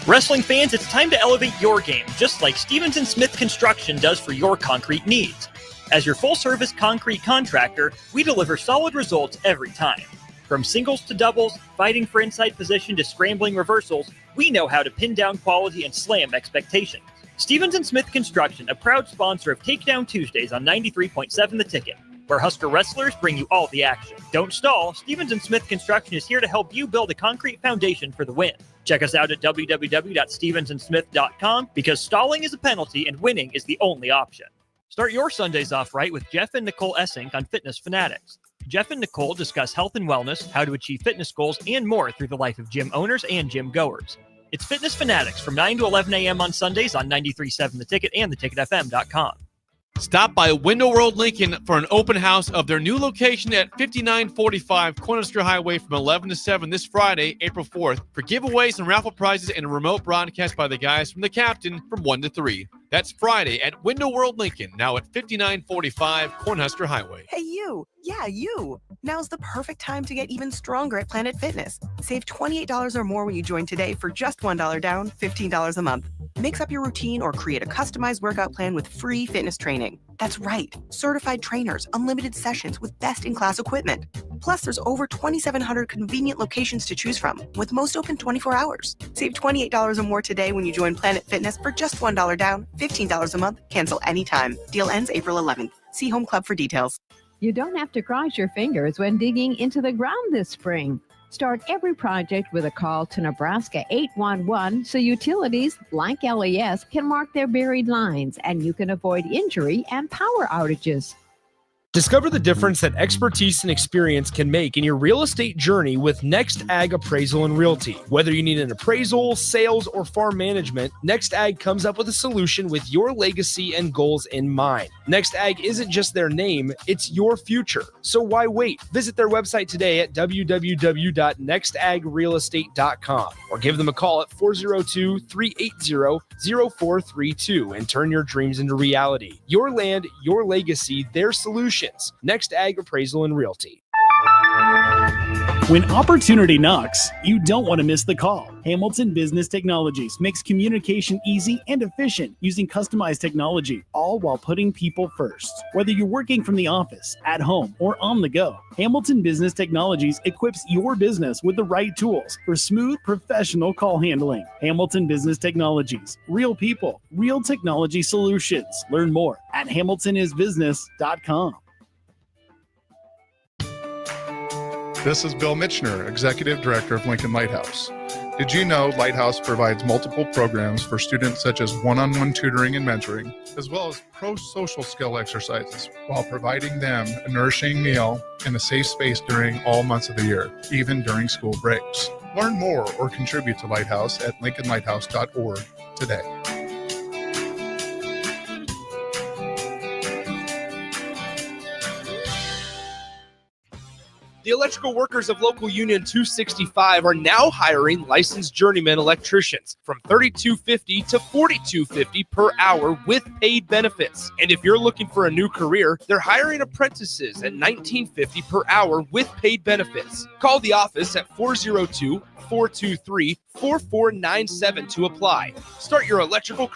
Wrestling fans, it's time to elevate your game, just like Stevens & Smith Construction does for your concrete needs. As your full-service concrete contractor, we deliver solid results every time. From singles to doubles, fighting for inside position to scrambling reversals, we know how to pin down quality and slam expectations. Stevens & Smith Construction, a proud sponsor of Takedown Tuesdays on 93.7 The Ticket, where Husker wrestlers bring you all the action. Don't stall. Stevens & Smith Construction is here to help you build a concrete foundation for the win. Check us out at www.stevensandsmith.com because stalling is a penalty and winning is the only option. Start your Sundays off right with Jeff and Nicole Essink on Fitness Fanatics. Jeff and Nicole discuss health and wellness, how to achieve fitness goals, and more through the life of gym owners and gym goers. It's Fitness Fanatics from 9 to 11 a.m. on Sundays on 93.7 The Ticket and theticketfm.com. Stop by Window World Lincoln for an open house of their new location at 5945 Cornerster Highway from 11 to 7 this Friday, April 4th, for giveaways and raffle prizes and a remote broadcast by the guys from the Captain from 1 to 3. That's Friday at Window World Lincoln, now at 5945 Cornhusker Highway. Hey, you. Yeah, you. Now's the perfect time to get even stronger at Planet Fitness. Save $28 or more when you join today for just $1 down, $15 a month. Mix up your routine or create a customized workout plan with free fitness training. That's right. Certified trainers, unlimited sessions with best-in-class equipment. Plus, there's over 2,700 convenient locations to choose from, with most open 24 hours. Save $28 or more today when you join Planet Fitness for just $1 down, $15 a month. Cancel anytime. Deal ends April 11th. See Home Club for details. You don't have to cross your fingers when digging into the ground this spring. Start every project with a call to Nebraska 811 so utilities like LES can mark their buried lines and you can avoid injury and power outages. Discover the difference that expertise and experience can make in your real estate journey with Next Ag Appraisal and Realty. Whether you need an appraisal, sales, or farm management, Next Ag comes up with a solution with your legacy and goals in mind. Next Ag isn't just their name, it's your future. So why wait? Visit their website today at www.nextagrealestate.com or give them a call at 402-380-0432 and turn your dreams into reality. Your land, your legacy, their solution. Next Ag Appraisal and Realty. When opportunity knocks, you don't want to miss the call. Hamilton Business Technologies makes communication easy and efficient using customized technology, all while putting people first. Whether you're working from the office, at home, or on the go, Hamilton Business Technologies equips your business with the right tools for smooth, professional call handling. Hamilton Business Technologies. Real people, real technology solutions. Learn more at hamiltonisbusiness.com. This is Bill Mitchner, Executive Director of Lincoln Lighthouse. Did you know Lighthouse provides multiple programs for students such as one-on-one tutoring and mentoring, as well as pro-social skill exercises, while providing them a nourishing meal and a safe space during all months of the year, even during school breaks. Learn more or contribute to Lighthouse at lincolnlighthouse.org today. The electrical workers of Local Union 265 are now hiring licensed journeyman electricians from $32.50 to $42.50 per hour with paid benefits. And if you're looking for a new career, they're hiring apprentices at $19.50 per hour with paid benefits. Call the office at 402-423-4497 to apply. Start your electrical career